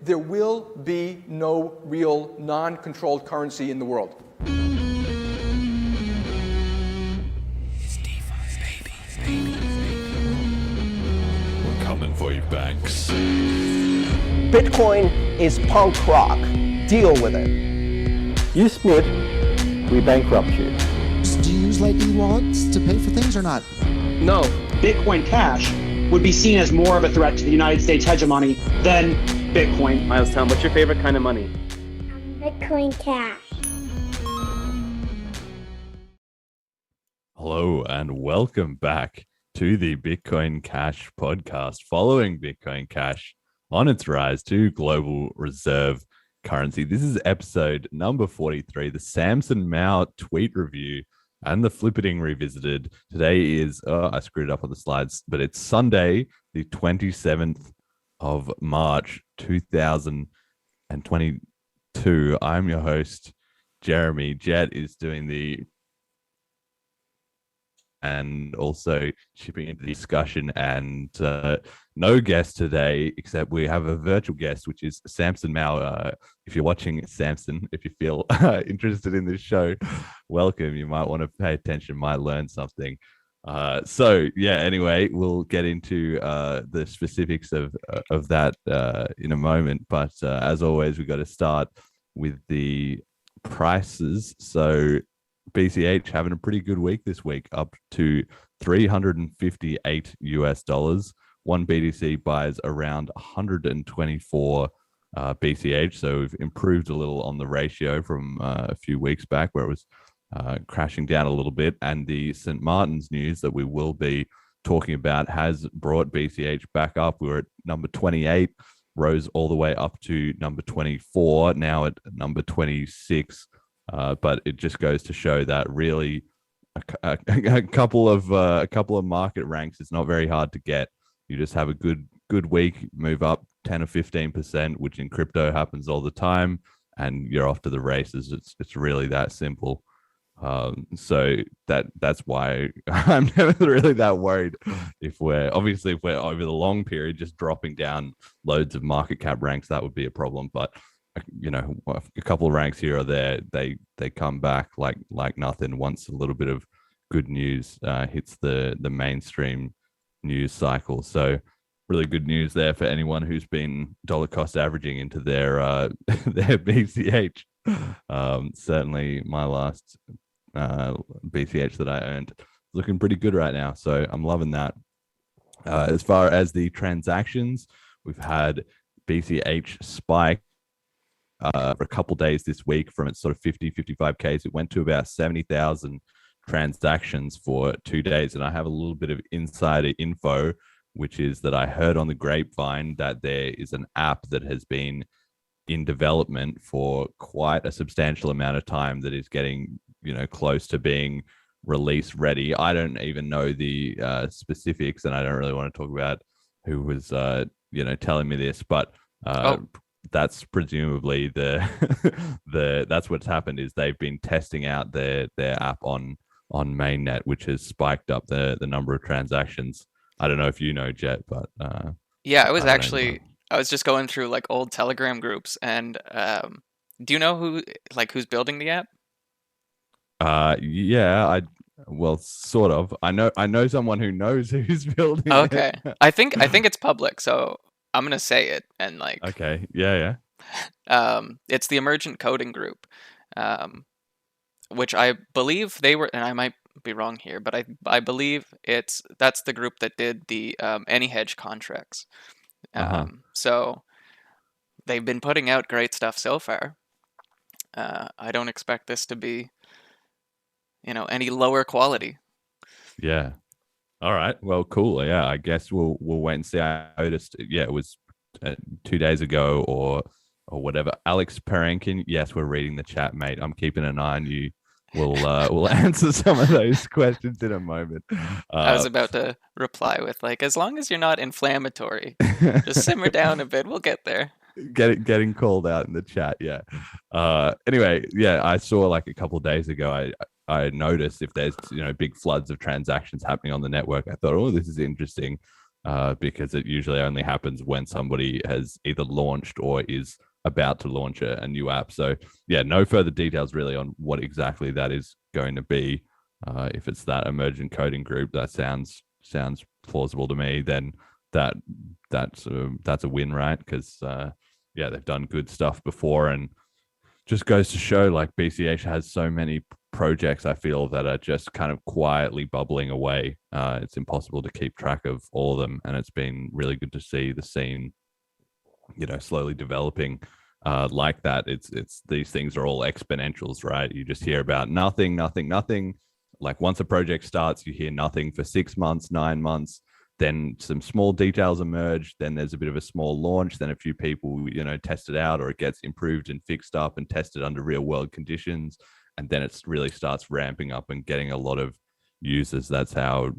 there will be no real non-controlled currency in the world. We're coming for you, banks. Bitcoin is punk rock. Deal with it. You split, we bankrupt you. Do you use Lightning wallets to pay for things or not? No. Bitcoin Cash would be seen as more of a threat to the United States hegemony than Bitcoin. Miles Town, what's your favorite kind of money? Bitcoin Cash. Hello and welcome back to the Bitcoin Cash podcast, following Bitcoin Cash on its rise to global reserve currency. This is episode number 43, the Samson Mow tweet review and the Flippening revisited. Today is, I screwed up on the slides, but it's Sunday, the 27th of March, 2022. I'm your host, Jeremy. Jett is doing the and also chipping into the discussion, and no guest today, except we have a virtual guest, which is Samson Mow. If you're watching, Samson, if you feel interested in this show, welcome. You might want to pay attention, might learn something. Anyway, we'll get into the specifics of that in a moment. But as always, we've got to start with the prices. So BCH having a pretty good week this week, up to $358. One BTC buys around 124 BCH. So we've improved a little on the ratio from a few weeks back where it was crashing down a little bit. And the St. Martin's news that we will be talking about has brought BCH back up. We were at number 28, rose all the way up to number 24, now at number 26. But it just goes to show that really a couple of market ranks is not very hard to get. You just have a good week, move up 10 or 15%, which in crypto happens all the time, and you're off to the races. It's really that simple. So that's why I'm never really that worried if we're over the long period just dropping down loads of market cap ranks. That would be a problem, but you know, a couple of ranks here or there, they come back like nothing once a little bit of good news hits the mainstream news cycle. So really good news there for anyone who's been dollar cost averaging into their BCH. Certainly my last BCH that I earned looking pretty good right now, so I'm loving that. As far as the transactions, we've had BCH spike for a couple days this week from its sort of 55Ks. It went to about 70,000 transactions for 2 days. And I have a little bit of insider info, which is that I heard on the grapevine that there is an app that has been in development for quite a substantial amount of time that is getting, close to being release ready. I don't even know the specifics, and I don't really want to talk about who was, telling me this, but that's presumably that's what's happened, is they've been testing out their app on mainnet, which has spiked up the number of transactions. I don't know if you know, Jett, but I was just going through like old Telegram groups, and do you know who's building the app? Sort of. I know someone who knows who's building Okay. it. I think it's public, so I'm gonna say it, and okay, yeah. It's the Emergent Coding Group, which I believe they were, and I might be wrong here, but I believe that's the group that did the AnyHedge contracts. So they've been putting out great stuff so far. I don't expect this to be, any lower quality. Yeah. All right. Well, cool. Yeah, I guess we'll wait and see. I noticed, it was 2 days ago or whatever. Alex Perenkin. Yes, we're reading the chat, mate. I'm keeping an eye on you. We'll answer some of those questions in a moment. I was about to reply with as long as you're not inflammatory, just simmer down a bit. We'll get there. Getting called out in the chat. Yeah. Anyway, yeah, I saw a couple of days ago, I noticed if there's big floods of transactions happening on the network. I thought, oh, this is interesting. because it usually only happens when somebody has either launched or is about to launch a new app. So yeah, no further details really on what exactly that is going to be. If it's that emergent coding group, that sounds plausible to me. Then that's a win, right? Because yeah, they've done good stuff before, and just goes to show like BCH has so many projects, I feel, that are just kind of quietly bubbling away. It's impossible to keep track of all of them, and it's been really good to see the scene, slowly developing like that. It's these things are all exponentials, right? You just hear about nothing. Like once a project starts, you hear nothing for 6 months, 9 months. Then some small details emerge. Then there's a bit of a small launch. Then a few people, test it out, or it gets improved and fixed up and tested under real world conditions. And then it really starts ramping up and getting a lot of users. That's how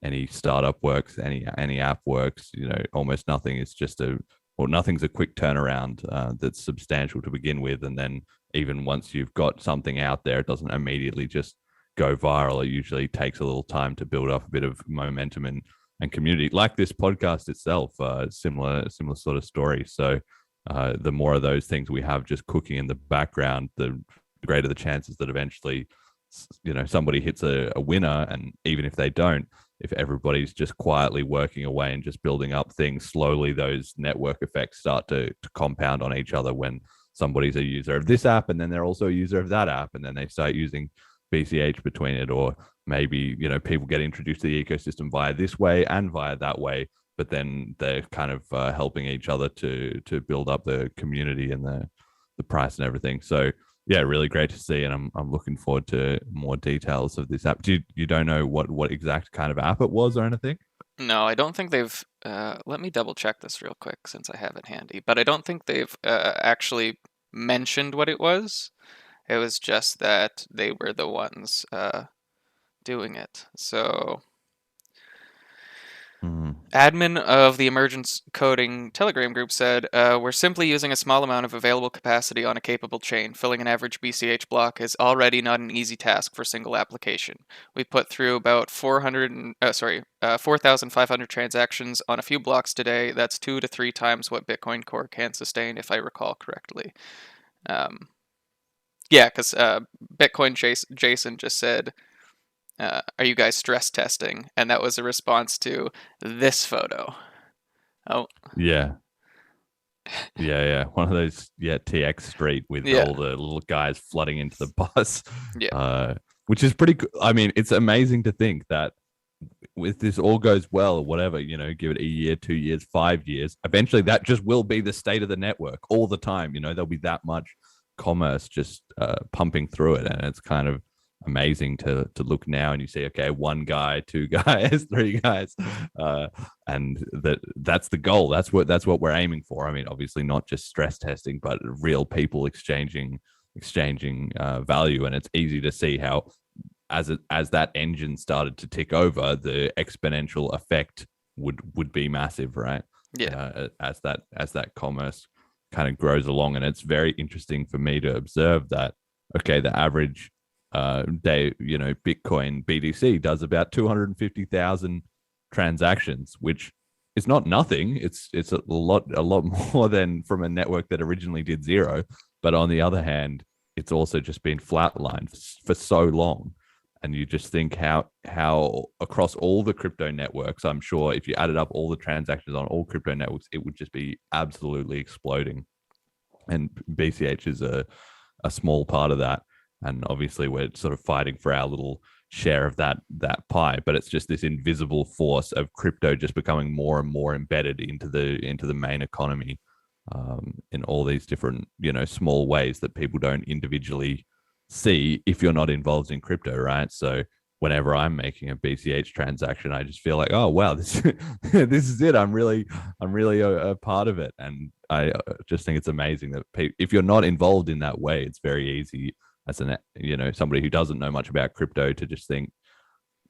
any startup works, any app works. Almost nothing is nothing's a quick turnaround that's substantial to begin with. And then even once you've got something out there, it doesn't immediately just go viral. It usually takes a little time to build up a bit of momentum and community, like this podcast itself. Similar sort of story. So the more of those things we have just cooking in the background, the greater the chances that eventually somebody hits a winner. And even if they don't, if everybody's just quietly working away and just building up things slowly, those network effects start to compound on each other. When somebody's a user of this app and then they're also a user of that app, and then they start using BCH between it, or maybe people get introduced to the ecosystem via this way and via that way, but then they're kind of helping each other to build up the community and the price and everything. So yeah, really great to see, and I'm looking forward to more details of this app. You don't know what exact kind of app it was or anything? No, I don't think they've. Let me double check this real quick since I have it handy. But I don't think they've actually mentioned what it was. It was just that they were the ones doing it. So, admin of the Emergence Coding Telegram group said, we're simply using a small amount of available capacity on a capable chain. Filling an average BCH block is already not an easy task for a single application. We put through about 4,500 transactions on a few blocks today. That's 2 to 3 times what Bitcoin Core can sustain, if I recall correctly. Yeah, because Bitcoin Jason just said, are you guys stress testing? And that was a response to this photo. Oh. Yeah. One of those, TX Street with all the little guys flooding into the bus. Yeah. Which is pretty good. I mean, it's amazing to think that if this all goes well or whatever, give it a year, 2 years, 5 years, eventually that just will be the state of the network all the time. There'll be that much commerce just pumping through it, and it's kind of amazing to look now and you see, okay, 1 guy, 2 guys, 3 guys, and that's the goal. That's what we're aiming for. I mean, obviously not just stress testing, but real people exchanging value. And it's easy to see how as that engine started to tick over, the exponential effect would be massive, right? As that commerce kind of grows along. And it's very interesting for me to observe that, okay, the average day, Bitcoin BTC does about 250,000 transactions, which is not nothing. It's a lot more than from a network that originally did 0. But on the other hand, it's also just been flatlined for so long. And you just think how across all the crypto networks, I'm sure if you added up all the transactions on all crypto networks, it would just be absolutely exploding. And BCH is a small part of that. And obviously we're sort of fighting for our little share of that pie, but it's just this invisible force of crypto just becoming more and more embedded into the main economy in all these different, small ways that people don't individually see if you're not involved in crypto, right? So whenever I'm making a BCH transaction, I just feel like, oh wow, this is it. I'm really a part of it, and I just think it's amazing that if you're not involved in that way, it's very easy as somebody who doesn't know much about crypto to just think,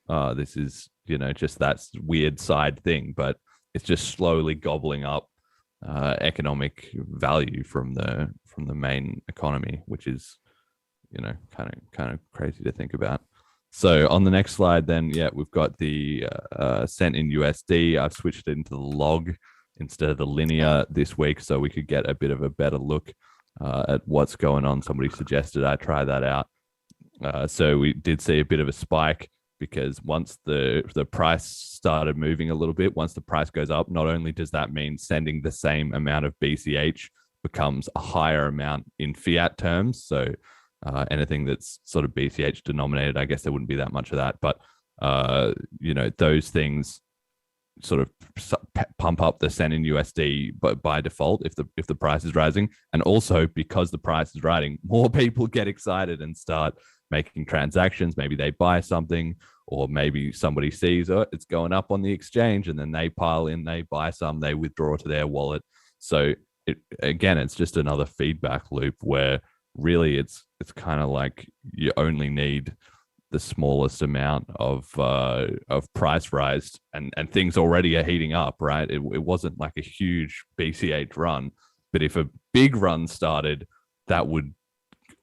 oh, this is just that weird side thing, but it's just slowly gobbling up economic value from the main economy, which is kind of crazy to think about. So on the next slide, then, yeah, we've got the cent in USD. I've switched it into the log instead of the linear this week, so we could get a bit of a better look at what's going on. Somebody suggested I try that out. So we did see a bit of a spike because once the price started moving a little bit, once the price goes up, not only does that mean sending the same amount of BCH becomes a higher amount in fiat terms. So anything that's sort of BCH denominated, I guess there wouldn't be that much of that. But, those things sort of pump up the cent in USD but by default if the price is rising. And also because the price is rising, more people get excited and start making transactions. Maybe they buy something, or maybe somebody sees it's going up on the exchange, and then they pile in, they buy some, they withdraw to their wallet. So it's just another feedback loop where really it's kind of like you only need the smallest amount of price rise, and things already are heating up, right? It wasn't like a huge BCH run, but if a big run started, that would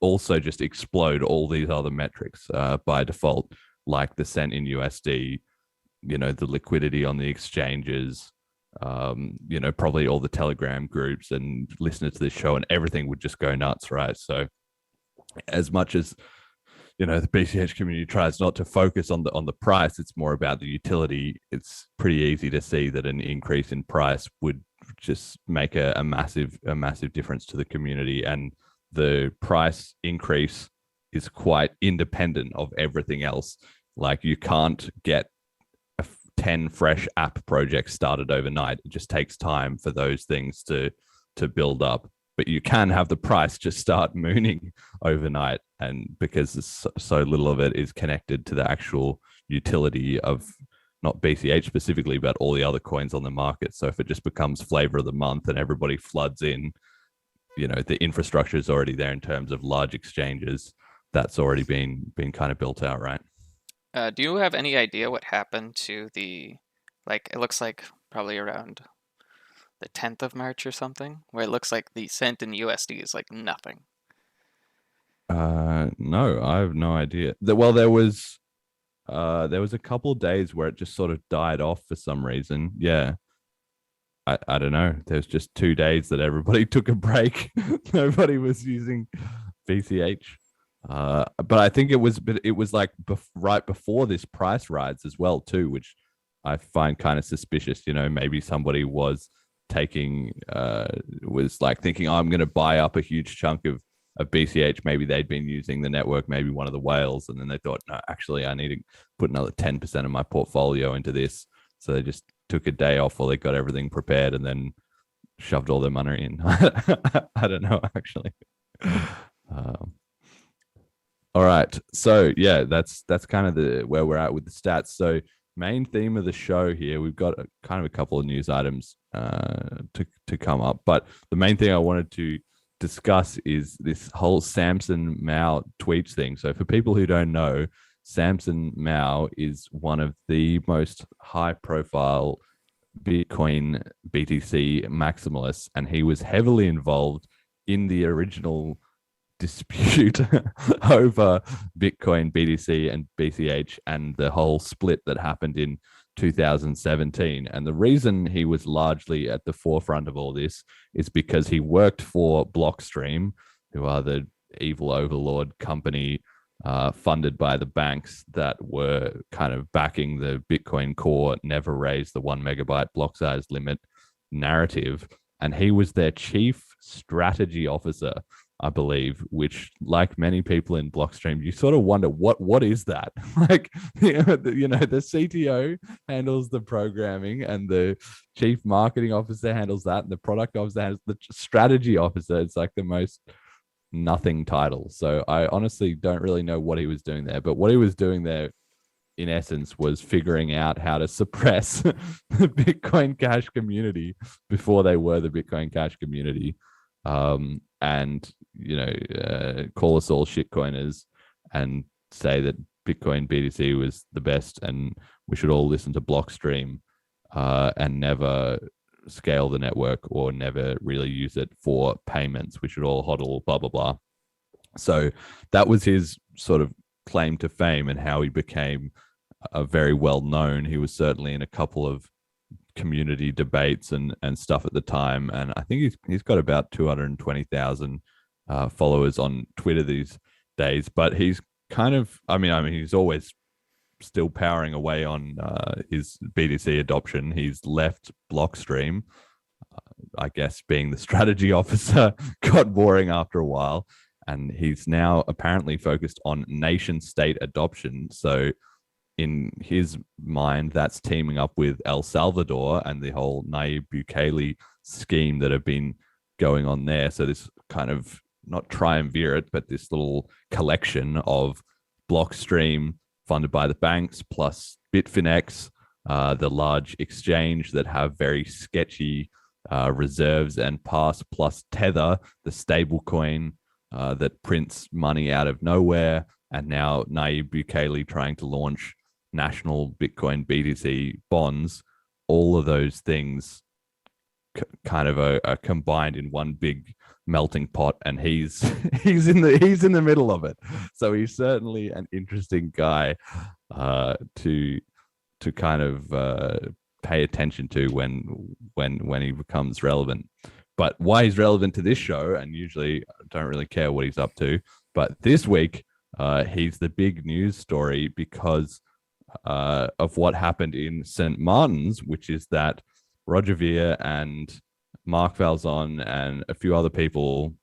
also just explode all these other metrics by default, like the cent in USD, the liquidity on the exchanges, probably all the Telegram groups and listeners to this show, and everything would just go nuts, right? So as much as the BCH community tries not to focus on the price, it's more about the utility. It's pretty easy to see that an increase in price would just make a massive difference to the community, and the price increase is quite independent of everything else. Like, you can't get 10 fresh app projects started overnight. It just takes time for those things to build up. But you can have the price just start mooning overnight, and because so little of it is connected to the actual utility of not BCH specifically, but all the other coins on the market. So if it just becomes flavor of the month and everybody floods in, the infrastructure is already there in terms of large exchanges. That's already been kind of built out, right? Do you have any idea what happened to it looks like probably around the 10th of March or something, where it looks like the cent in USD is like nothing? No, I have no idea. Well, there was a couple of days where it just sort of died off for some reason. Yeah. I don't know. There's just 2 days that everybody took a break. Nobody was using BCH. But I think it was like right before this price rise as well too, which I find kind of suspicious. Maybe somebody was thinking, oh, I'm going to buy up a huge chunk of BCH. Maybe they'd been using the network, maybe one of the whales, and then they thought, no, actually, I need to put another 10% of my portfolio into this. So they just took a day off while they got everything prepared and then shoved all their money in. I don't know, actually. All right. So yeah, that's kind of where we're at with the stats. So main theme of the show here, we've got kind of a couple of news items to come up, but the main thing I wanted to discuss is this whole Samson Mow tweets thing. So for people who don't know, Samson Mow is one of the most high-profile Bitcoin BTC maximalists, and he was heavily involved in the original dispute over Bitcoin, BTC, and BCH, and the whole split that happened in 2017. And the reason he was largely at the forefront of all this is because he worked for Blockstream, who are the evil overlord company funded by the banks that were kind of backing the Bitcoin core, never raise the 1 megabyte block size limit narrative. And he was their chief strategy officer, I believe, which, like many people in Blockstream, you sort of wonder what is that? Like, the CTO handles the programming, and the chief marketing officer handles that, and the product officer handles the strategy officer. It's like the most nothing title. So I honestly don't really know what he was doing there, but what he was doing there in essence was figuring out how to suppress the Bitcoin Cash community before they were the Bitcoin Cash community. And call us all shitcoiners and say that Bitcoin BTC was the best and we should all listen to Blockstream and never scale the network or never really use it for payments. We should all hodl, blah, blah, blah. So that was his sort of claim to fame and how he became very well known. He was certainly in a couple of community debates and stuff at the time, and I think he's got about 220,000 followers on Twitter these days. But he's kind of, I mean, he's always still powering away on his BTC adoption. He's left Blockstream. I guess being the strategy officer got boring after a while, and he's now apparently focused on nation state adoption. So in his mind, that's teaming up with El Salvador and the whole Nayib Bukele scheme that have been going on there. So this kind of, not triumvirate, but this little collection of Blockstream funded by the banks plus Bitfinex, the large exchange that have very sketchy reserves and pass, plus Tether, the stable coin that prints money out of nowhere, and now Nayib Bukele trying to launch national Bitcoin BTC bonds. All of those things kind of are combined in one big melting pot, and he's in the middle of it. So he's certainly an interesting guy to kind of pay attention to when he becomes relevant. But why he's relevant to this show, and usually I don't really care what he's up to, but this week he's the big news story because of what happened in St. Martin's, which is that Roger Ver and Mark Valzon and a few other people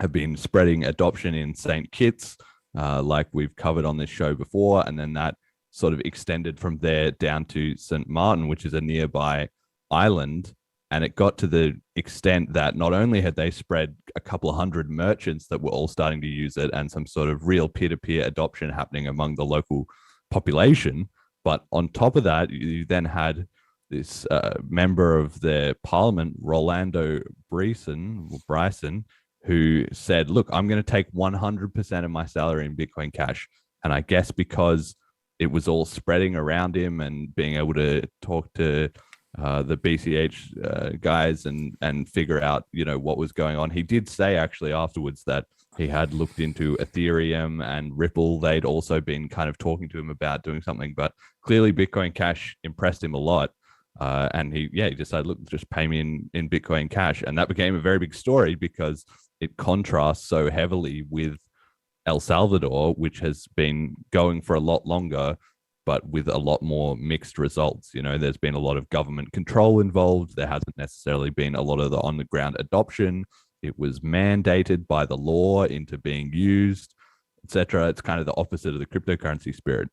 have been spreading adoption in St. Kitts, like we've covered on this show before, and then that sort of extended from there down to St. Martin, which is a nearby island. And it got to the extent that not only had they spread a couple of hundred merchants that were all starting to use it and some sort of real peer-to-peer adoption happening among the local population, but on top of that, you then had this member of their parliament, Rolando Bryson, who said, look, I'm going to take 100% of my salary in Bitcoin Cash. And I guess because it was all spreading around him and being able to talk to the BCH guys and figure out, what was going on. He did say actually afterwards that he had looked into Ethereum and Ripple. They'd also been kind of talking to him about doing something, but clearly Bitcoin Cash impressed him a lot. And he decided, look, just pay me in Bitcoin Cash. And that became a very big story because it contrasts so heavily with El Salvador, which has been going for a lot longer, but with a lot more mixed results. There's been a lot of government control involved. There hasn't necessarily been a lot of the on-the-ground adoption. It was mandated by the law into being used, etc. It's kind of the opposite of the cryptocurrency spirit.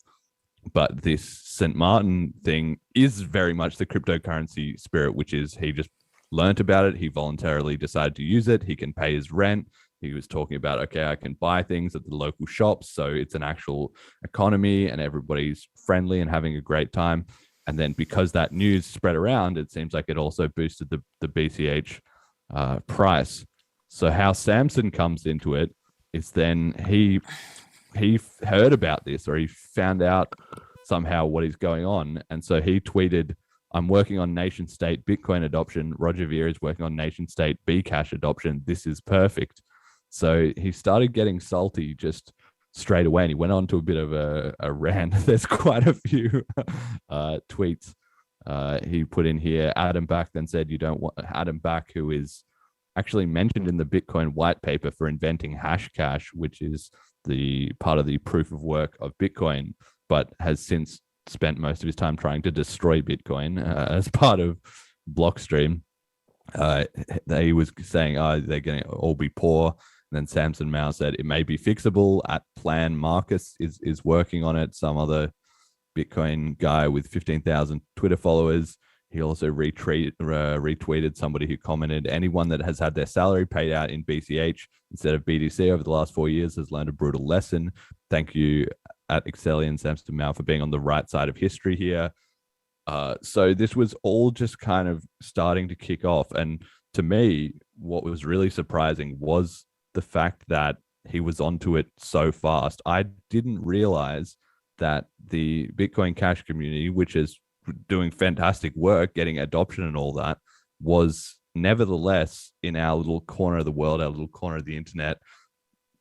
But this St. Martin thing is very much the cryptocurrency spirit, which is he just learnt about it. He voluntarily decided to use it. He can pay his rent. He was talking about, okay, I can buy things at the local shops. So it's an actual economy and everybody's friendly and having a great time. And then because that news spread around, it seems like it also boosted the BCH price. So how Samson comes into it is then he heard about this, or he found out somehow what is going on. And so he tweeted, I'm working on nation state Bitcoin adoption. Roger Ver is working on nation state Bcash adoption. This is perfect. So he started getting salty just straight away, and he went on to a bit of a rant. There's quite a few tweets he put in here. Adam Back then said, Adam Back, who is actually mentioned in the Bitcoin white paper for inventing Hashcash, which is the part of the proof of work of Bitcoin, but has since spent most of his time trying to destroy Bitcoin as part of Blockstream. He was saying, they're going to all be poor. And then Samson Mow said it may be fixable. At Plan Marcus is working on it. Some other Bitcoin guy with 15,000 Twitter followers. He also retweeted somebody who commented, anyone that has had their salary paid out in BCH instead of BTC over the last 4 years has learned a brutal lesson. Thank you at Excelli and Samson Mow for being on the right side of history here. So this was all just kind of starting to kick off. And to me, what was really surprising was the fact that he was onto it so fast. I didn't realize that the Bitcoin Cash community, which is doing fantastic work, getting adoption and all that, was nevertheless in our little corner of the world, our little corner of the internet,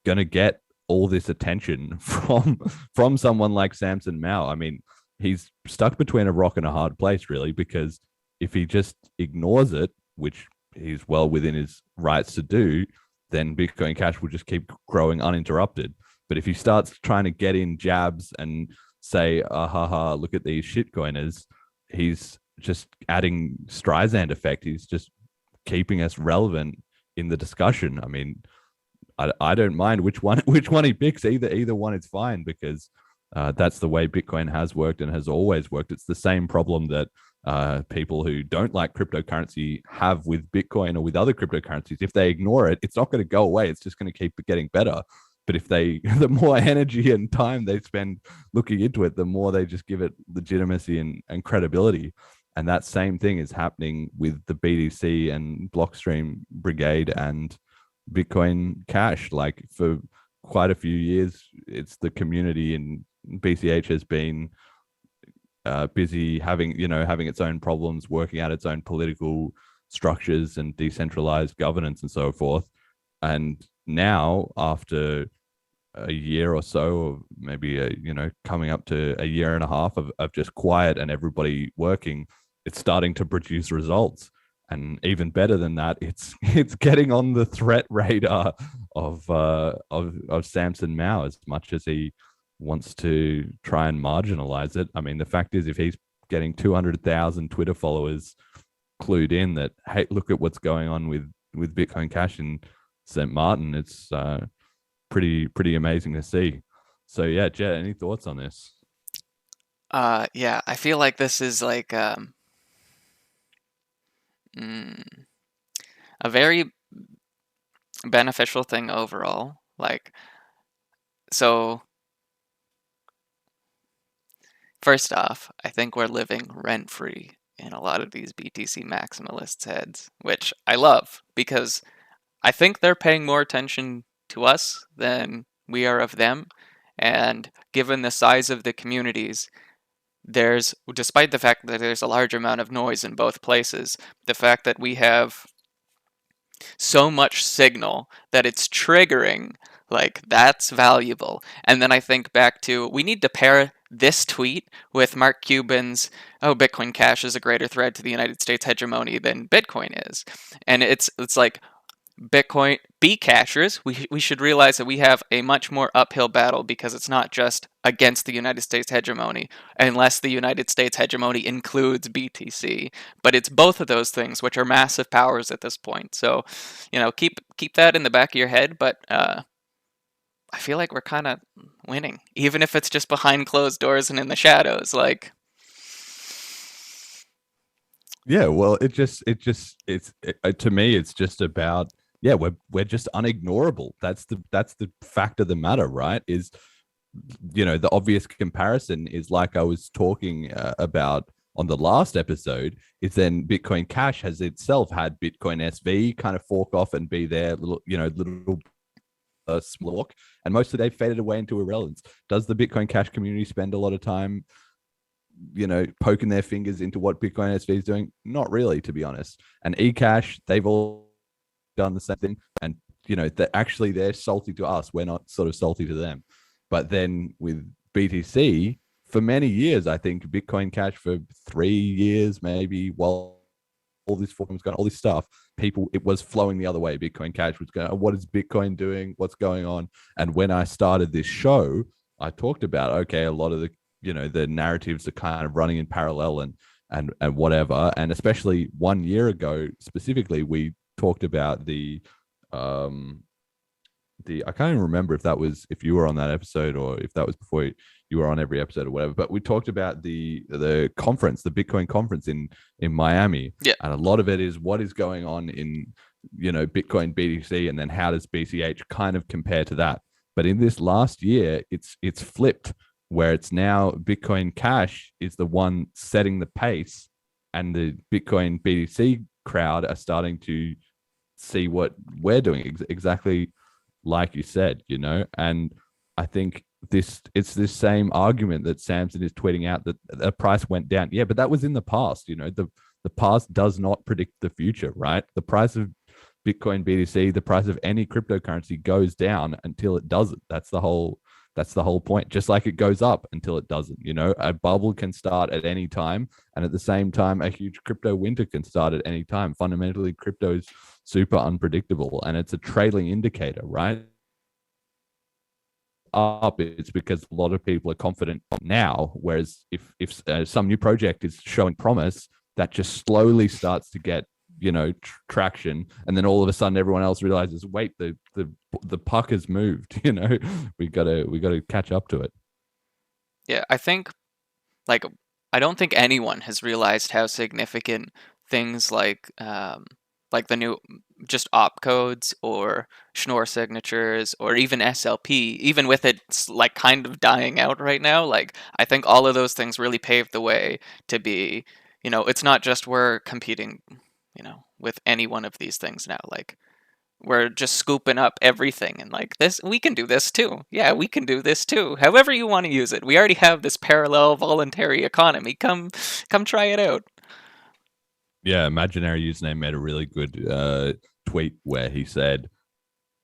going to get all this attention from someone like Samson Mow. I mean, he's stuck between a rock and a hard place, really, because if he just ignores it, which he's well within his rights to do, then Bitcoin Cash will just keep growing uninterrupted. But if he starts trying to get in jabs and say, look at these shitcoiners, he's just adding Streisand effect. He's just keeping us relevant in the discussion. I mean, I don't mind which one he picks. Either one is fine, because that's the way Bitcoin has worked and has always worked. It's the same problem that people who don't like cryptocurrency have with Bitcoin or with other cryptocurrencies. If they ignore it, it's not going to go away. It's just going to keep getting better. But if the more energy and time they spend looking into it, the more they just give it legitimacy and credibility. And that same thing is happening with the BTC and Blockstream Brigade and Bitcoin Cash. Like, for quite a few years, it's the community in BCH has been busy having its own problems, working out its own political structures and decentralized governance and so forth. And now, after a year or so, or maybe coming up to a year and a half of just quiet and everybody working, it's starting to produce results. And even better than that, it's getting on the threat radar of Samson Mow, as much as he wants to try and marginalize it. I mean, the fact is, if he's getting 200,000 Twitter followers clued in that, hey, look at what's going on with Bitcoin Cash in St. Martin, it's pretty amazing to see. So yeah, Jett, any thoughts on this? Yeah, I feel like this is like a very beneficial thing overall. Like, so first off, I think we're living rent-free in a lot of these BTC maximalists' heads, which I love, because I think they're paying more attention to us than we are of them. And given the size of the communities, despite the fact that there's a large amount of noise in both places, the fact that we have so much signal that it's triggering, like, that's valuable. And then I think back to, we need to pair this tweet with Mark Cuban's, Bitcoin Cash is a greater threat to the United States hegemony than Bitcoin is. And it's like, Bitcoin Bcashers, we should realize that we have a much more uphill battle, because it's not just against the United States hegemony, unless the United States hegemony includes BTC, but it's both of those things, which are massive powers at this point. So, keep that in the back of your head. But I feel like we're kind of winning, even if it's just behind closed doors and in the shadows. Like, yeah, well, it's to me, it's just about, yeah, we're just un-ignorable. That's the fact of the matter, right? Is, the obvious comparison is, like I was talking about on the last episode, is then Bitcoin Cash has itself had Bitcoin SV kind of fork off and be their little small, and mostly they've faded away into irrelevance. Does the Bitcoin Cash community spend a lot of time poking their fingers into what Bitcoin SV is doing? Not really, to be honest. And eCash, they've all done the same thing, and they're salty to us, we're not sort of salty to them. But then with BTC, for many years, I think Bitcoin Cash, for 3 years maybe, while all this forums going, all this stuff, it was flowing the other way. Bitcoin Cash was going, what is Bitcoin doing, what's going on? And when I started this show, I talked about, okay, a lot of the the narratives are kind of running in parallel and whatever. And especially 1 year ago, specifically, we talked about the I can't even remember if you were on that episode or if that was before you were on every episode or whatever, but we talked about the conference, the Bitcoin conference in Miami. Yeah. And a lot of it is what is going on in, Bitcoin BTC, and then how does BCH kind of compare to that? But in this last year, it's flipped, where it's now Bitcoin Cash is the one setting the pace, and the Bitcoin BTC crowd are starting to see what we're doing, exactly like you said, and I think it's this same argument that Samson is tweeting out, that the price went down. Yeah, but that was in the past. The past does not predict the future, right? The price of Bitcoin BTC, the price of any cryptocurrency goes down until it doesn't. That's the whole point. Just like it goes up until it doesn't. A bubble can start at any time, and at the same time, a huge crypto winter can start at any time. Fundamentally, crypto's super unpredictable, and it's a trailing indicator, right? Up, it's because a lot of people are confident now, whereas if some new project is showing promise, that just slowly starts to get traction, and then all of a sudden everyone else realizes, wait, the puck has moved. We gotta catch up to it. Yeah, I think, like, I don't think anyone has realized how significant things like the new just opcodes or Schnorr signatures or even SLP, even with it like kind of dying out right now, like I think all of those things really paved the way to be, it's not just we're competing, with any one of these things now. Like, we're just scooping up everything and like, this, we can do this too. Yeah, we can do this too. However you want to use it. We already have this parallel voluntary economy. Come try it out. Yeah, Imaginary Username made a really good tweet where he said,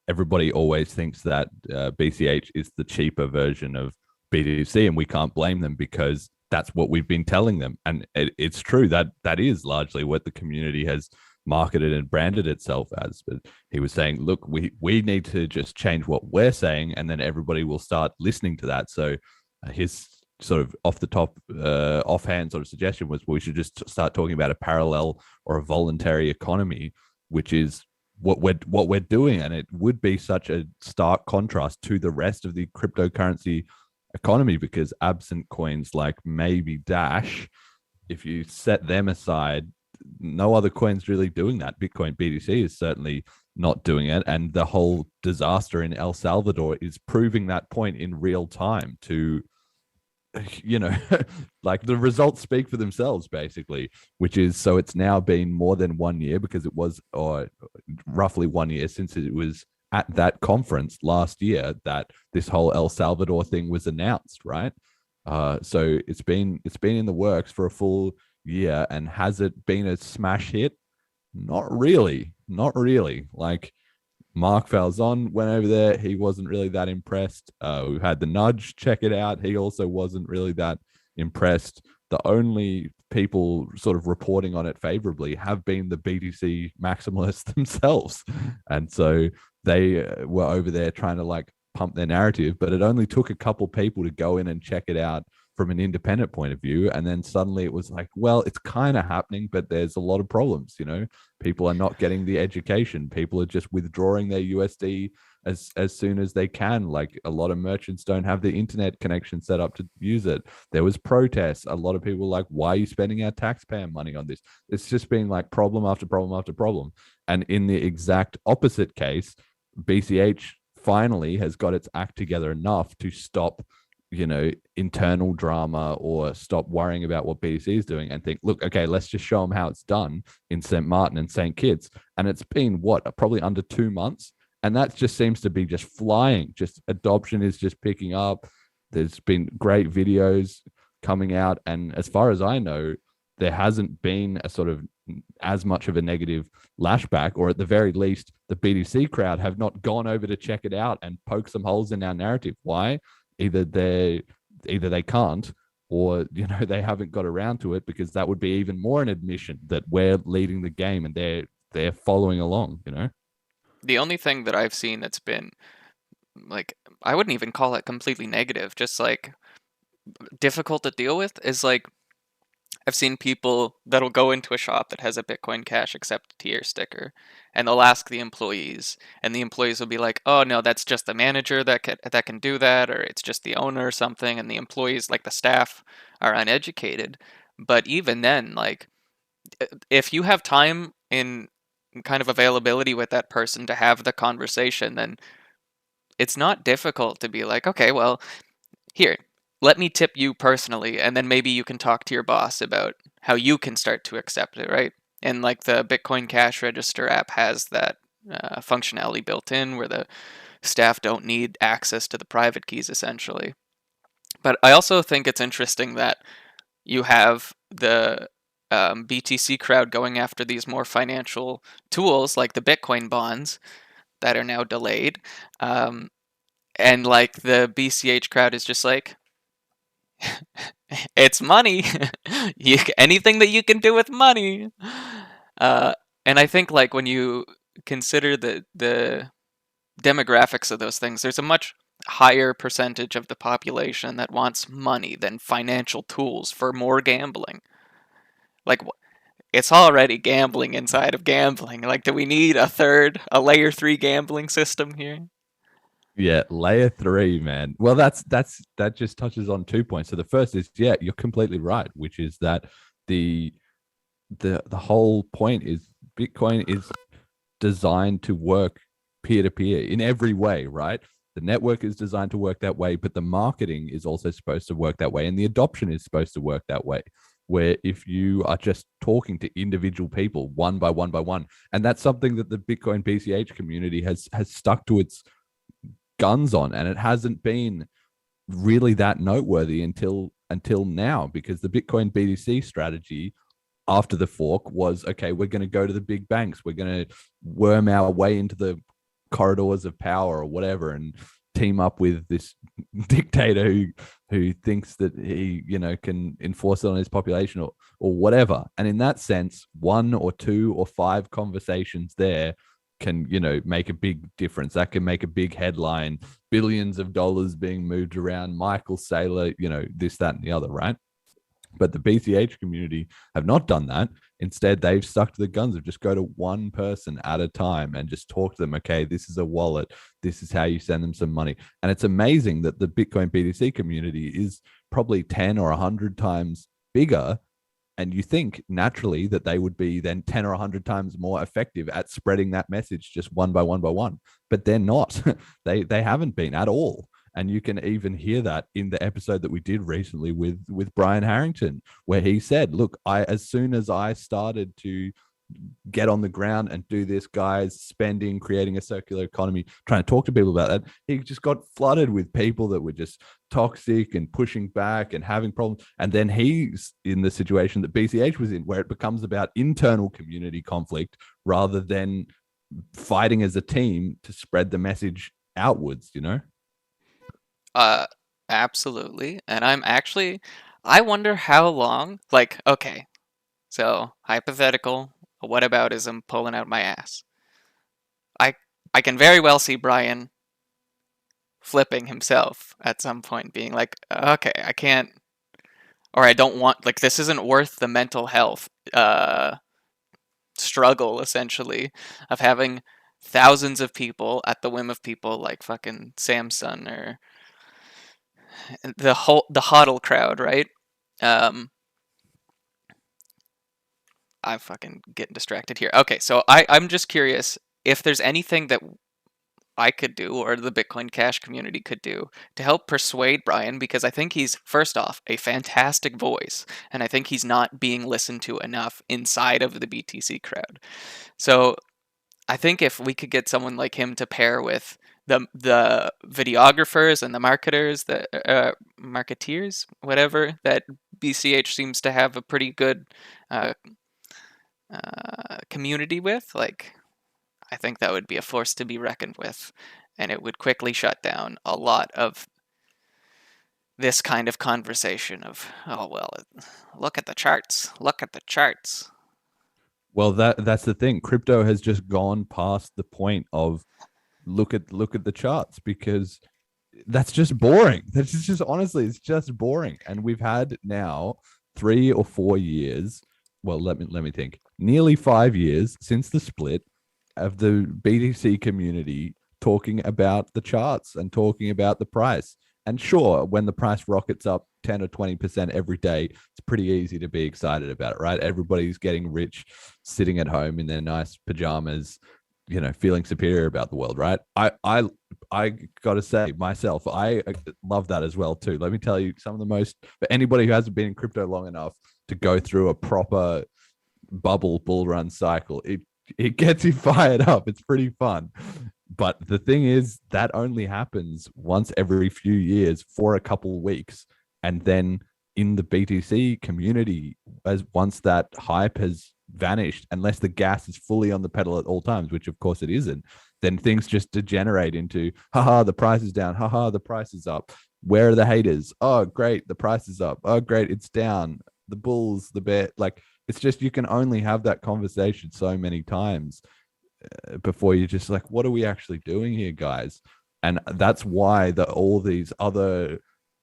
everybody always thinks that BCH is the cheaper version of BTC, and we can't blame them because that's what we've been telling them. And it's true that is largely what the community has marketed and branded itself as. But he was saying, look, we need to just change what we're saying, and then everybody will start listening to that. So his sort of off the top, offhand sort of suggestion was we should just start talking about a parallel or a voluntary economy, which is what we're doing. And it would be such a stark contrast to the rest of the cryptocurrency economy, because absent coins like maybe Dash, if you set them aside, no other coin's really doing that. Bitcoin BTC is certainly not doing it, and the whole disaster in El Salvador is proving that point in real time to like the results speak for themselves, basically, which is, so it's now been more than 1 year, because it was roughly 1 year since it was at that conference last year that this whole El Salvador thing was announced, right? So it's been in the works for a full year, and has it been a smash hit? Not really. Like, Mark Falzon went over there. He wasn't really that impressed. We had the Nudge check it out. He also wasn't really that impressed. The only people sort of reporting on it favorably have been the BTC maximalists themselves. And so they were over there trying to like pump their narrative, but it only took a couple people to go in and check it out from an independent point of view. And then suddenly it was like, well, it's kind of happening, but there's a lot of problems. People are not getting the education. People are just withdrawing their USD as soon as they can. Like, a lot of merchants don't have the internet connection set up to use it. There was protests. A lot of people were like, why are you spending our taxpayer money on this? It's just been like problem after problem after problem. And in the exact opposite case, BCH finally has got its act together enough to stop internal drama or stop worrying about what BTC is doing and think, look, okay, let's just show them how it's done in St. Martin and St. Kitts. And it's been probably under 2 months. And that just seems to be just flying. Just adoption is just picking up. There's been great videos coming out. And as far as I know, there hasn't been a sort of as much of a negative lashback, or at the very least, the BTC crowd have not gone over to check it out and poke some holes in our narrative. Why? Either they can't, or they haven't got around to it, because that would be even more an admission that we're leading the game and they're following along. The only thing that I've seen that's been, like, I wouldn't even call it completely negative, just like difficult to deal with, is like, I've seen people that'll go into a shop that has a Bitcoin Cash accept tier sticker, and they'll ask the employees, and the employees will be like, "Oh no, that's just the manager that can do that, or it's just the owner or something." And the employees, like the staff, are uneducated. But even then, like, if you have time in kind of availability with that person to have the conversation, then it's not difficult to be like, "Okay, well, here, let me tip you personally, and then maybe you can talk to your boss about how you can start to accept it," right? And like the Bitcoin Cash Register app has that functionality built in where the staff don't need access to the private keys, essentially. But I also think it's interesting that you have the BTC crowd going after these more financial tools like the Bitcoin bonds that are now delayed. And like the BCH crowd is just like, it's money. Anything that you can do with money. And I think like when you consider the demographics of those things, there's a much higher percentage of the population that wants money than financial tools for more gambling. Like, it's already gambling inside of gambling. Like, do we need a layer 3 gambling system here? Yeah, layer 3, man. Well, that just touches on 2 points. So the first is, yeah, you're completely right, which is that the whole point is Bitcoin is designed to work peer-to-peer in every way, right? The network is designed to work that way, but the marketing is also supposed to work that way, and the adoption is supposed to work that way, where if you are just talking to individual people one by one, and that's something that the Bitcoin BCH community has stuck to its guns on, and it hasn't been really that noteworthy until now, because the Bitcoin BTC strategy after the fork was, okay, we're going to go to the big banks, we're going to worm our way into the corridors of power or whatever, and team up with this dictator who thinks that he can enforce it on his population or whatever. And in that sense, 1 or 2 or 5 conversations there can make a big difference. That can make a big headline, billions of dollars being moved around, Michael Saylor, this, that, and the other, right? But the BCH community have not done that. Instead, they've stuck to the guns of just go to one person at a time and just talk to them. Okay, this is a wallet. This is how you send them some money. And it's amazing that the Bitcoin BTC community is probably 10 or 100 times bigger. And you think naturally that they would be then 10 or 100 times more effective at spreading that message just one by one. But they're not. They haven't been at all. And you can even hear that in the episode that we did recently with Brian Harrington, where he said, look, as soon as I started to get on the ground and do this, guys, spending, creating a circular economy, trying to talk to people about that, he just got flooded with people that were just toxic and pushing back and having problems. And then he's in the situation that BCH was in, where it becomes about internal community conflict rather than fighting as a team to spread the message outwards, Absolutely. And I wonder how long, like, okay, so hypothetical, whataboutism pulling out my ass. I can very well see Brian flipping himself at some point, being like, okay, I can't, or I don't want, like, this isn't worth the mental health struggle, essentially, of having thousands of people at the whim of people like fucking Samson or the hodl crowd, right? I'm fucking getting distracted here. Okay, so I'm just curious if there's anything that I could do or the Bitcoin Cash community could do to help persuade Brian, because I think he's, first off, a fantastic voice, and I think he's not being listened to enough inside of the BTC crowd. So I think if we could get someone like him to pair with the videographers and the marketers, the marketeers, whatever, that BCH seems to have a pretty good community with, like, I think that would be a force to be reckoned with, and it would quickly shut down a lot of this kind of conversation of, oh, well, look at the charts. Well, that's the thing. Crypto has just gone past the point of look at the charts, because that's just boring. That's just honestly, it's just boring. And we've had now 3 or 4 years. Well, let me think. Nearly 5 years since the split of the BTC community talking about the charts and talking about the price. And sure, when the price rockets up 10 or 20% every day, it's pretty easy to be excited about it, right? Everybody's getting rich, sitting at home in their nice pajamas, feeling superior about the world, right? I got to say myself, I love that as well too. Let me tell you, some of the most, for anybody who hasn't been in crypto long enough to go through a proper bull run cycle, it gets you fired up. It's pretty fun. But the thing is, that only happens once every few years for a couple of weeks. And then in the BTC community, as once that hype has vanished, unless the gas is fully on the pedal at all times, which of course it isn't, then things just degenerate into, haha, the price is down, haha, the price is up. Where are the haters? Oh, great, the price is up. Oh, great, it's down. The bulls, the bear, like, it's just, you can only have that conversation so many times before you're just like, what are we actually doing here, guys? And that's why all these other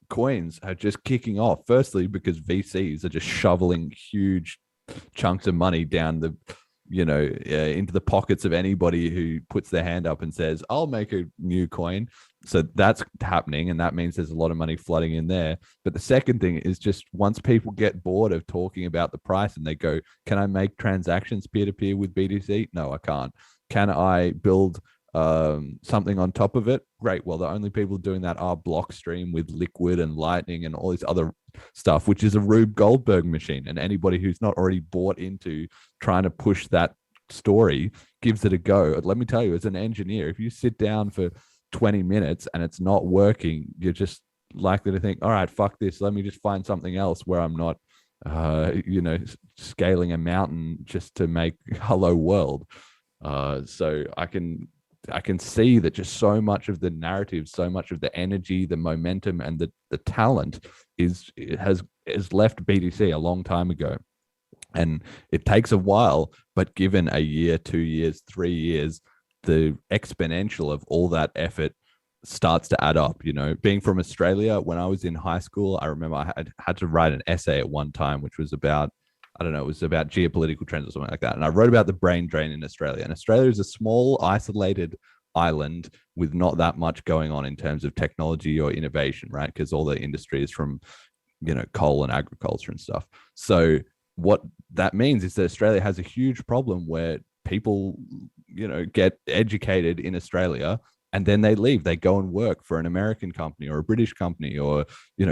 coins are just kicking off. Firstly, because VCs are just shoveling huge chunks of money down the, into the pockets of anybody who puts their hand up and says, I'll make a new coin. So that's happening. And that means there's a lot of money flooding in there. But the second thing is just, once people get bored of talking about the price and they go, can I make transactions peer-to-peer with BTC? No, I can't. Can I build something on top of it? Great. Well, the only people doing that are Blockstream with Liquid and Lightning and all this other stuff, which is a Rube Goldberg machine. And anybody who's not already bought into trying to push that story gives it a go. Let me tell you, as an engineer, if you sit down for 20 minutes and it's not working, you're just likely to think, all right, fuck this. Let me just find something else where I'm not, scaling a mountain just to make hello world. So I can see that just so much of the narrative, so much of the energy, the momentum, and the talent has left BTC a long time ago. And it takes a while, but given a year, 2 years, 3 years, the exponential of all that effort starts to add up. Being from Australia, when I was in high school, I remember I had to write an essay at one time, which was about, I don't know, it was about geopolitical trends or something like that. And I wrote about the brain drain in Australia. And Australia is a small, isolated island with not that much going on in terms of technology or innovation, right? Because all the industry is from, coal and agriculture and stuff. So what that means is that Australia has a huge problem where people, get educated in Australia and then they leave. They go and work for an American company or a British company or,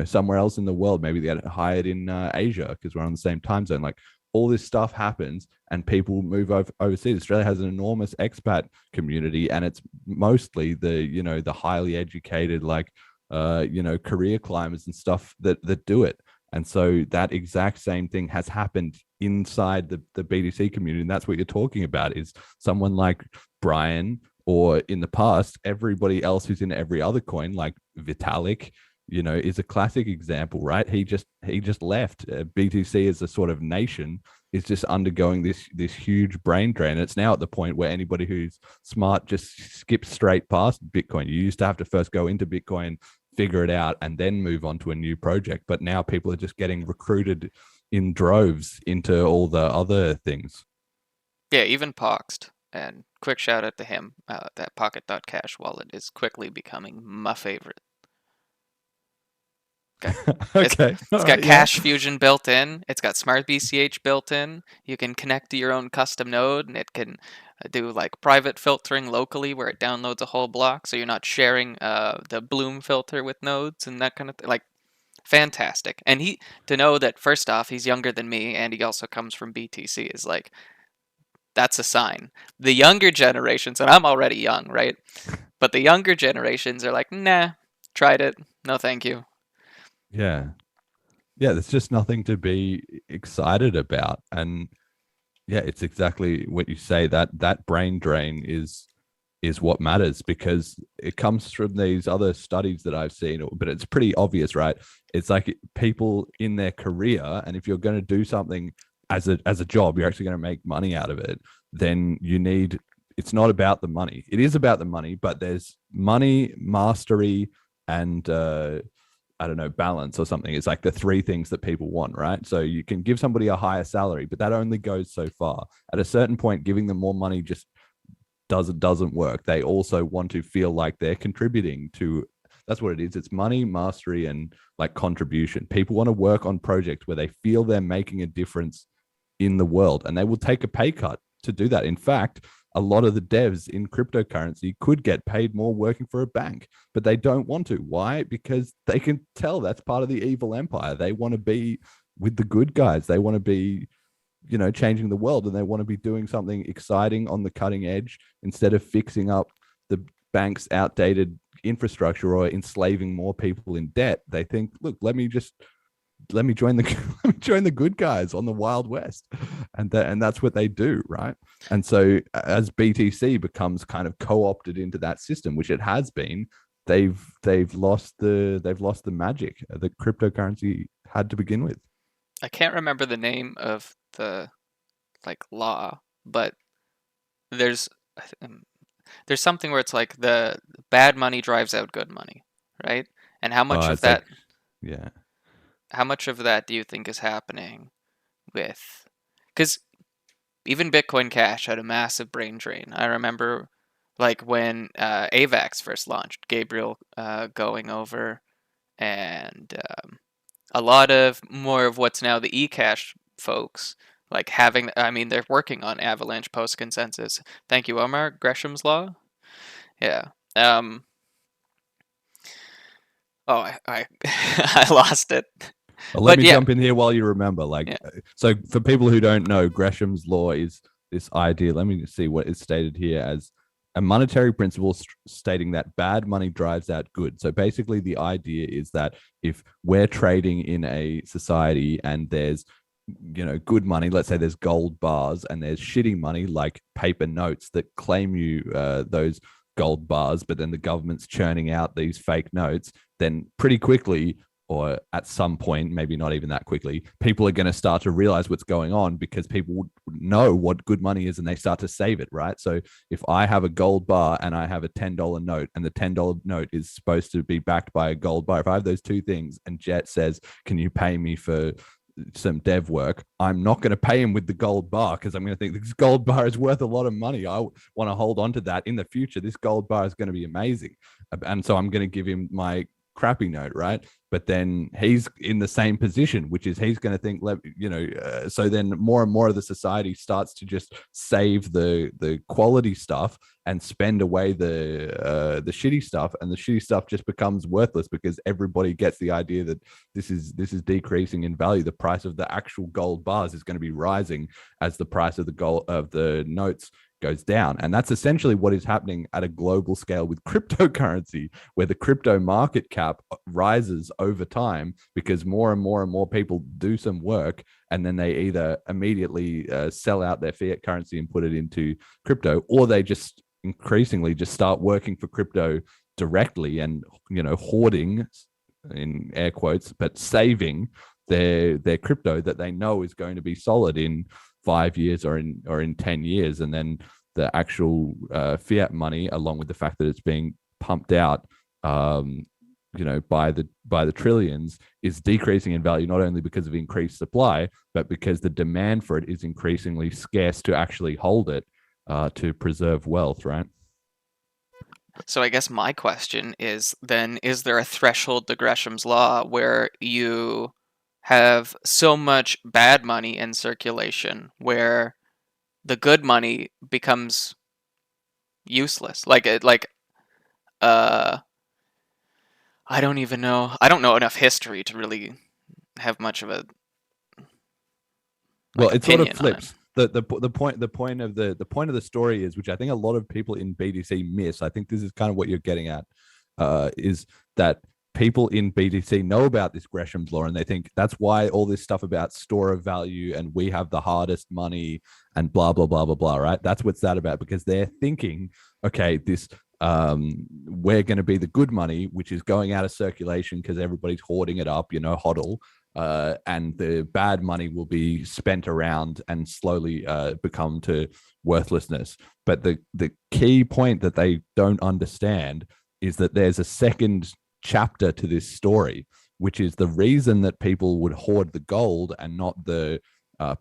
somewhere else in the world. Maybe they get hired in Asia because we're on the same time zone. Like, all this stuff happens and people move overseas. Australia has an enormous expat community, and it's mostly the highly educated, career climbers and stuff that do it. And so that exact same thing has happened inside the BTC community. And that's what you're talking about, is someone like Brian, or in the past, everybody else who's in every other coin, like Vitalik, is a classic example, right? He just left. BTC as a sort of nation is just undergoing this huge brain drain. It's now at the point where anybody who's smart just skips straight past Bitcoin. You used to have to first go into Bitcoin, figure it out, and then move on to a new project. But now people are just getting recruited in droves into all the other things. Yeah, even Poxed. And quick shout out to him. That Pocket.cash wallet is quickly becoming my favorite. Okay. It's got Cash Fusion built in. It's got Smart BCH built in. You can connect to your own custom node, and it can do like private filtering locally where it downloads a whole block, so you're not sharing the Bloom filter with nodes and that kind of thing. Like, fantastic. And to know that, first off, he's younger than me, and he also comes from BTC is like, that's a sign. The younger generations, and I'm already young, right? But the younger generations are like, nah, tried it. No, thank you. Yeah. There's just nothing to be excited about. And yeah, it's exactly what you say, that brain drain is what matters, because it comes from these other studies that I've seen, but it's pretty obvious, right? It's like people in their career, and if you're going to do something as a job, you're actually going to make money out of it, then it's not about the money. It is about the money, but there's money, mastery, and balance or something. It's like the three things that people want, right? So you can give somebody a higher salary, but that only goes so far. At a certain point, giving them more money just doesn't work. They also want to feel like they're contributing to. That's what it is. It's money, mastery, and like contribution. People want to work on projects where they feel they're making a difference in the world, and they will take a pay cut to do that. In fact, a lot of the devs in cryptocurrency could get paid more working for a bank, but they don't want to. Why? Because they can tell that's part of the evil empire. They want to be with the good guys. They want to be, changing the world, and they want to be doing something exciting on the cutting edge instead of fixing up the bank's outdated infrastructure or enslaving more people in debt. They think, look, let me just let me join the let me join the good guys on the Wild West, and that's what they do, right? And so as BTC becomes kind of co-opted into that system, which it has been, they've lost the magic that cryptocurrency had to begin with. I can't remember the name of the law, but there's something where it's like the bad money drives out good money, right? And how much of that? Yeah. How much of that do you think is happening with? Because even Bitcoin Cash had a massive brain drain. I remember when AVAX first launched, Gabriel going over, and a lot of more of what's now the eCash folks they're working on Avalanche post consensus. Thank you, Omar. Gresham's law. Yeah. Oh, I I lost it. Well, let But me yeah. jump in here while you remember. So for people who don't know, Gresham's law is this idea. Let me see what is stated here as a monetary principle stating that bad money drives out good. So basically, the idea is that if we're trading in a society and there's good money, let's say there's gold bars, and there's shitty money like paper notes that claim you those gold bars, but then the government's churning out these fake notes, then pretty quickly, or at some point, maybe not even that quickly, people are going to start to realize what's going on, because people would know what good money is and they start to save it, right? So if I have a gold bar and I have a $10 note, and the $10 note is supposed to be backed by a gold bar, if I have those two things and Jett says, can you pay me for some dev work, I'm not going to pay him with the gold bar, because I'm going to think this gold bar is worth a lot of money. I want to hold on to that in the future. This gold bar is going to be amazing. And so I'm going to give him my crappy note, right? But then he's in the same position, which is he's going to think, so then more and more of the society starts to just save the quality stuff and spend away the shitty stuff, and the shitty stuff just becomes worthless because everybody gets the idea that this is decreasing in value. The price of the actual gold bars is going to be rising as the price of the notes goes down. And that's essentially what is happening at a global scale with cryptocurrency, where the crypto market cap rises over time because more and more and more people do some work, and then they either immediately sell out their fiat currency and put it into crypto, or they just increasingly just start working for crypto directly and hoarding, in air quotes, but saving their crypto that they know is going to be solid in 5 years or in 10 years. And then the actual fiat money, along with the fact that it's being pumped out by the trillions, is decreasing in value, not only because of increased supply, but because the demand for it is increasingly scarce to actually hold it to preserve wealth, right? So I guess my question is then, is there a threshold to Gresham's law where you have so much bad money in circulation where the good money becomes useless? I don't even know. I don't know enough history to really have much of a well, it sort of opinion on flips. The point of the story is, which I think a lot of people in BTC miss, I think this is kind of what you're getting at, is that people in BTC know about this Gresham's law, and they think that's why all this stuff about store of value and we have the hardest money and blah blah blah blah blah, right? That's what's that about, because they're thinking, okay, this we're going to be the good money, which is going out of circulation because everybody's hoarding it up, hodl, and the bad money will be spent around and slowly become to worthlessness. But the key point that they don't understand is that there's a second chapter to this story, which is the reason that people would hoard the gold and not the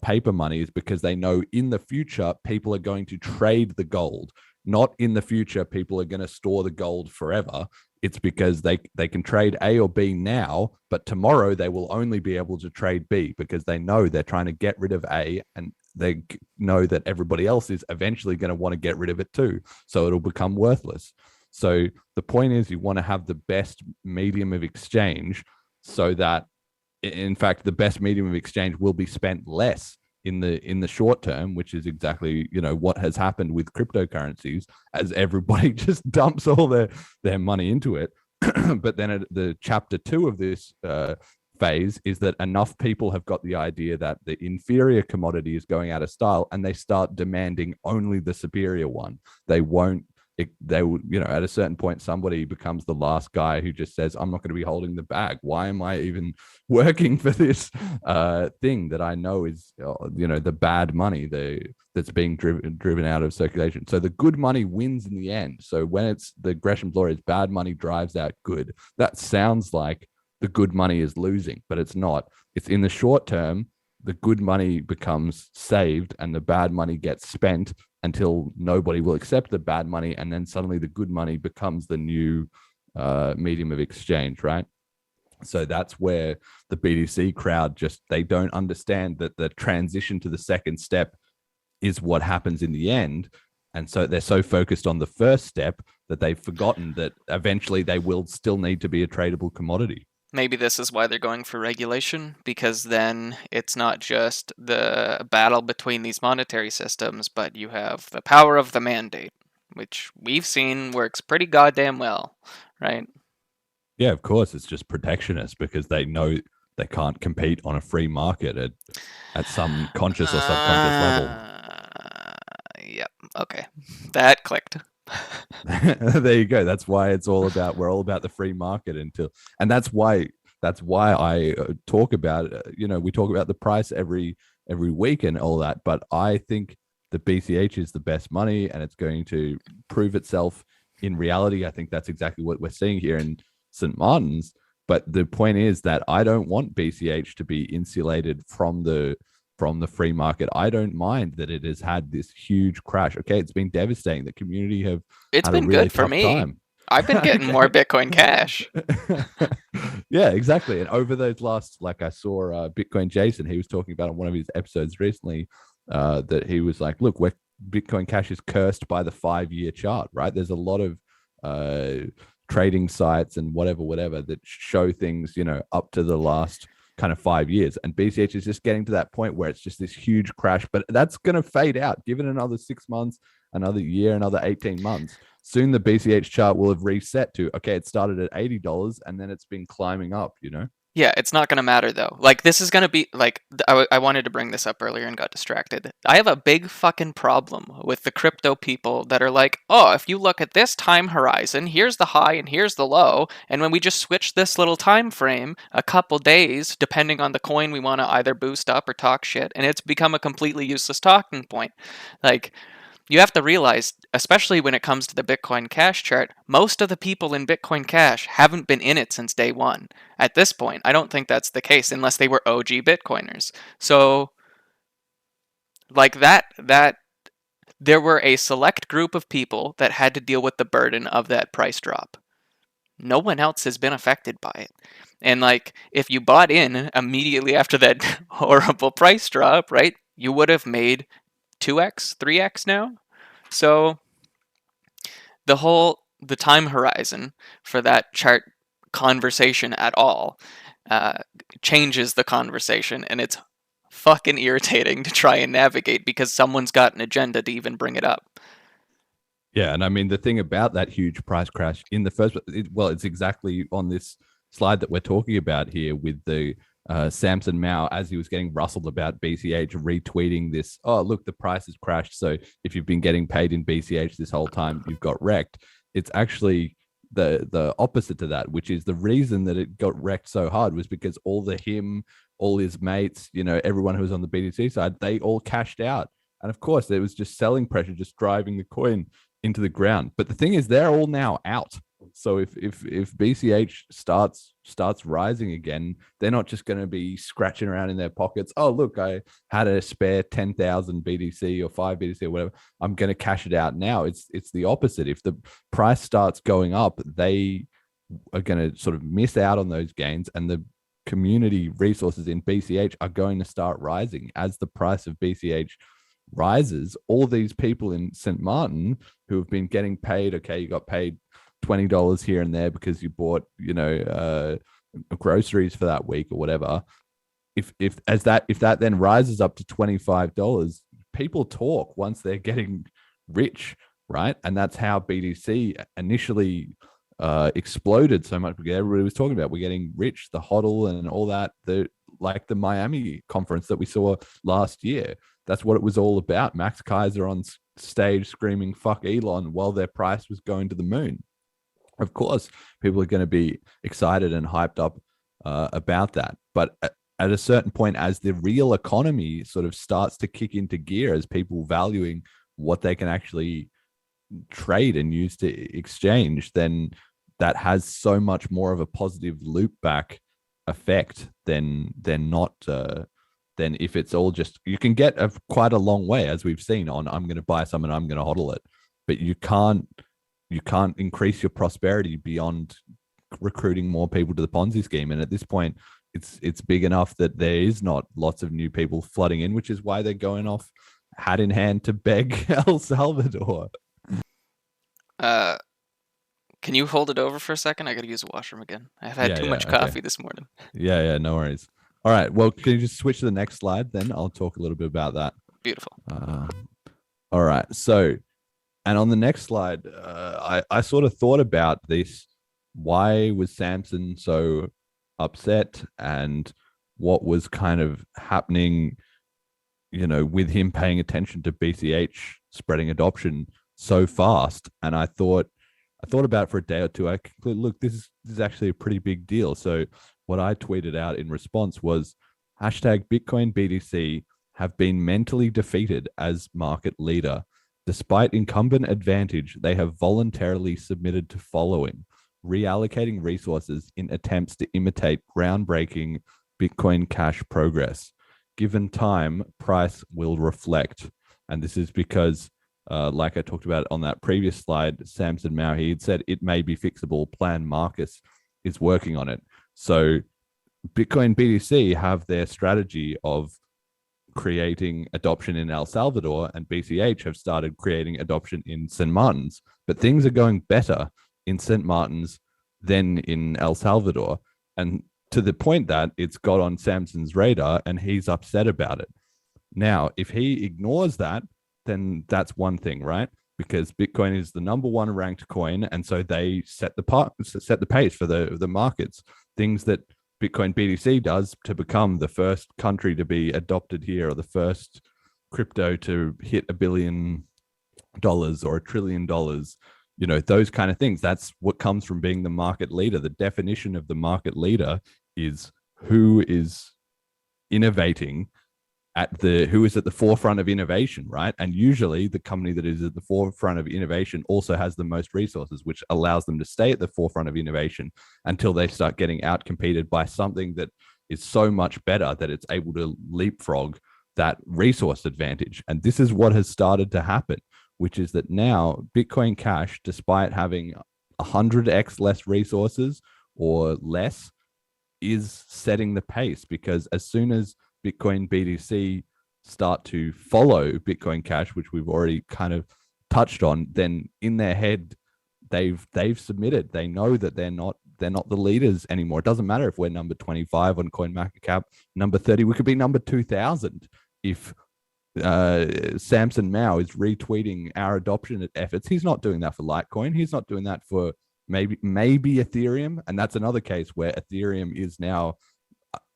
paper money is because they know in the future people are going to trade the gold. Not in the future people are going to store the gold forever. It's because they can trade A or B now, but tomorrow they will only be able to trade B because they know they're trying to get rid of A, and they know that everybody else is eventually going to want to get rid of it too. So it'll become worthless. So the point is, you want to have the best medium of exchange, so that, in fact, the best medium of exchange will be spent less in the short term, which is exactly what has happened with cryptocurrencies, as everybody just dumps all their money into it. But then the chapter 2 of this phase is that enough people have got the idea that the inferior commodity is going out of style, and they start demanding only the superior one. They won't. They will, at a certain point, somebody becomes the last guy who just says, "I'm not going to be holding the bag. Why am I even working for this thing that I know is, the bad money that's being driven out of circulation?" So the good money wins in the end. So when it's the Gresham's law is bad money drives out good, that sounds like the good money is losing, but it's not. It's in the short term, the good money becomes saved and the bad money gets spent until nobody will accept the bad money. And then suddenly the good money becomes the new medium of exchange, right? So that's where the BTC crowd they don't understand that the transition to the second step is what happens in the end. And so they're so focused on the first step that they've forgotten that eventually they will still need to be a tradable commodity. Maybe this is why they're going for regulation, because then it's not just the battle between these monetary systems, but you have the power of the mandate, which we've seen works pretty goddamn well, right? Yeah, of course. It's just protectionist because they know they can't compete on a free market at some conscious or subconscious level. Yep. Okay. That clicked. There you go. That's why we're all about the free market and that's why I talk about, we talk about the price every week and all that, but I think the BCH is the best money and it's going to prove itself in reality. I think that's exactly what we're seeing here in St. Martin's. But the point is that I don't want BCH to be insulated from the free market. I don't mind that it has had this huge crash. Okay, it's been devastating. The community have It's had been a really good for tough me. time. I've been getting more Bitcoin Cash. Yeah, exactly. And over those last, like I saw Bitcoin Jason, he was talking about on one of his episodes recently that he was like, look, Bitcoin Cash is cursed by the 5-year chart, right? There's a lot of trading sites and whatever that show things, up to the last kind of 5 years, and BCH is just getting to that point where it's just this huge crash, but that's going to fade out. Given another 6 months, another year, another 18 months, soon the BCH chart will have reset to, okay, it started at $80 and then it's been climbing up, Yeah, it's not going to matter though. Like, this is going to be like, I wanted to bring this up earlier and got distracted. I have a big fucking problem with the crypto people that are like, oh, if you look at this time horizon, here's the high and here's the low. And when we just switch this little time frame a couple days, depending on the coin we want to either boost up or talk shit, and it's become a completely useless talking point. Like, you have to realize, especially when it comes to the Bitcoin Cash chart, most of the people in Bitcoin Cash haven't been in it since day one. At this point, I don't think that's the case unless they were OG Bitcoiners. So, like that there were a select group of people that had to deal with the burden of that price drop. No one else has been affected by it. And like, if you bought in immediately after that horrible price drop, right, you would have made 2x, 3x now. So the time horizon for that chart conversation at all changes the conversation, and it's fucking irritating to try and navigate because someone's got an agenda to even bring it up. Yeah, and I mean, the thing about that huge price crash in the first, it's exactly on this slide that we're talking about here with the Samson Mow, as he was getting rustled about BCH, retweeting this, oh, look, the price has crashed. So if you've been getting paid in BCH this whole time, you've got wrecked. It's actually the opposite to that, which is the reason that it got wrecked so hard was because all his mates, everyone who was on the BTC side, they all cashed out. And of course, there was just selling pressure, just driving the coin into the ground. But the thing is, they're all now out. So if BCH starts rising again, they're not just going to be scratching around in their pockets. Oh, look, I had a spare 10,000 BTC or 5 BTC or whatever. I'm going to cash it out now. It's the opposite. If the price starts going up, they are going to sort of miss out on those gains, and the community resources in BCH are going to start rising as the price of BCH rises. All these people in St. Martin who have been getting paid, okay, you got paid $20 here and there because you bought, groceries for that week or whatever. If that then rises up to $25, people talk once they're getting rich, right? And that's how BTC initially exploded so much because everybody was talking about we're getting rich, the hodl and all that. Like the Miami conference that we saw last year. That's what it was all about. Max Kaiser on stage screaming "fuck Elon" while their price was going to the moon. Of course, people are going to be excited and hyped up about that. But at a certain point, as the real economy sort of starts to kick into gear, as people valuing what they can actually trade and use to exchange, then that has so much more of a positive loop back effect than if it's all just, you can get quite a long way, as we've seen on I'm going to buy some and I'm going to hodl it, but you can't increase your prosperity beyond recruiting more people to the Ponzi scheme. And at this point, it's big enough that there is not lots of new people flooding in, which is why they're going off hat in hand to beg El Salvador. Can you hold it over for a second? I got to use the washroom again. I've had too much coffee this morning. Yeah, no worries. All right, well, can you just switch to the next slide? Then I'll talk a little bit about that. Beautiful. All right, so, and on the next slide, I sort of thought about this. Why was Samson so upset, and what was kind of happening, with him paying attention to BCH spreading adoption so fast? And I thought about it for a day or two. I concluded, look, this is actually a pretty big deal. So what I tweeted out in response was hashtag Bitcoin BTC have been mentally defeated as market leader. Despite incumbent advantage, they have voluntarily submitted to following, reallocating resources in attempts to imitate groundbreaking Bitcoin Cash progress. Given time, price will reflect. And this is because, like I talked about on that previous slide, Samson Mow, he had said it may be fixable. Plan Marcus is working on it. So Bitcoin BTC have their strategy of creating adoption in El Salvador, and BCH have started creating adoption in St. Martin's. But things are going better in St. Martin's than in El Salvador. And to the point that it's got on Samson's radar and he's upset about it. Now, if he ignores that, then that's one thing, right? Because Bitcoin is the number one ranked coin, and so they set the pace for the markets. Things that Bitcoin BTC does to become the first country to be adopted here, or the first crypto to hit $1 billion or $1 trillion, those kind of things. That's what comes from being the market leader. The definition of the market leader is who is innovating who is at the forefront of innovation, right? And usually the company that is at the forefront of innovation also has the most resources, which allows them to stay at the forefront of innovation until they start getting outcompeted by something that is so much better that it's able to leapfrog that resource advantage. And this is what has started to happen, which is that now Bitcoin Cash, despite having 100x less resources or less, is setting the pace, because as soon as Bitcoin BTC start to follow Bitcoin Cash, which we've already kind of touched on, then in their head they've submitted. They know that they're not the leaders anymore. It doesn't matter if we're number 25 on CoinMarketCap, number 30. We could be number 2000 if Samson Mow is retweeting our adoption efforts. He's not doing that for Litecoin. He's not doing that for maybe Ethereum, and that's another case where Ethereum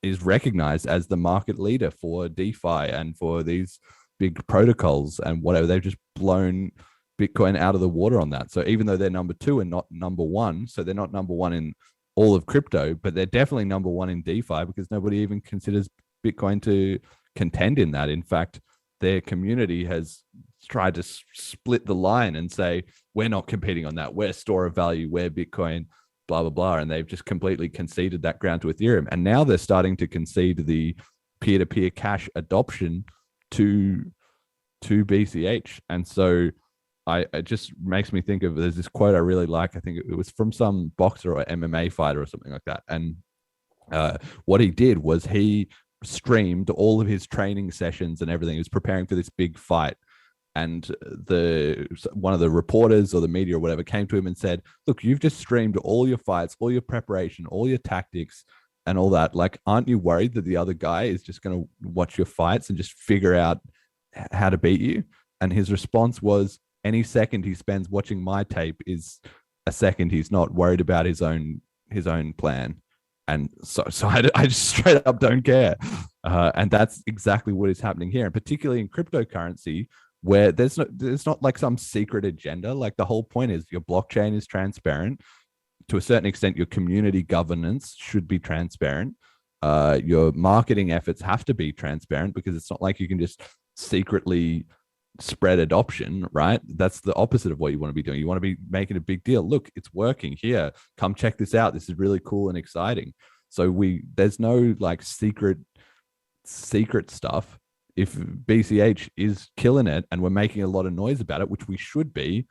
is recognized as the market leader for DeFi and for these big protocols and whatever. They've just blown Bitcoin out of the water on that. So even though they're number 2 and not number 1, so they're not number 1 in all of crypto, but they're definitely number 1 in DeFi, because nobody even considers Bitcoin to contend in that. In fact, their community has tried to split the line and say, we're not competing on that. We're store of value, we're Bitcoin, blah, blah, blah. And they've just completely conceded that ground to Ethereum. And now they're starting to concede the peer-to-peer cash adoption to BCH. And so it just makes me think of, there's this quote I really like. I think it was from some boxer or MMA fighter or something like that. And what he did was he streamed all of his training sessions and everything. He was preparing for this big fight. And one of the reporters or the media or whatever came to him and said, look, you've just streamed all your fights, all your preparation, all your tactics and all that. Like, aren't you worried that the other guy is just going to watch your fights and just figure out how to beat you? And his response was, any second he spends watching my tape is a second he's not worried about his own plan. And so I just straight up don't care. And that's exactly what is happening here, and particularly in cryptocurrency, where there's not like some secret agenda. Like, the whole point is your blockchain is transparent. To a certain extent, your community governance should be transparent. Your marketing efforts have to be transparent, because it's not like you can just secretly spread adoption, right? That's the opposite of what you want to be doing. You want to be making a big deal. Look, it's working here. Come check this out. This is really cool and exciting. So there's no like secret stuff. If BCH is killing it and we're making a lot of noise about it, which we should be,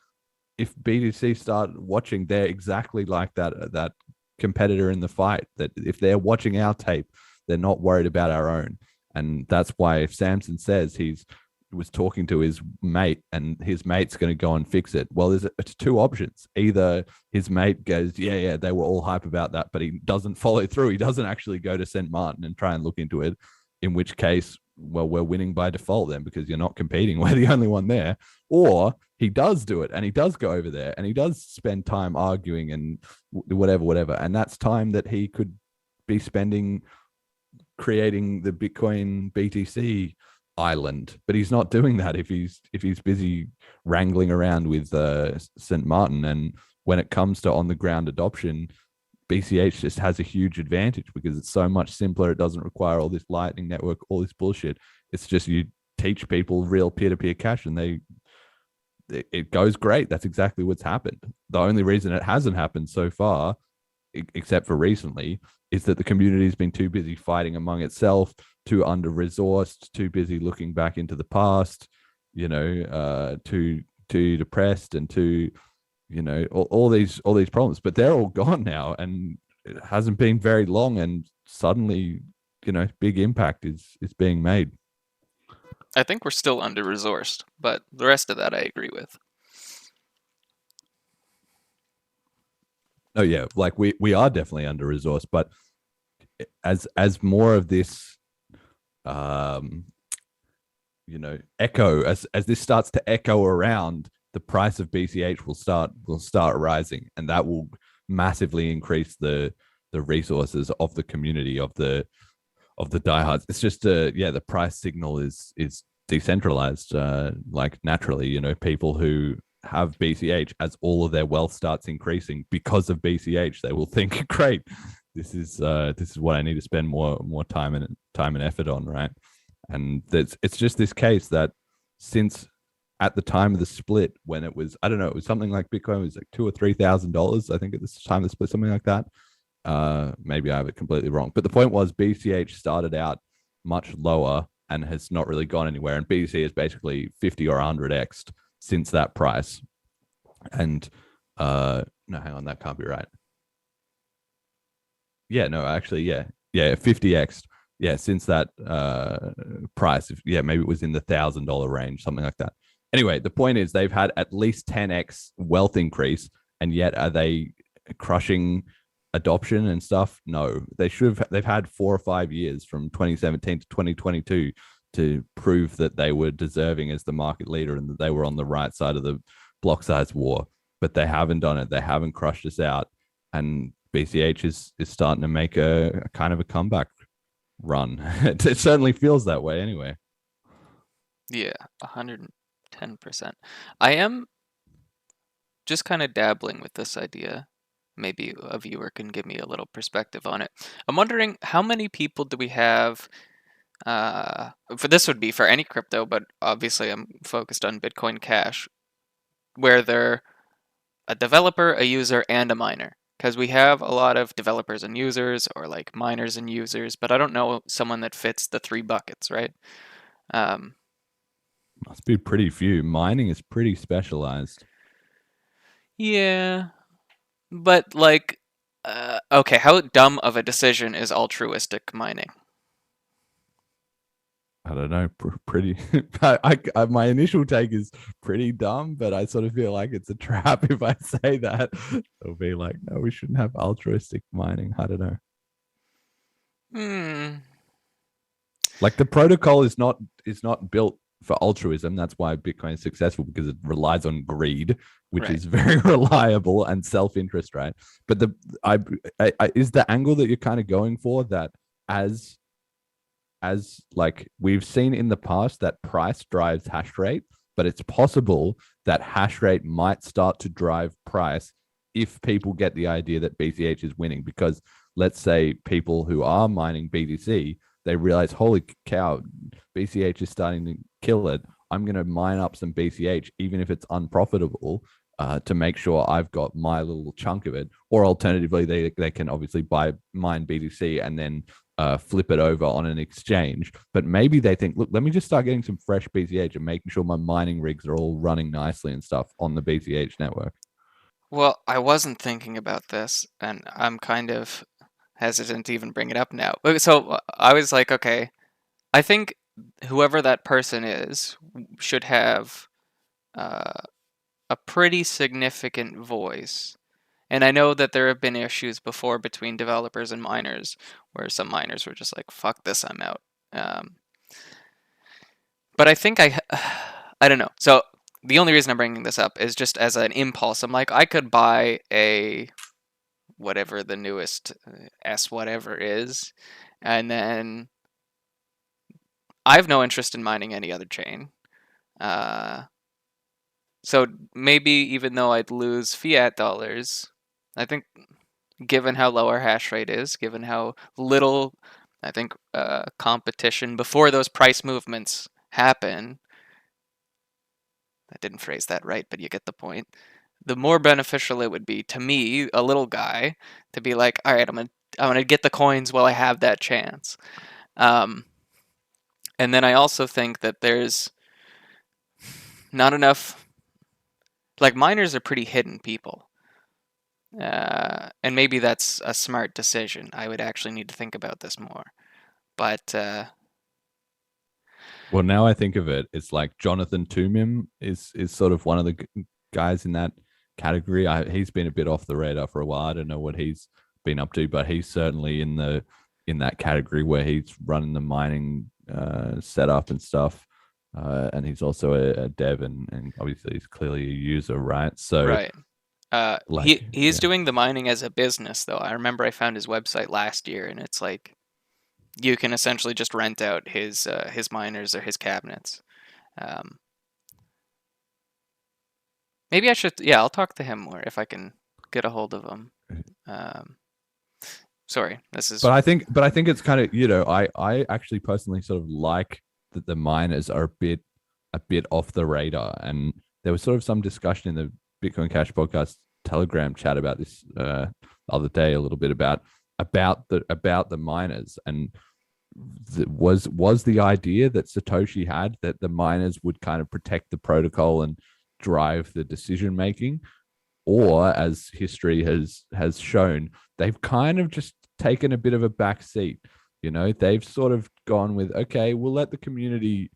if BTC start watching, they're exactly like that competitor in the fight, that if they're watching our tape, they're not worried about our own. And that's why if Samson says he was talking to his mate and his mate's going to go and fix it, well, it's two options. Either his mate goes, yeah, they were all hype about that, but he doesn't follow through. He doesn't actually go to St. Martin and try and look into it, in which case, well, we're winning by default then, because you're not competing. We're the only one there. Or he does do it and he does go over there and he does spend time arguing and whatever. And that's time that he could be spending creating the Bitcoin BTC island. But he's not doing that if he's busy wrangling around with St. Martin. And when it comes to on the ground adoption, BCH just has a huge advantage because it's so much simpler. It doesn't require all this Lightning Network, all this bullshit. It's just you teach people real peer-to-peer cash and it goes great. That's exactly what's happened. The only reason it hasn't happened so far, except for recently, is that the community has been too busy fighting among itself, too under-resourced, too busy looking back into the past, too depressed and too, all these problems. But they're all gone now, and it hasn't been very long, and suddenly, big impact is being made. I think we're still under-resourced, but the rest of that I agree with. Oh yeah, like we are definitely under-resourced, but as more of this echo, as this starts to echo around, the price of BCH will start rising, and that will massively increase the resources of the community, of the diehards. It's just the price signal is decentralized, like naturally, people who have BCH, as all of their wealth starts increasing because of BCH, they will think, great, this is what I need to spend more time and effort on, right? And it's just this case that since at the time of the split, when it was, I don't know, it was something like Bitcoin was like $2,000 or $3,000, I think, at this time of the split, something like that. Maybe I have it completely wrong, but the point was BCH started out much lower and has not really gone anywhere, and BTC is basically 50 or 100x since that price. And no, hang on, that can't be right. Yeah, no, actually, yeah, 50x, since that price. Maybe it was in the $1,000 range, something like that. Anyway, the point is they've had at least 10x wealth increase, and yet are they crushing adoption and stuff? No, they've had 4 or 5 years from 2017 to 2022 to prove that they were deserving as the market leader and that they were on the right side of the block size war, but they haven't done it. They haven't crushed us out, and BCH is starting to make a kind of a comeback run. It certainly feels that way anyway. Yeah, 110%. I am just kind of dabbling with this idea. Maybe a viewer can give me a little perspective on it. I'm wondering, how many people do we have? For this would be for any crypto, but obviously I'm focused on Bitcoin Cash, where they're a developer, a user, and a miner. Because we have a lot of developers and users, or like miners and users, but I don't know someone that fits the 3 buckets, right? Must be pretty few. Mining is pretty specialized. Yeah, but like, okay, how dumb of a decision is altruistic mining? I don't know, pretty. My initial take is pretty dumb, but I sort of feel like it's a trap if I say that. It'll be like, no, we shouldn't have altruistic mining. I don't know. Like the protocol is not built for altruism. That's why Bitcoin is successful, because it relies on greed, which Right. is very reliable, and self-interest, right? But is the angle that you're kind of going for that as like we've seen in the past that price drives hash rate, but it's possible that hash rate might start to drive price if people get the idea that BCH is winning. Because let's say people who are mining BTC, they realize, holy cow, BCH is starting to kill it. I'm going to mine up some BCH, even if it's unprofitable, to make sure I've got my little chunk of it. Or alternatively, they can obviously mine BTC and then flip it over on an exchange. But maybe they think, look, let me just start getting some fresh BCH and making sure my mining rigs are all running nicely and stuff on the BCH network. Well, I wasn't thinking about this, and I'm kind of hesitant to even bring it up now. So I was like, okay, I think whoever that person is should have a pretty significant voice. And I know that there have been issues before between developers and miners, where some miners were just like, fuck this, I'm out. But I think I don't know. So the only reason I'm bringing this up is just as an impulse. I'm like, I could buy a whatever the newest S whatever is, and then I have no interest in mining any other chain. So maybe even though I'd lose fiat dollars, I think given how low our hash rate is, given how little, I think, competition before those price movements happen, I didn't phrase that right, but you get the point. The more beneficial it would be to me, a little guy, to be like, all right, I'm gonna get the coins while I have that chance. And then I also think that there's not enough. Like, miners are pretty hidden people. And maybe that's a smart decision. I would actually need to think about this more. But Well, now I think of it, it's like Jonathan Tumim is sort of one of the guys in that category. He's been a bit off the radar for a while. I don't know what he's been up to, but he's certainly in that category where he's running the mining setup and stuff. And he's also a dev, and obviously he's clearly a user, right? So right. He's yeah. doing the mining as a business, though. I remember I found his website last year, and it's like you can essentially just rent out his miners or his cabinets. Maybe I should. Yeah, I'll talk to him more if I can get a hold of him. Sorry, this is. But I think it's kind of, I actually personally sort of like that the miners are a bit off the radar, and there was sort of some discussion in the Bitcoin Cash podcast Telegram chat about this the other day, a little bit about the miners, and was the idea that Satoshi had that the miners would kind of protect the protocol and drive the decision making, or as history has shown, they've kind of just taken a bit of a back seat. They've sort of gone with, okay, we'll let the community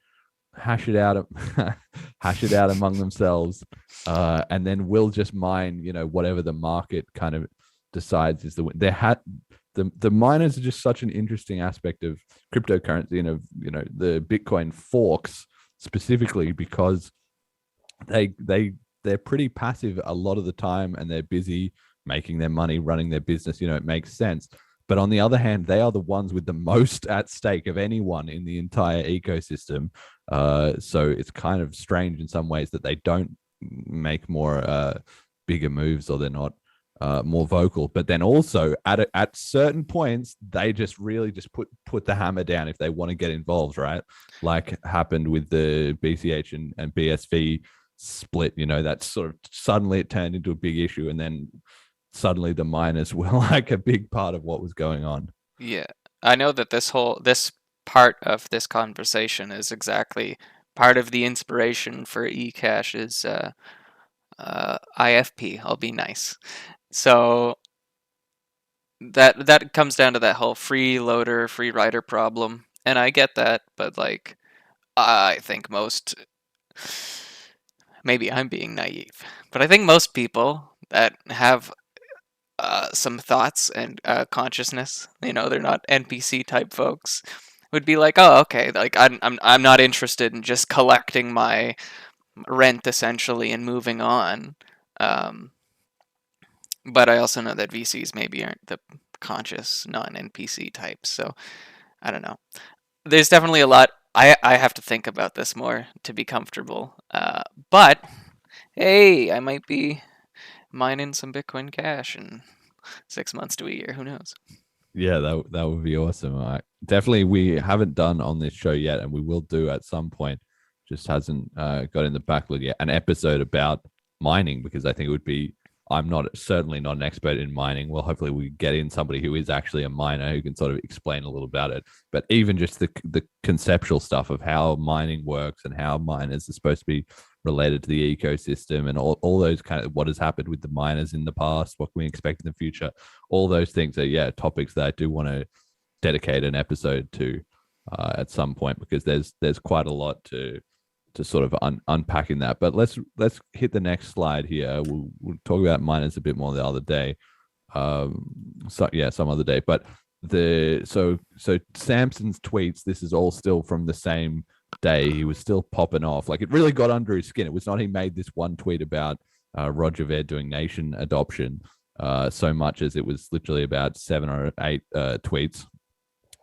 hash it out among themselves, and then we'll just mine whatever the market kind of decides is the win. The miners are just such an interesting aspect of cryptocurrency and of the Bitcoin forks specifically, because they're pretty passive a lot of the time, and they're busy making their money, running their business. It makes sense. But on the other hand, they are the ones with the most at stake of anyone in the entire ecosystem. So it's kind of strange in some ways that they don't make more bigger moves, or they're not more vocal. But then also at certain points, they just really just put the hammer down if they want to get involved, right? Like happened with the BCH and BSV split. That sort of suddenly it turned into a big issue, and then suddenly the miners were like a big part of what was going on. Yeah, I know that this part of this conversation is exactly part of the inspiration for eCash's IFP. I'll be nice. So that comes down to that whole free loader, free rider problem, and I get that, but like I think maybe I'm being naive, but I think most people that have some thoughts and consciousness, they're not NPC type folks, would be like, oh, okay, like I'm not interested in just collecting my rent essentially and moving on. But I also know that VCs maybe aren't the conscious non-NPC types, so I don't know. There's definitely a lot. I have to think about this more to be comfortable. But hey, I might be mining some Bitcoin Cash in 6 months to a year. Who knows? Yeah, that would be awesome. Definitely, we haven't done on this show yet, and we will do at some point. Just hasn't got in the backlog yet. An episode about mining, because I think it would be. I'm certainly not an expert in mining. Well, hopefully we get in somebody who is actually a miner who can sort of explain a little about it. But even just the conceptual stuff of how mining works and how miners are supposed to be related to the ecosystem and all those kind of what has happened with the miners in the past, what can we expect in the future, all those things are topics that I do want to dedicate an episode to at some point, because there's quite a lot to sort of unpacking that. But let's hit the next slide here. We'll talk about miners a bit more the other day. Some other day. But so Samson's tweets, this is all still from the same day. He was still popping off. Like, it really got under his skin. It was not he made this one tweet about Roger Ver doing nation adoption so much as it was literally about 7 or 8 tweets.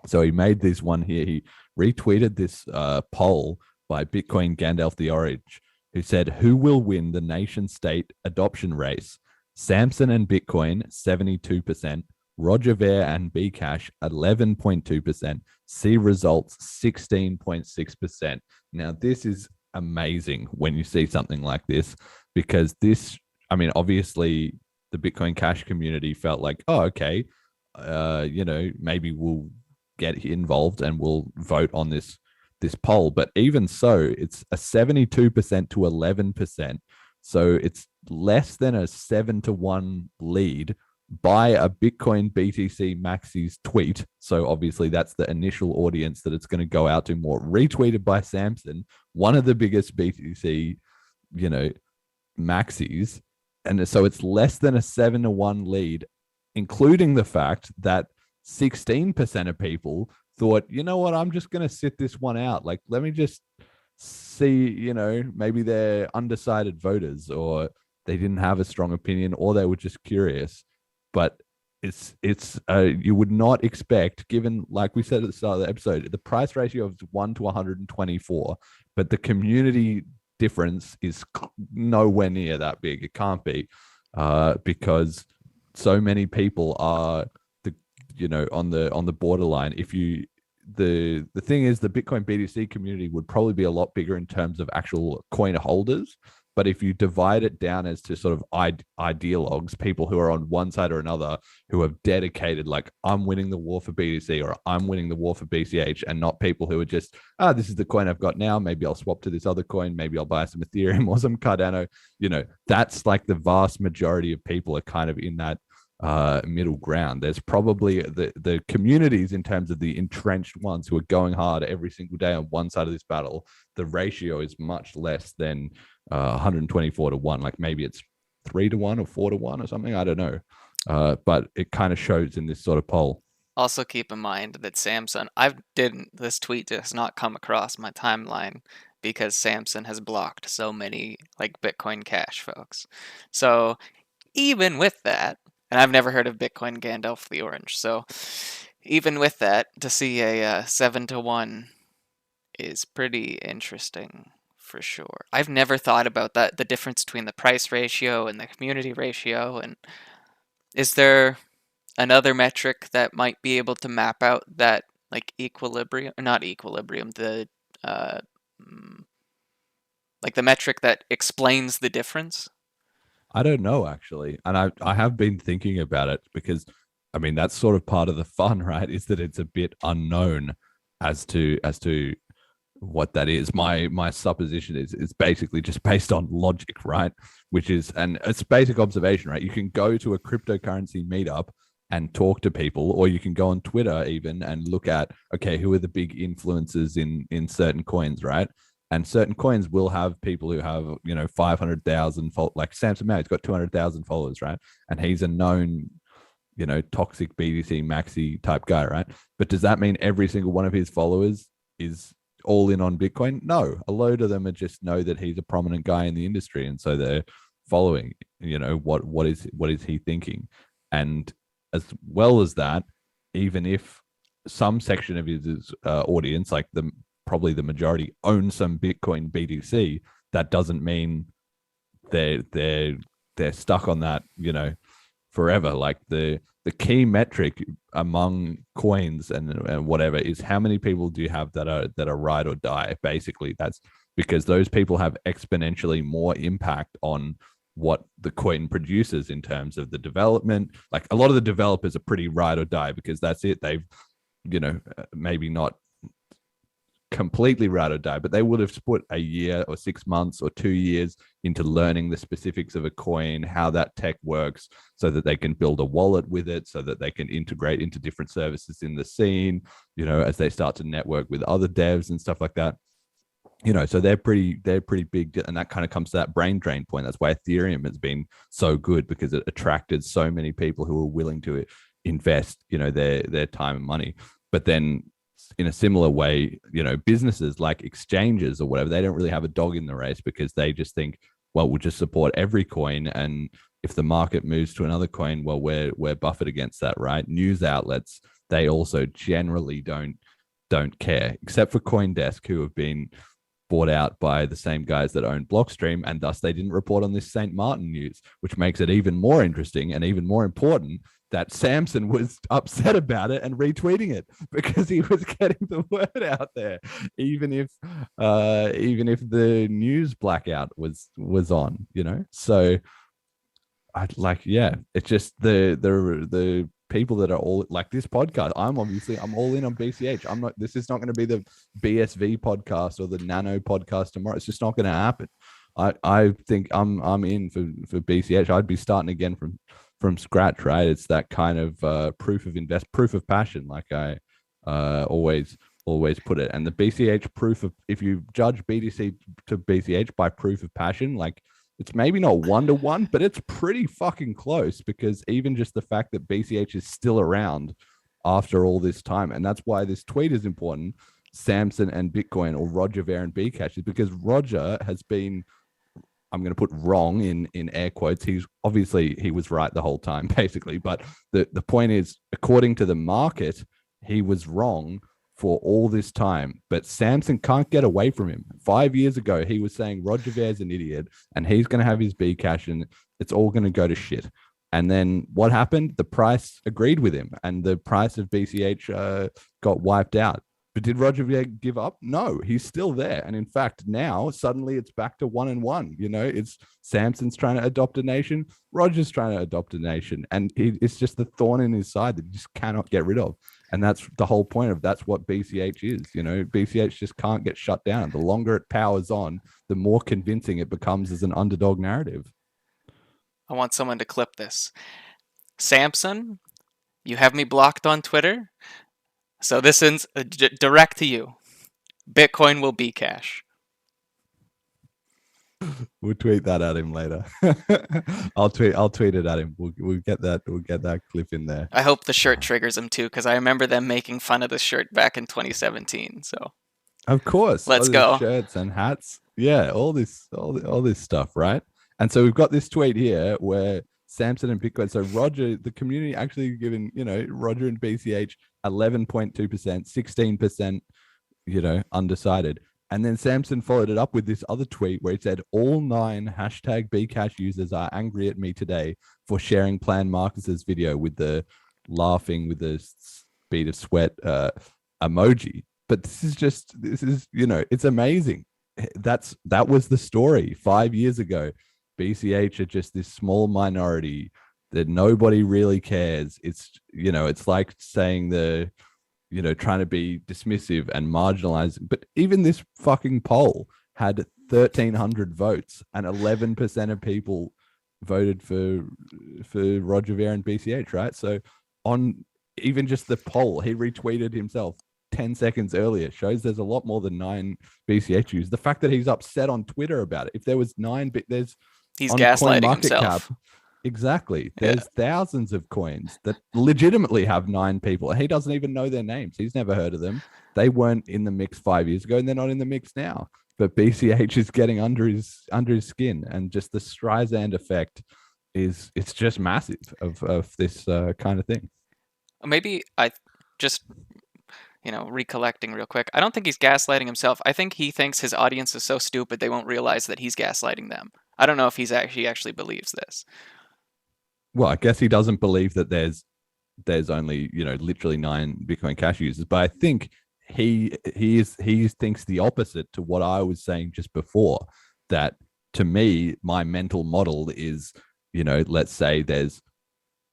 So he made this one here. He retweeted this poll by Bitcoin Gandalf the Orange, who said, who will win the nation state adoption race? Samson and Bitcoin, 72%, Roger Ver and Bcash, 11.2%, see results, 16.6%. Now, this is amazing when you see something like this, because this, I mean, obviously the Bitcoin Cash community felt like, oh, okay, maybe we'll get involved and we'll vote on this poll. But even so, it's a 72% to 11%. So it's less than a 7-1 lead by a Bitcoin BTC Maxi's tweet. So obviously that's the initial audience that it's going to go out to more. Retweeted by Samson, one of the biggest BTC, Maxis. And so it's less than a 7-1 lead, including the fact that 16% of people thought, you know what, I'm just going to sit this one out. Like, let me just see, maybe they're undecided voters, or they didn't have a strong opinion, or they were just curious. But it's you would not expect, given, like we said at the start of the episode, the price ratio of 1 to 124, but the community difference is nowhere near that big. It can't be, because so many people are on the borderline. The thing is, the Bitcoin BTC community would probably be a lot bigger in terms of actual coin holders, but if you divide it down as to sort of ideologues, people who are on one side or another, who have dedicated, like, I'm winning the war for BTC or I'm winning the war for BCH, and not people who are just, this is the coin I've got now, maybe I'll swap to this other coin, maybe I'll buy some Ethereum or some Cardano. That's like the vast majority of people are kind of in that middle ground. There's probably the communities, in terms of the entrenched ones who are going hard every single day on one side of this battle, the ratio is much less than 124 to 1. Like, maybe it's 3 to 1 or 4 to 1 or something, I don't know, but it kind of shows in this sort of poll. Also keep in mind that Samson, this tweet does not come across my timeline because Samson has blocked so many, like, Bitcoin Cash folks. So even with that, and I've never heard of Bitcoin Gandalf the Orange, so even with that, to see a 7 to 1 is pretty interesting for sure. I've never thought about that, the difference between the price ratio and the community ratio. And is there another metric that might be able to map out that, like, equilibrium, not equilibrium, the like the metric that explains the difference? I don't know, actually. And I have been thinking about it, because, I mean, that's sort of part of the fun, right? Is that it's a bit unknown as to what that is. My supposition is it's basically just based on logic, right? Which is, and it's basic observation, right? You can go to a cryptocurrency meetup and talk to people, or you can go on Twitter even and look at, okay, who are the big influencers in certain coins, right? And certain coins will have people who have, 500,000 like Samson Mow, he's got 200,000 followers, right? And he's a known toxic BTC maxi type guy, right? But does that mean every single one of his followers is all in on Bitcoin? No, a load of them are just know that he's a prominent guy in the industry, and so they're following. What is he thinking? And as well as that, even if some section of his audience, like probably the majority, own some Bitcoin BTC, that doesn't mean they're stuck on that, forever. Like the key metric among coins and whatever is how many people do you have that are ride or die. Basically, that's because those people have exponentially more impact on what the coin produces in terms of the development. Like a lot of the developers are pretty ride or die because that's it. They've, maybe not completely ride or die, but they would have put a year or 6 months or 2 years into learning the specifics of a coin, how that tech works, so that they can build a wallet with it, so that they can integrate into different services in the scene, as they start to network with other devs and stuff like that. So they're pretty big, and that kind of comes to that brain drain point. That's why Ethereum has been so good, because it attracted so many people who are willing to invest, their time and money. But then in a similar way, businesses like exchanges or whatever, they don't really have a dog in the race, because they just think, well, we'll just support every coin, and if the market moves to another coin, well, we're buffered against that, right? News outlets, they also generally don't care, except for CoinDesk, who have been bought out by the same guys that own Blockstream, and thus they didn't report on this St. Martin news, which makes it even more interesting and even more important that Samson was upset about it and retweeting it, because he was getting the word out there, even if the news blackout was on, So I'd it's just the people that are all like this podcast. I'm all in on BCH. This is not going to be the BSV podcast or the Nano podcast tomorrow. It's just not going to happen. I think I'm in for BCH. I'd be starting again from scratch, right? It's that kind of proof of passion, like I always put it. And the BCH proof of, if you judge BTC to BCH by proof of passion, like it's maybe not 1-to-1, but it's pretty fucking close, because even just the fact that BCH is still around after all this time, and that's why this tweet is important, Samson and Bitcoin, or Roger Ver and Bcash, is because Roger has been, I'm going to put wrong in air quotes. He was right the whole time, basically. But the point is, according to the market, he was wrong for all this time. But Samson can't get away from him. 5 years ago, he was saying Roger Ver's an idiot and he's going to have his Bcash and it's all going to go to shit. And then what happened? The price agreed with him, and the price of BCH got wiped out. But did Roger Ver give up? No, he's still there. And in fact, now suddenly it's back to 1-and-1. It's Samson's trying to adopt a nation, Roger's trying to adopt a nation. And it's just the thorn in his side that he just cannot get rid of. And that's the whole point of that's what BCH is. BCH just can't get shut down. The longer it powers on, the more convincing it becomes as an underdog narrative. I want someone to clip this. Samson, you have me blocked on Twitter. So this is direct to you. Bitcoin will Bcash. We'll tweet that at him later. I'll tweet it at him. We'll get that clip in there. I hope the shirt triggers him too, because I remember them making fun of the shirt back in 2017. So of course, let's go. Shirts and hats. Yeah, all this stuff, right? And so we've got this tweet here where Samson and Bitcoin. So Roger, the community actually giving, Roger and BCH 11.2%, 16%, undecided. And then Samson followed it up with this other tweet where he said, all 9 hashtag Bcash users are angry at me today for sharing Plan Marcus's video with the laughing with the speed of sweat emoji. But this is, it's amazing. That was the story 5 years ago. BCH are just this small minority that nobody really cares. It's like saying trying to be dismissive and marginalizing. But even this fucking poll had 1,300 votes and 11% of people voted for Roger Ver and BCH, right? So on even just the poll, he retweeted himself 10 seconds earlier, shows there's a lot more than 9 BCH users. The fact that he's upset on Twitter about it, if there was 9, he's gaslighting himself. Exactly. Yeah. There's thousands of coins that legitimately have 9 people. He doesn't even know their names. He's never heard of them. They weren't in the mix 5 years ago, and they're not in the mix now. But BCH is getting under his skin, and just the Streisand effect it's just massive of this kind of thing. Maybe I just, recollecting real quick. I don't think he's gaslighting himself. I think he thinks his audience is so stupid they won't realize that he's gaslighting them. I don't know if he actually believes this. Well, I guess he doesn't believe that there's only literally 9 Bitcoin Cash users, but I think he thinks the opposite to what I was saying just before. That to me, my mental model is, let's say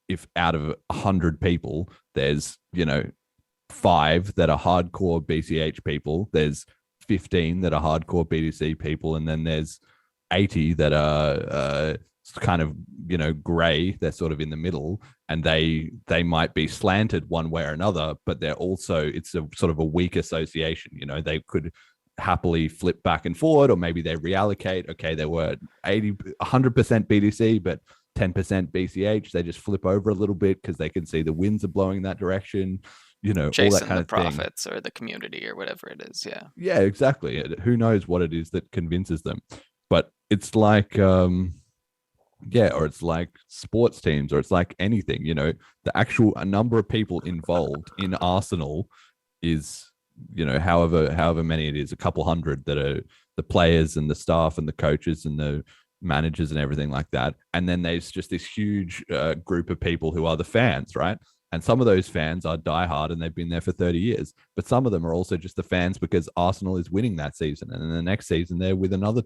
if out of 100 people, there's 5 that are hardcore BCH people, there's 15 that are hardcore BTC people, and then there's 80 that are kind of gray. They're sort of in the middle, and they might be slanted one way or another, but they're also, it's a sort of a weak association. They could happily flip back and forward, or maybe they reallocate. Okay, they were 100% BTC, but 10% BCH. They just flip over a little bit because they can see the winds are blowing in that direction. Chasing all that kind the of profits thing. Or the community or whatever it is. Yeah, exactly. Who knows what it is that convinces them? But it's like or it's like sports teams, or it's like anything. The actual number of people involved in Arsenal is, however many it is, a couple hundred that are the players and the staff and the coaches and the managers and everything like that. And then there's just this huge group of people who are the fans, right? And some of those fans are diehard and they've been there for 30 years. But some of them are also just the fans because Arsenal is winning that season. And then the next season, they're with another,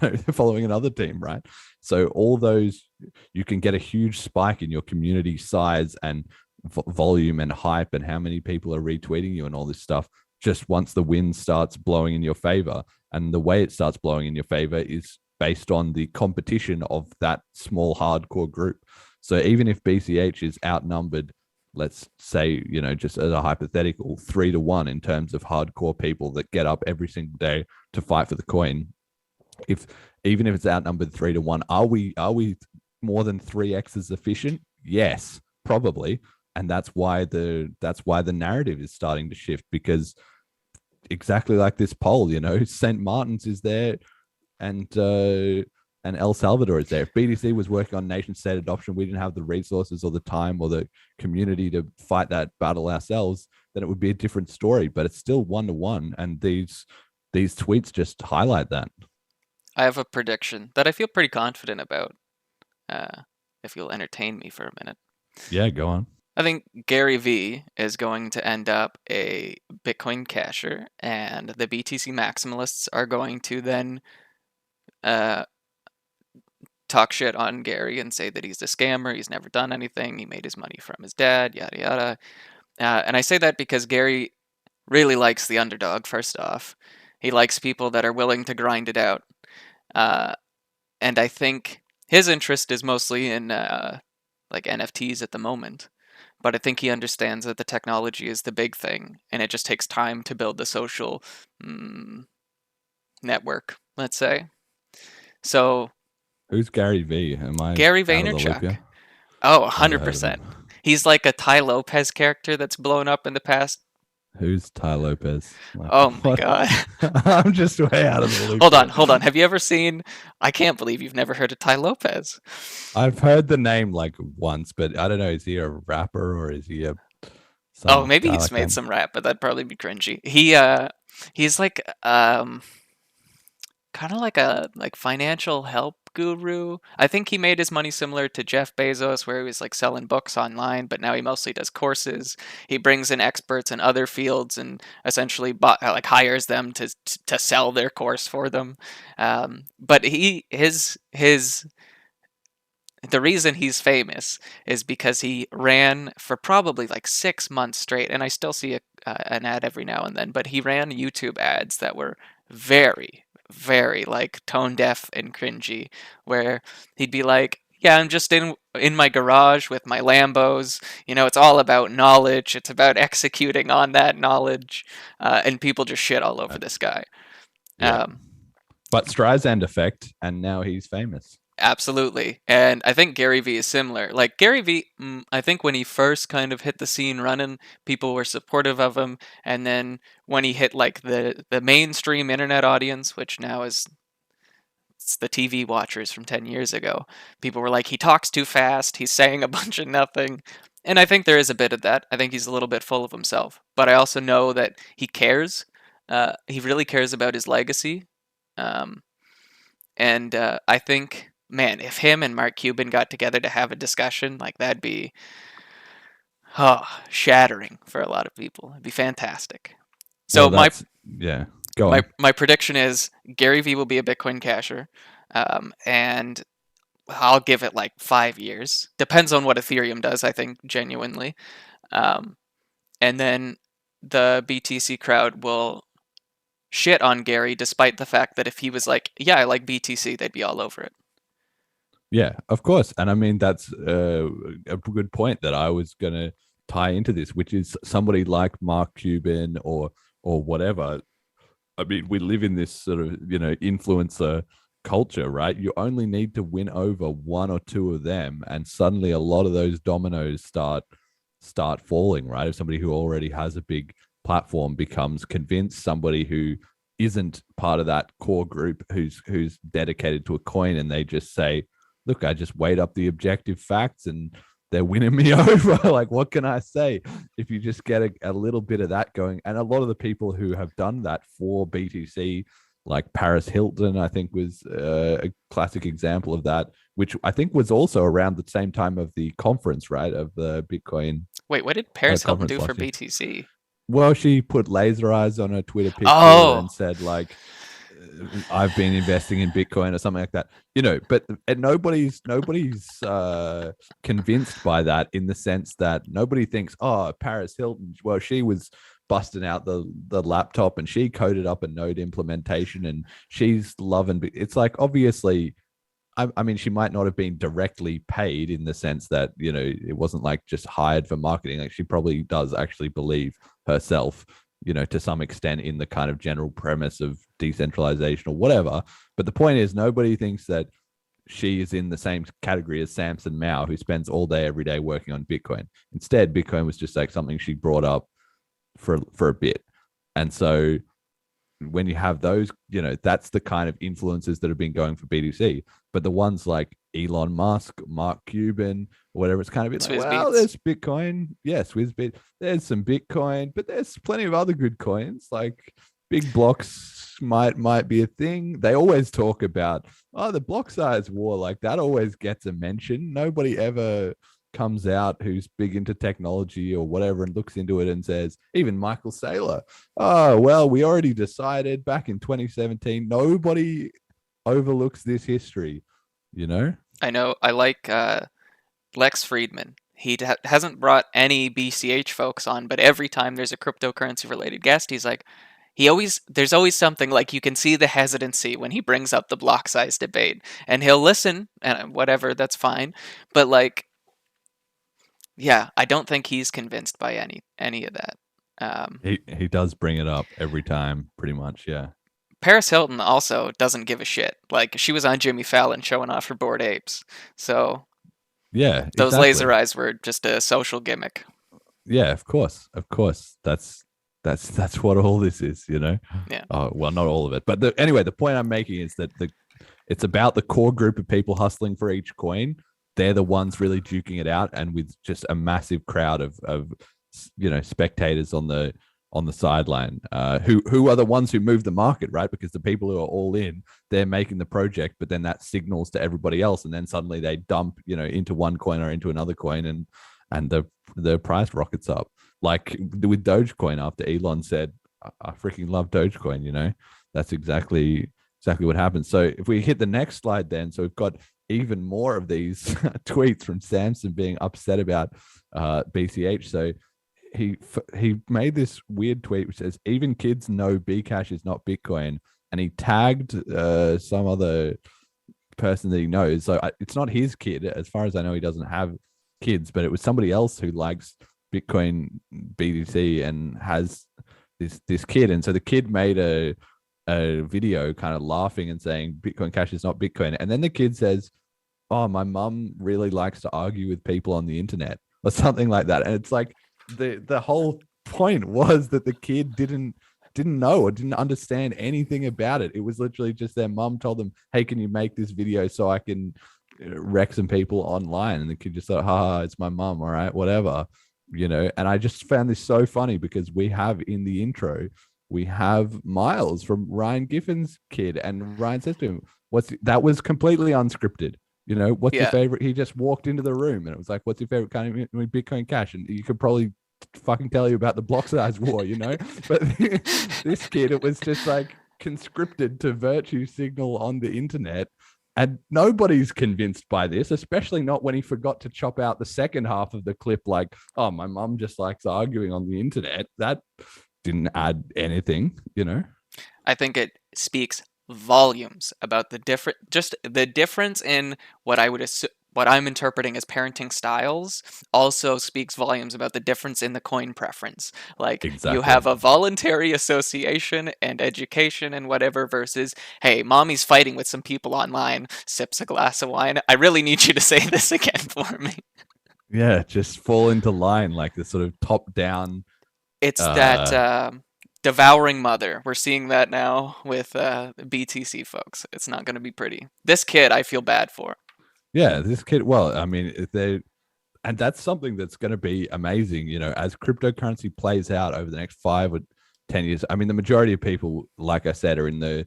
they're following another team, right? So all those, you can get a huge spike in your community size and volume and hype and how many people are retweeting you and all this stuff just once the wind starts blowing in your favor. And the way it starts blowing in your favor is based on the competition of that small hardcore group. So even if BCH is outnumbered, let's say, just as a hypothetical, 3-1 in terms of hardcore people that get up every single day to fight for the coin. Even if it's outnumbered 3-1, are we more than 3x as efficient? Yes, probably. And that's why the narrative is starting to shift, because exactly like this poll, St. Martin's is there, and El Salvador is there. If BTC was working on nation state adoption, we didn't have the resources or the time or the community to fight that battle ourselves, then it would be a different story. But it's still 1-1, and these tweets just highlight that. I have a prediction that I feel pretty confident about. If you'll entertain me for a minute. Yeah, go on. I think Gary V is going to end up a Bitcoin casher, and the BTC maximalists are going to then talk shit on Gary and say that he's a scammer, he's never done anything, he made his money from his dad, yada yada. And I say that because Gary really likes the underdog, first off. He likes people that are willing to grind it out. And I think his interest is mostly in like NFTs at the moment. But I think he understands that the technology is the big thing, and it just takes time to build the social network, let's say. So, who's Gary V? Gary Vaynerchuk. Oh, 100%. He's like a Ty Lopez character that's blown up in the past. Who's Ty Lopez? Oh my God. I'm just way out of the loop. Hold on. Have you ever seen... I can't believe you've never heard of Ty Lopez. I've heard the name like once, but I don't know. Is he a rapper or is he a... Oh, maybe he's made some rap, but that'd probably be cringy. He's like kind of like a financial help guru. I think he made his money similar to Jeff Bezos, where he was like selling books online, but now he mostly does courses. He brings in experts in other fields and essentially hires them to sell their course for them. But the reason he's famous is because he ran for probably like 6 months straight, and I still see an ad every now and then, but he ran YouTube ads that were very, very like tone deaf and cringy, where he'd be like, yeah, I'm just in my garage with my Lambos. It's all about knowledge. It's about executing on that knowledge. And people just shit all over this guy. Yeah. But Streisand effect, and now he's famous. Absolutely. And I think Gary Vee is similar. Like Gary Vee, I think when he first kind of hit the scene running, people were supportive of him. And then when he hit like the mainstream internet audience, which now is it's the TV watchers from 10 years ago, people were like, he talks too fast, he's saying a bunch of nothing. And I think there is a bit of that. I think he's a little bit full of himself. But I also know that he cares. He really cares about his legacy. And I think, man, if him and Mark Cuban got together to have a discussion, like that'd be shattering for a lot of people. It'd be fantastic. So Well, go on. my prediction is Gary Vee will be a Bitcoin casher, and I'll give it like 5 years. Depends on what Ethereum does, I think, genuinely. And then the BTC crowd will shit on Gary, despite the fact that if he was like, yeah, I like BTC, they'd be all over it. Yeah, of course. And I mean, that's a good point that I was going to tie into this, which is somebody like Mark Cuban or whatever. I mean, we live in this sort of, influencer culture, right? You only need to win over one or two of them, and suddenly a lot of those dominoes start falling, right? If somebody who already has a big platform becomes convinced somebody who isn't part of that core group who's dedicated to a coin, and they just say, look, I just weighed up the objective facts and they're winning me over. Like, what can I say? If you just get a little bit of that going, and a lot of the people who have done that for BTC, like Paris Hilton, I think was a classic example of that, which I think was also around the same time of the conference, right? Of the Bitcoin. Wait, what did Paris Hilton do for conference BTC? Well, she put laser eyes on her Twitter picture and said, like, I've been investing in Bitcoin or something like that, but nobody's convinced by that, in the sense that nobody thinks, oh, Paris Hilton, well, she was busting out the laptop and she coded up a node implementation and she's loving it's like, obviously, I mean, she might not have been directly paid in the sense that, it wasn't like just hired for marketing. Like, she probably does actually believe herself, to some extent, in the kind of general premise of decentralization or whatever. But the point is, nobody thinks that she is in the same category as Samson Mow, who spends all day, every day working on Bitcoin. Instead, Bitcoin was just like something she brought up for a bit. And so when you have those, that's the kind of influences that have been going for BTC. But the ones like Elon Musk, Mark Cuban, or whatever, it's kind of like, well, there's Bitcoin. Yeah, Swissbit. There's some Bitcoin, but there's plenty of other good coins. Like big blocks might be a thing. They always talk about, the block size war. Like that always gets a mention. Nobody ever comes out who's big into technology or whatever and looks into it and says, even Michael Saylor, oh, well, we already decided back in 2017. Nobody overlooks this history, I know. I like Lex Friedman. He hasn't brought any BCH folks on, but every time there's a cryptocurrency related guest, he's like, there's always something, like you can see the hesitancy when he brings up the block size debate, and he'll listen and whatever, that's fine. But like, yeah, I don't think he's convinced by any of that. He does bring it up every time, pretty much. Yeah. Paris Hilton also doesn't give a shit. Like, she was on Jimmy Fallon showing off her Bored Apes. So yeah, those exactly. laser eyes were just a social gimmick. Yeah, of course. That's what all this is, Yeah. Oh, well, not all of it, but anyway, the point I'm making is that it's about the core group of people hustling for each coin. They're the ones really duking it out, and with just a massive crowd of spectators on the sideline, who are the ones who move the market, right? Because the people who are all in, they're making the project, but then that signals to everybody else, and then suddenly they dump into one coin or into another coin, and the price rockets up. Like with Dogecoin, after Elon said, I freaking love Dogecoin, that's exactly what happens. So if we hit the next slide then, so we've got even more of these tweets from Samson being upset about BCH. So he made this weird tweet which says, even kids know Bcash is not Bitcoin, and he tagged some other person that he knows. So it's not his kid, as far as I know. He doesn't have kids, but it was somebody else who likes Bitcoin BTC and has this kid. And so the kid made a video kind of laughing and saying Bitcoin Cash is not Bitcoin, and then the kid says, oh, my mum really likes to argue with people on the internet or something like that. And it's like the whole point was that the kid didn't know or didn't understand anything about it. It was literally just their mum told them, hey, can you make this video so I can wreck some people online? And the kid just thought, ha, it's my mum, all right, whatever, And I just found this so funny because we have in the intro, we have Miles from Ryan Giffen's kid, and Ryan says to him, that was completely unscripted. What's your favorite? He just walked into the room and it was like, what's your favorite kind of Bitcoin Cash? And you could probably fucking tell you about the block size war, But this kid, it was just like conscripted to virtue signal on the internet. And nobody's convinced by this, especially not when he forgot to chop out the second half of the clip, like, oh, my mum just likes arguing on the internet. That didn't add anything, I think it speaks volumes about the difference in what I'm interpreting as parenting styles also speaks volumes about the difference in the coin preference. Like, exactly. You have a voluntary association and education and whatever versus, hey, mommy's fighting with some people online, sips a glass of wine. I really need you to say this again for me. Yeah, just fall into line, like the sort of top down. It's that devouring mother. We're seeing that now with BTC folks. It's not going to be pretty. This kid, I feel bad for. Yeah, this kid. Well, I mean, and that's something that's going to be amazing. As cryptocurrency plays out over the next 5 or 10 years. I mean, the majority of people, like I said, are in the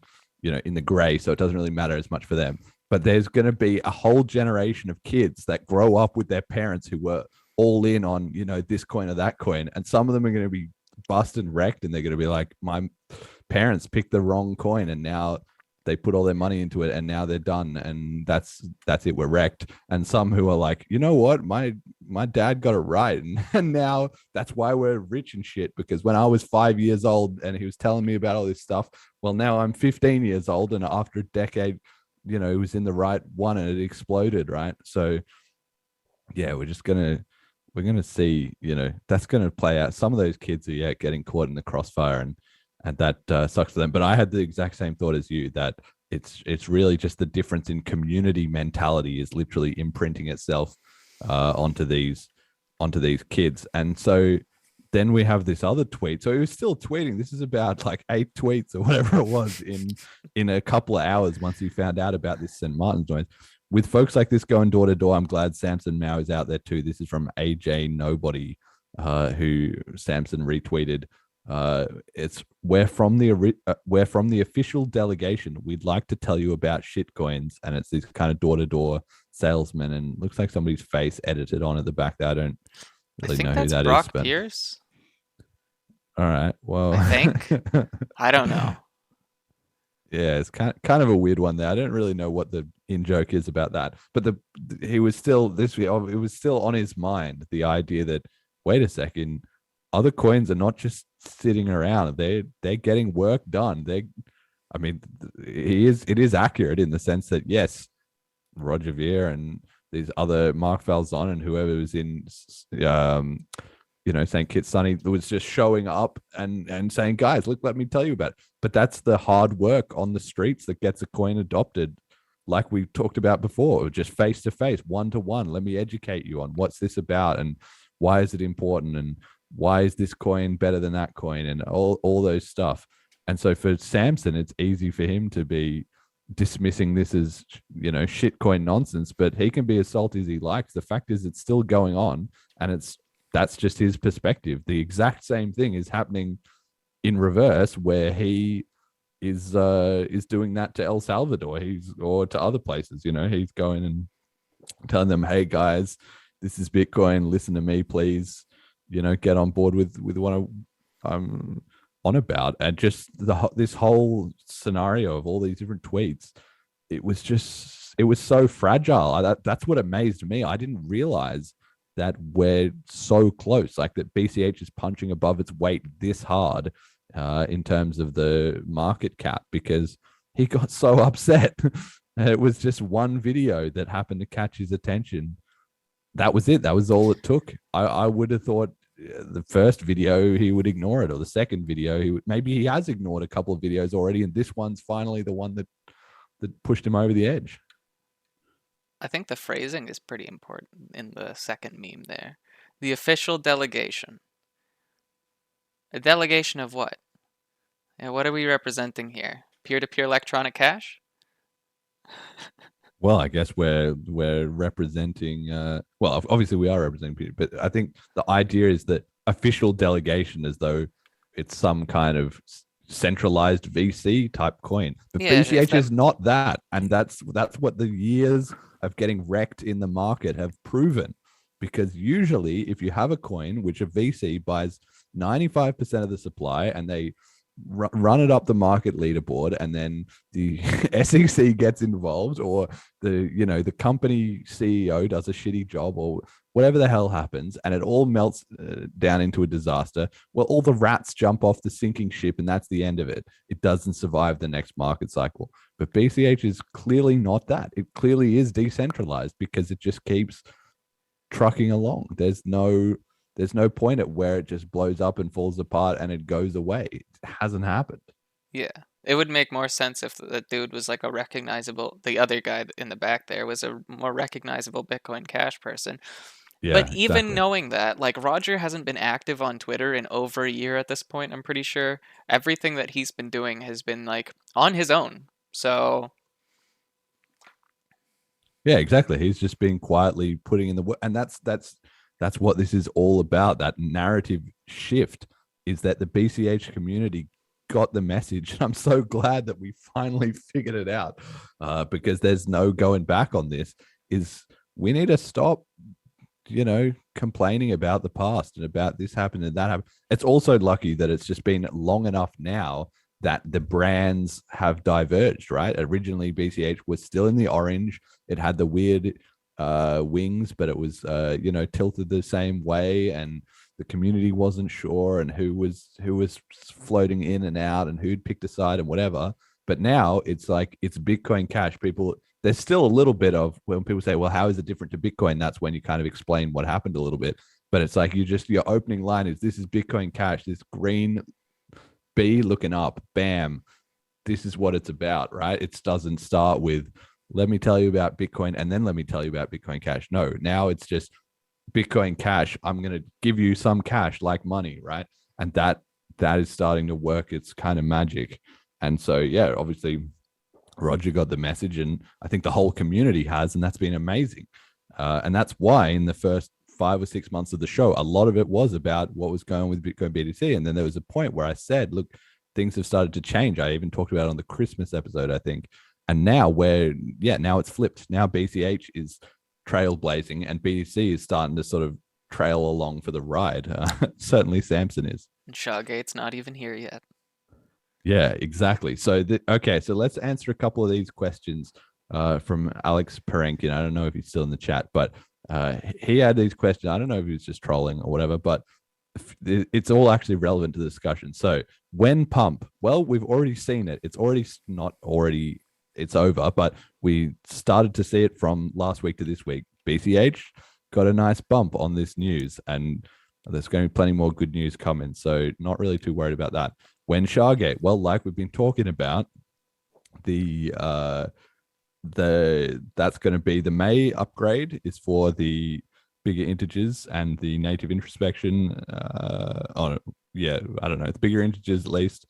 gray, so it doesn't really matter as much for them. But there's going to be a whole generation of kids that grow up with their parents who were all in on this coin or that coin, and some of them are going to be busted and wrecked, and they're going to be like, my parents picked the wrong coin and now they put all their money into it and now they're done, and that's it, we're wrecked. And some who are like, you know what, my dad got it right, and now that's why we're rich and shit, because when I was 5 years old and he was telling me about all this stuff, well, now I'm 15 years old and after a decade, it was in the right one and it exploded, right? So yeah, we're gonna see, that's gonna play out. Some of those kids are getting caught in the crossfire, and that sucks for them. But I had the exact same thought as you, that it's really just the difference in community mentality is literally imprinting itself onto these kids. And so then we have this other tweet. So he was still tweeting. This is about like 8 tweets or whatever it was in a couple of hours once he found out about this St. Martin's noise. With folks like this going door to door, I'm glad Samson Mow is out there too. This is from AJ Nobody, who Samson retweeted. It's we're from the official delegation. We'd like to tell you about shitcoins, and it's this kind of door to door salesman, and looks like somebody's face edited on at the back there. I don't really know who that Brock is. But Pierce. All right, well, I think I don't know. Yeah, it's kind of a weird one there. I don't really know what the in joke is about that, but it was still on his mind, the idea that, wait a second, other coins are not just sitting around; they're getting work done. It is accurate in the sense that yes, Roger Ver and these other Mark Falzon and whoever was in St. Kitts Sunny was just showing up and saying, guys, look, let me tell you about it. But that's the hard work on the streets that gets a coin adopted, like we talked about before, just face to face, one to one. Let me educate you on what's this about and why is it important and why is this coin better than that coin and all those stuff. And so for Samson, it's easy for him to be dismissing this as, shitcoin nonsense, but he can be as salty as he likes. The fact is it's still going on, and that's just his perspective. The exact same thing is happening in reverse, where he is doing that to El Salvador, or to other places. He's going and telling them, "Hey guys, this is Bitcoin. Listen to me, please. Get on board with what I'm on about." And just this whole scenario of all these different tweets, it was so fragile. That's what amazed me. I didn't realize that we're so close, like that BCH is punching above its weight this hard in terms of the market cap, because he got so upset. It was just one video that happened to catch his attention. That was it. That was all it took. I would have thought the first video he would ignore it, or the second video maybe he has ignored a couple of videos already, and this one's finally the one that pushed him over the edge. I think the phrasing is pretty important in the second meme there. The official delegation. A delegation of what? And what are we representing here? Peer-to-peer electronic cash? Well, I guess we're representing. Well, obviously we are representing people, but I think the idea is that official delegation, as though it's some kind of centralized VC type coin. But Yeah, BCH is not that, and that's what the years of getting wrecked in the market have proven. Because usually, if you have a coin which a VC buys 95% of the supply and they run it up the market leaderboard, and then the SEC gets involved, or the company CEO does a shitty job, or whatever the hell happens, and it all melts down into a disaster. Well, all the rats jump off the sinking ship, and that's the end of it. It doesn't survive the next market cycle. But BCH is clearly not that. It clearly is decentralized because it just keeps trucking along. There's no point at where it just blows up and falls apart and it goes away. It hasn't happened. Yeah. It would make more sense if the dude was like the other guy in the back there was a more recognizable Bitcoin Cash person. Yeah, but even exactly. knowing that, like, Roger hasn't been active on Twitter in over a year at this point, I'm pretty sure. Everything that he's been doing has been like on his own. So yeah, exactly. He's just been quietly putting in the work, and that's what this is all about. That narrative shift is that the BCH community got the message. I'm so glad that we finally figured it out, because there's no going back on this. Is we need to stop, complaining about the past and about this happened and that happened. It's also lucky that it's just been long enough now that the brands have diverged, right? Originally, BCH was still in the orange. It had the weird wings, but it was, tilted the same way, and the community wasn't sure and who was floating in and out and who'd picked a side and whatever. But now it's like it's Bitcoin Cash. There's still a little bit of when people say, well, how is it different to Bitcoin? That's when you kind of explain what happened a little bit. But it's like your opening line is, this is Bitcoin Cash, this green B looking up, bam, this is what it's about, right? It doesn't start with, let me tell you about Bitcoin and then let me tell you about Bitcoin Cash. No, now it's just Bitcoin Cash. I'm going to give you some cash like money, right? And that is starting to work. It's kind of magic. And so, yeah, obviously Roger got the message, and I think the whole community has, and that's been amazing. And that's why in the first 5 or 6 months of the show, a lot of it was about what was going on with Bitcoin BTC. And then there was a point where I said, look, things have started to change. I even talked about it on the Christmas episode, I think. And now now it's flipped. Now BCH is trailblazing and BTC is starting to sort of trail along for the ride. Certainly Samson is. And Shawgate's not even here yet. Yeah, exactly. So, so let's answer a couple of these questions from Alex Perenkin. I don't know if he's still in the chat, but he had these questions. I don't know if he was just trolling or whatever, but it's all actually relevant to the discussion. So when pump, well, we've already seen it. It's over, but we started to see it from last week to this week. BCH got a nice bump on this news, and there's going to be plenty more good news coming. So not really too worried about that. When Shardgate, well, like we've been talking about, that's going to be the May upgrade is for the bigger integers and the native introspection. I don't know, the bigger integers at least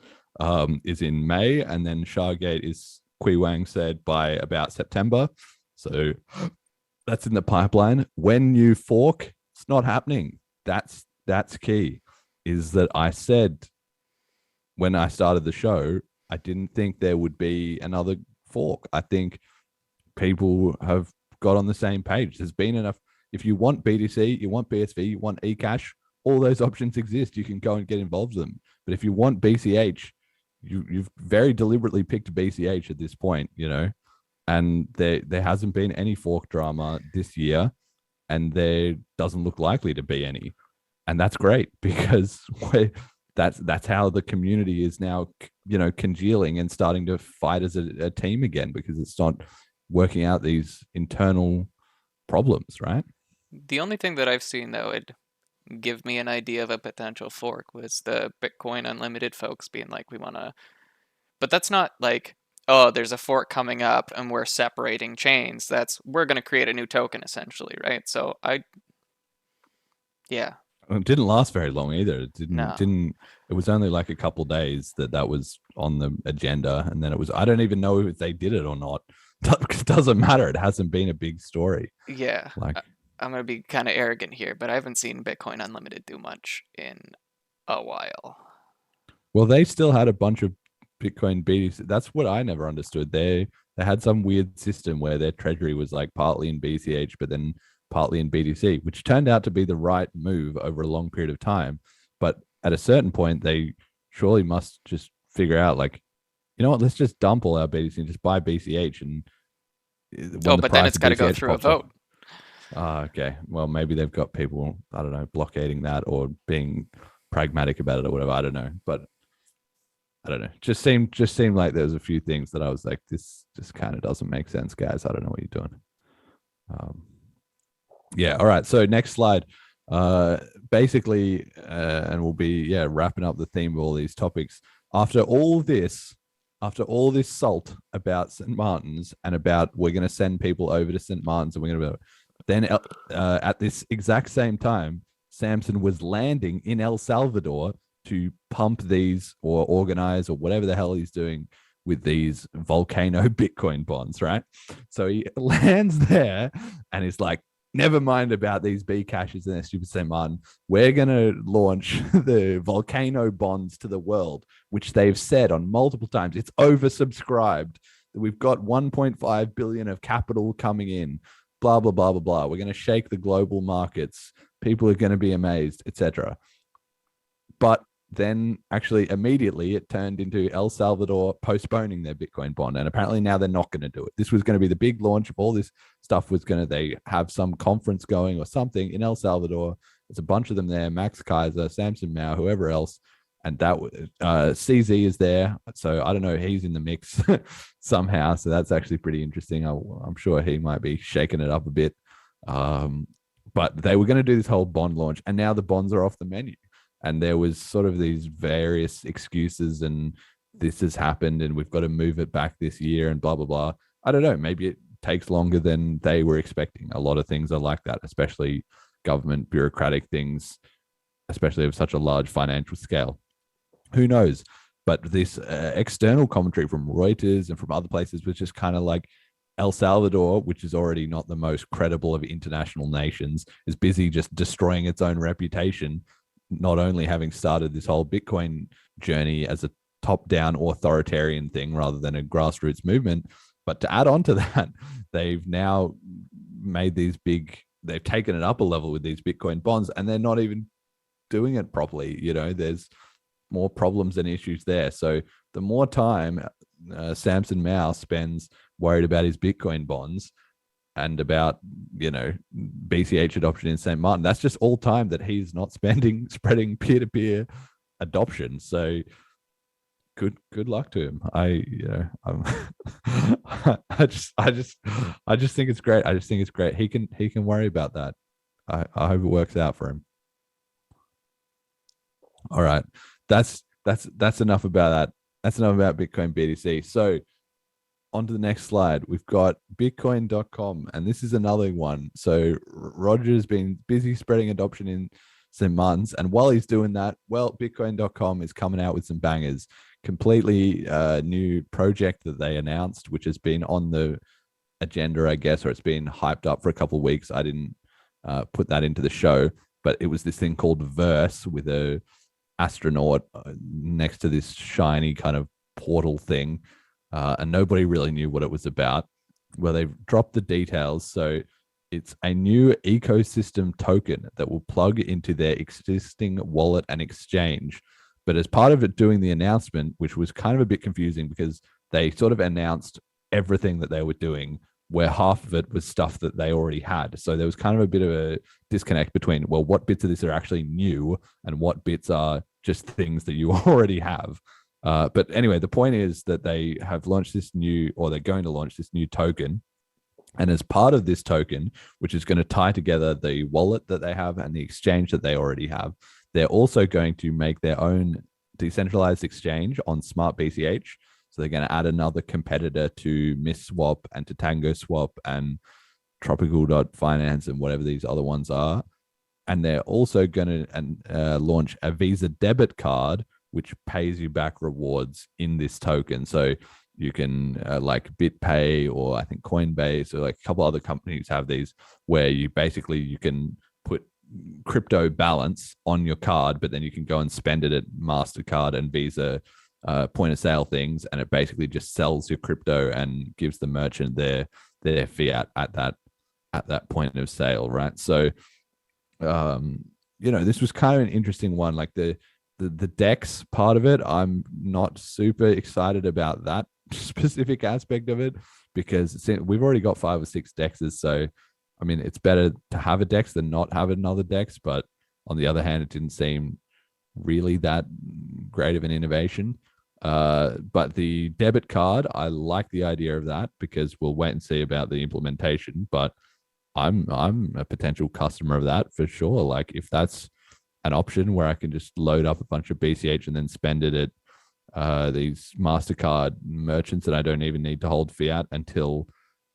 is in May, and then Shardgate is, Kui Wang said, by about September. So that's in the pipeline. When you fork, it's not happening. That's key. Is that I said when I started the show, I didn't think there would be another fork. I think people have got on the same page. There's been enough. If you want BTC, you want BSV, you want eCash, all those options exist. You can go and get involved with them. But if you want BCH, you've very deliberately picked BCH at this point, and there hasn't been any fork drama this year, and there doesn't look likely to be any. And that's great, because that's how the community is now, congealing and starting to fight as a team again, because it's not working out these internal problems, right? The only thing that I've seen that would give me an idea of a potential fork was the Bitcoin Unlimited folks being like, we want to, but that's not like, oh, there's a fork coming up and we're separating chains. We're going to create a new token essentially, right? So yeah, It didn't last very long either. It No. didn't. It was only like a couple days that was on the agenda, and then it was. I don't even know if they did it or not. It doesn't matter. It hasn't been a big story. yeah. Like, I'm going to be kind of arrogant here, but I haven't seen Bitcoin Unlimited do much in a while. well, they still had a bunch of Bitcoin BTC. That's what I never understood. They had some weird system where their treasury was like partly in BCH, but then partly in BTC, which turned out to be the right move over a long period of time. But at a certain point, they surely must just figure out, like, you know what, let's just dump all our BTC and just buy BCH. And But then it's got to go through a vote. Okay. Well, maybe they've got people, I don't know, blockading that or being pragmatic about it or whatever. I don't know. But I don't know. Just seemed like there was a few things that I was like, this just kind of doesn't make sense, guys. I don't know what you're doing. Yeah. All right. So next slide. Basically, and we'll be wrapping up the theme of all these topics. After all this salt about St. Martin's and about we're going to send people over to St. Martin's and we're going to then at this exact same time, Samson was landing in El Salvador to pump these or organize or whatever the hell he's doing with these volcano Bitcoin bonds, right? So he lands there and is like, never mind about these B caches and their stupid St. Martin. We're going to launch the volcano bonds to the world, which they've said on multiple times. It's oversubscribed. We've got 1.5 billion of capital coming in, blah, blah, blah, blah, blah. We're going to shake the global markets. People are going to be amazed, etc. But then actually immediately it turned into El Salvador postponing their Bitcoin bond. And apparently now they're not going to do it. This was going to be the big launch of all this stuff. They have some conference going or something in El Salvador. There's a bunch of them there, Max Kaiser, Samson Mow, whoever else. And that CZ is there. So I don't know, he's in the mix somehow. So that's actually pretty interesting. I'm sure he might be shaking it up a bit. But they were going to do this whole bond launch and now the bonds are off the menu. And there was sort of these various excuses and this has happened and we've got to move it back this year and blah, blah, blah. I don't know. Maybe it takes longer than they were expecting. A lot of things are like that, especially government bureaucratic things, especially of such a large financial scale. Who knows? But this external commentary from Reuters and from other places was just kind of like El Salvador, which is already not the most credible of international nations, is busy just destroying its own reputation, not only having started this whole Bitcoin journey as a top-down authoritarian thing rather than a grassroots movement, but to add on to that, they've now made they've taken it up a level with these Bitcoin bonds and they're not even doing it properly. You know, there's more problems and issues there. So the more time Samson Mow spends worried about his Bitcoin bonds and about, BCH adoption in St. Martin, that's just all time that he's not spreading peer-to-peer adoption. So good luck to him. I just think it's great. I just think it's great. He can worry about that. I hope it works out for him. All right. That's enough about that. That's enough about Bitcoin BTC. So on to the next slide. We've got bitcoin.com, and this is another one. So Roger's been busy spreading adoption in St. Martin's, and while he's doing that, well, bitcoin.com is coming out with some bangers. Completely new project that they announced, which has been on the agenda, I guess, or it's been hyped up for a couple of weeks. I didn't put that into the show, but it was this thing called Verse with a astronaut next to this shiny kind of portal thing, and nobody really knew what it was about. Well, they've dropped the details, so it's a new ecosystem token that will plug into their existing wallet and exchange. But as part of it doing the announcement, which was kind of a bit confusing because they sort of announced everything that they were doing, where half of it was stuff that they already had. So there was kind of a bit of a disconnect between, well, what bits of this are actually new and what bits are just things that you already have. But anyway, the point is that they have launched this new, or they're going to launch this new token. And as part of this token, which is going to tie together the wallet that they have and the exchange that they already have, they're also going to make their own decentralized exchange on Smart BCH. So they're going to add another competitor to MissSwap and to TangoSwap and Tropical.finance and whatever these other ones are. And they're also going to launch a Visa debit card, which pays you back rewards in this token. So you can like BitPay, or I think Coinbase, or like a couple other companies have these, where you can put crypto balance on your card, but then you can go and spend it at MasterCard and Visa point of sale things, and it basically just sells your crypto and gives the merchant their fiat at that point of sale, right? So this was kind of an interesting one. Like the DEX part of it, I'm not super excited about that specific aspect of it, because we've already got 5 or 6 DEXs. So, I mean, it's better to have a DEX than not have another DEX. But on the other hand, it didn't seem really that great of an innovation. But the debit card, I like the idea of that, because we'll wait and see about the implementation. But I'm a potential customer of that for sure. Like, if that's an option where I can just load up a bunch of BCH and then spend it at these MasterCard merchants that I don't even need to hold fiat until,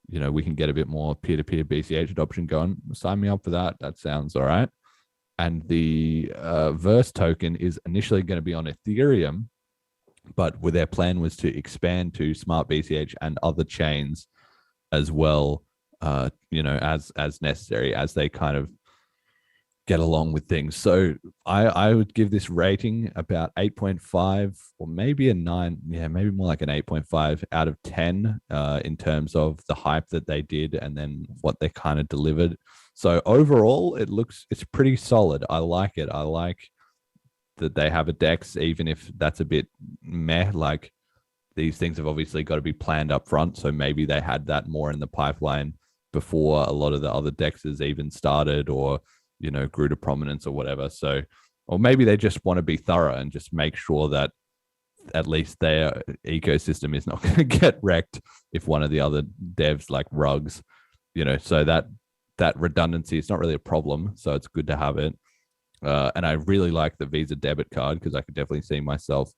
we can get a bit more peer-to-peer BCH adoption going, sign me up for that. That sounds all right. And the Verse token is initially going to be on Ethereum, but where their plan was to expand to Smart BCH and other chains as well, as necessary, as they kind of get along with things. So I would give this rating about 8.5 or maybe a 9. Yeah, maybe more like an 8.5 out of 10 in terms of the hype that they did and then what they kind of delivered. So overall, it's pretty solid. I like it. I like that they have a DEX, even if that's a bit meh. Like, these things have obviously got to be planned up front. So maybe they had that more in the pipeline before a lot of the other DEXs even started, or grew to prominence or whatever. So, or maybe they just want to be thorough and just make sure that at least their ecosystem is not going to get wrecked if one of the other devs like rugs, so that redundancy is not really a problem. So it's good to have it. And I really like the Visa debit card, because I could definitely see myself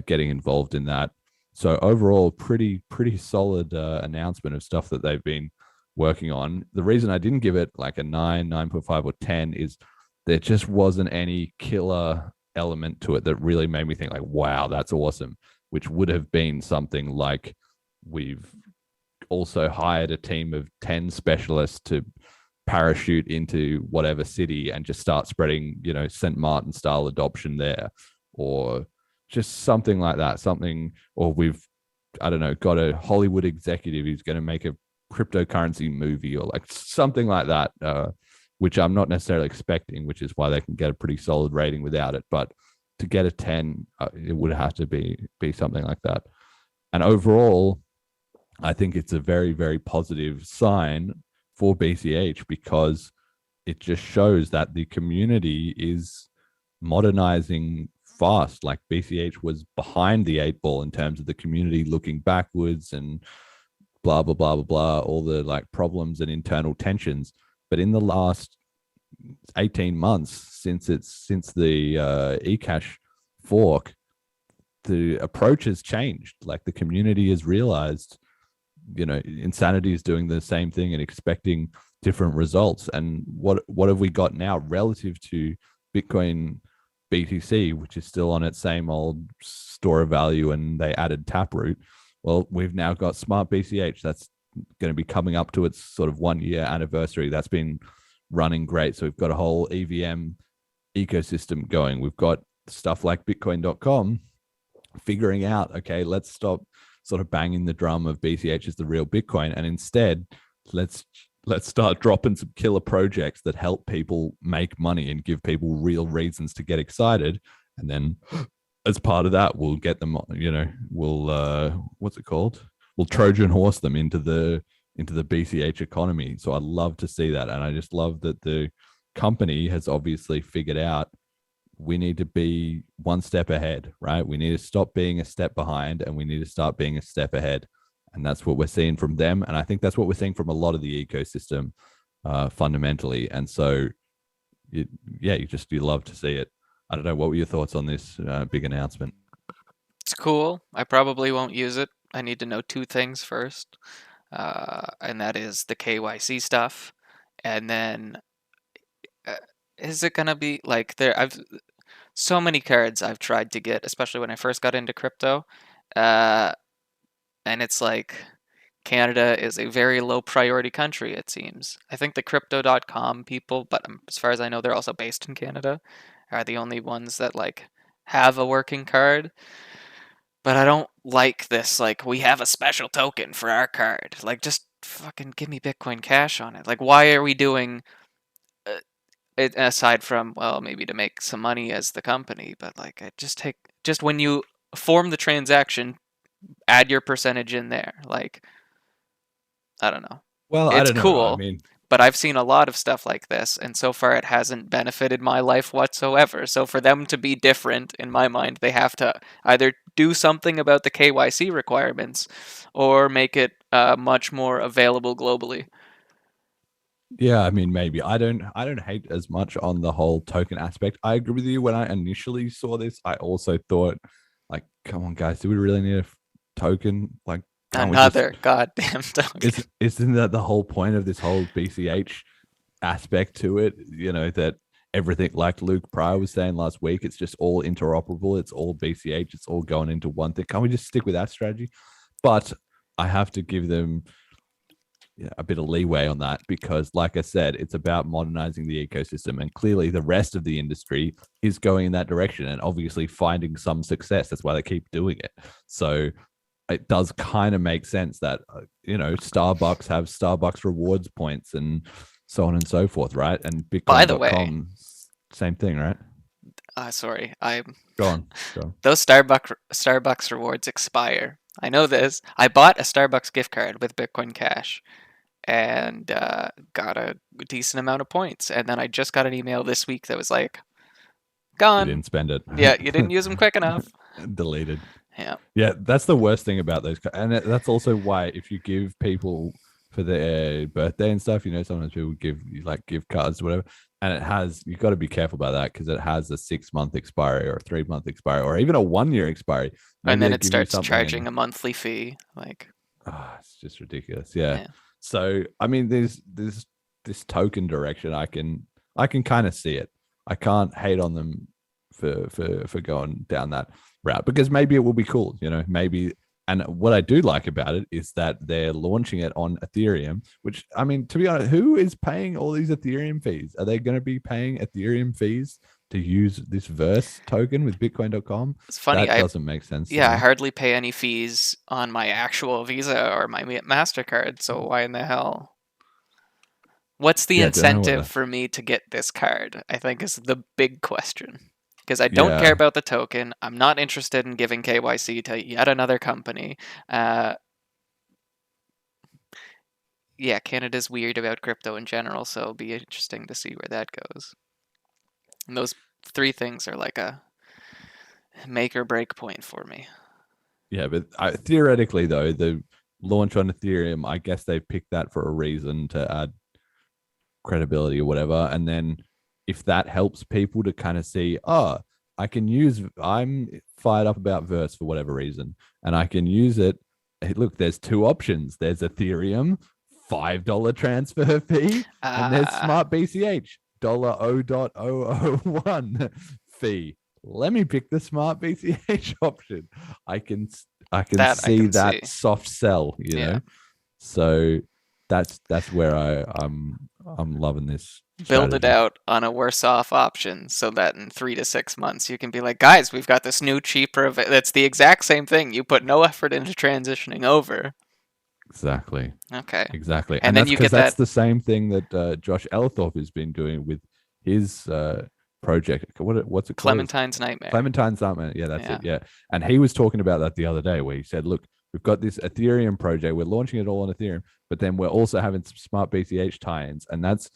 getting involved in that. So overall, pretty solid announcement of stuff that they've been working on. The reason I didn't give it like a 9, 9.5 or 10 is there just wasn't any killer element to it that really made me think like, wow, that's awesome, which would have been something like, we've also hired a team of 10 specialists to parachute into whatever city and just start spreading, St. Martin style adoption there, or just something like that. Or we've, I don't know, got a Hollywood executive who's going to make a cryptocurrency movie, or like something like that, which I'm not necessarily expecting, which is why they can get a pretty solid rating without it. But to get a 10, it would have to be something like that. And overall, I think it's a very, very positive sign for BCH, because it just shows that the community is modernizing fast. Like, BCH was behind the 8 ball in terms of the community looking backwards and blah, blah, blah, blah, blah, all the like problems and internal tensions. But in the last 18 months, since the eCash fork, the approach has changed. Like, the community has realized, Insanity is doing the same thing and expecting different results. And what have we got now relative to Bitcoin BTC, which is still on its same old store of value, and they added Taproot? Well, we've now got Smart BCH. That's going to be coming up to its sort of 1-year anniversary. That's been running great. So we've got a whole EVM ecosystem going. We've got stuff like Bitcoin.com figuring out, okay, let's stop sort of banging the drum of BCH as the real Bitcoin, and instead let's start dropping some killer projects that help people make money and give people real reasons to get excited. And then as part of that, we'll get them, we'll what's it called? We'll Trojan horse them into the BCH economy. So I love to see that. And I just love that the company has obviously figured out we need to be one step ahead, right? We need to stop being a step behind, and we need to start being a step ahead. And that's what we're seeing from them. And I think that's what we're seeing from a lot of the ecosystem fundamentally. And so, you love to see it. I don't know. What were your thoughts on this big announcement? It's cool. I probably won't use it. I need to know two things first, and that is the KYC stuff, and then uh, is it gonna be like there? I've so many cards I've tried to get, especially when I first got into crypto, uh, and it's like Canada is a very low priority country, it seems. I think the crypto.com people, but as far as I know, they're also based in Canada, are the only ones that like have a working card. But I don't like this, like, we have a special token for our card. Like, just fucking give me Bitcoin Cash on it. Like, why are we doing it aside from, well, maybe to make some money as the company, but like, just when you form the transaction, add your percentage in there. Like, I don't know. Well, I It's don't know. cool, I mean, but I've seen a lot of stuff like this, and so far it hasn't benefited my life whatsoever. So for them to be different, in my mind, they have to either do something about the KYC requirements or make it much more available globally. yeah, I mean, maybe I don't hate as much on the whole token aspect. I agree with you. When I initially saw this, I also thought, like, come on, guys, do we really need a token? Like, can't we just- Another goddamn token. isn't that the whole point of this whole BCH aspect to it? You know, that everything, like Luke Pryor was saying last week, it's just all interoperable. It's all BCH. It's all going into one thing. Can't we just stick with that strategy? But I have to give them a bit of leeway on that because, like I said, it's about modernizing the ecosystem, and clearly the rest of the industry is going in that direction and obviously finding some success. That's why they keep doing it. So it does kind of make sense that Starbucks have Starbucks rewards points and so on and so forth, right? And Bitcoin. By the way, same thing, right? Sorry, Go on. those Starbucks rewards expire. I know this. I bought a Starbucks gift card with Bitcoin Cash and got a decent amount of points. And then I just got an email this week that was like, gone. You didn't spend it. Yeah, you didn't use them quick enough. Deleted. Yeah, that's the worst thing about those, and that's also why if you give people for their birthday and stuff, sometimes people give you like gift cards or whatever, and you've got to be careful about that because it has a 6-month expiry or a 3-month expiry or even a 1-year expiry. Maybe and then it starts charging a monthly fee. Like, it's just ridiculous. Yeah. So I mean, there's this token direction. I can kind of see it. I can't hate on them for going down that route because maybe it will be cool, maybe. And what I do like about it is that they're launching it on Ethereum, which, I mean, to be honest, who is paying all these Ethereum fees? Are they going to be paying Ethereum fees to use this Verse token with Bitcoin.com? It's funny. That doesn't make sense. Yeah, I hardly pay any fees on my actual Visa or my MasterCard. So why in the hell? What's the incentive for me to get this card? I think is the big question. Because I don't care about the token. I'm not interested in giving KYC to yet another company. Canada's weird about crypto in general, so it'll be interesting to see where that goes. And those 3 things are like a make or break point for me. Yeah, but theoretically, though, the launch on Ethereum, I guess they picked that for a reason to add credibility or whatever. And then if that helps people to kind of see, I'm fired up about Verse for whatever reason, and I can use it. Hey, look, there's 2 options. There's Ethereum, $5 transfer fee, and there's Smart BCH, $0.001 fee. Let me pick the Smart BCH option. I can see that soft sell, know. So that's where I'm loving this. Build it out on a worse off option so that in 3 to 6 months you can be like, guys, we've got this new cheaper that's the exact same thing. You put no effort into transitioning over. Exactly. Okay. Exactly. And then you get that's the same thing that Josh Elthorpe has been doing with his project. What's it called? Clementine's Nightmare. Clementine's Nightmare. Yeah, that's it. Yeah. And he was talking about that the other day where he said, look, we've got this Ethereum project. We're launching it all on Ethereum, but then we're also having some Smart BCH tie-ins, and that's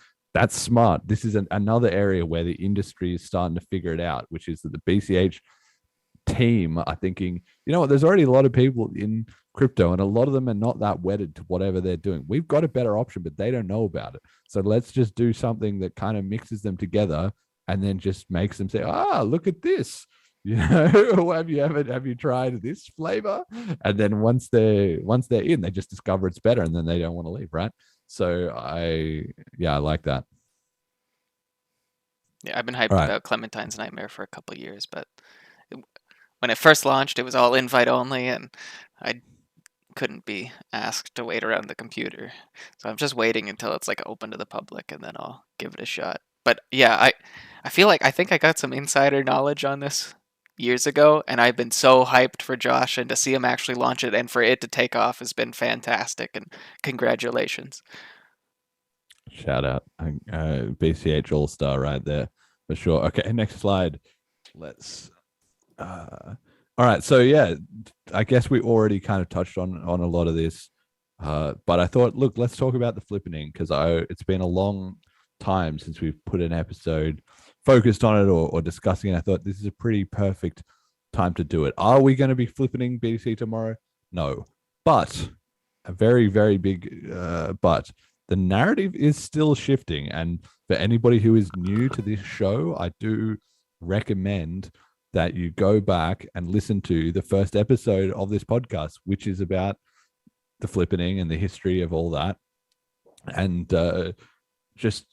smart. This is another area where the industry is starting to figure it out, which is that the BCH team are thinking, there's already a lot of people in crypto and a lot of them are not that wedded to whatever they're doing. We've got a better option, but they don't know about it. So let's just do something that kind of mixes them together and then just makes them say, look at this. You know, have you tried this flavor? And then once they're in, they just discover it's better, and then they don't want to leave, right? So I like that. Yeah, I've been hyped All right. about Clementine's Nightmare for a couple of years, but when it first launched, it was all invite only, and I couldn't be asked to wait around the computer. So I'm just waiting until it's like open to the public, and then I'll give it a shot. But yeah, I feel like I think I got some insider knowledge on this years ago, and I've been so hyped for Josh, and to see him actually launch it and for it to take off has been fantastic, and congratulations. Shout out. BCH All-Star right there for sure. Okay, next slide. Let's all right, so yeah, I guess we already kind of touched on a lot of this, but I thought, look, let's talk about the Flippening, because it's been a long time since we've put an episode focused on it or discussing it. I thought this is a pretty perfect time to do it. Are we going to be Flippening BTC tomorrow? No, but a very, very big but. The narrative is still shifting, and for anybody who is new to this show, I do recommend that you go back and listen to the first episode of this podcast, which is about the Flippening and the history of all that, and just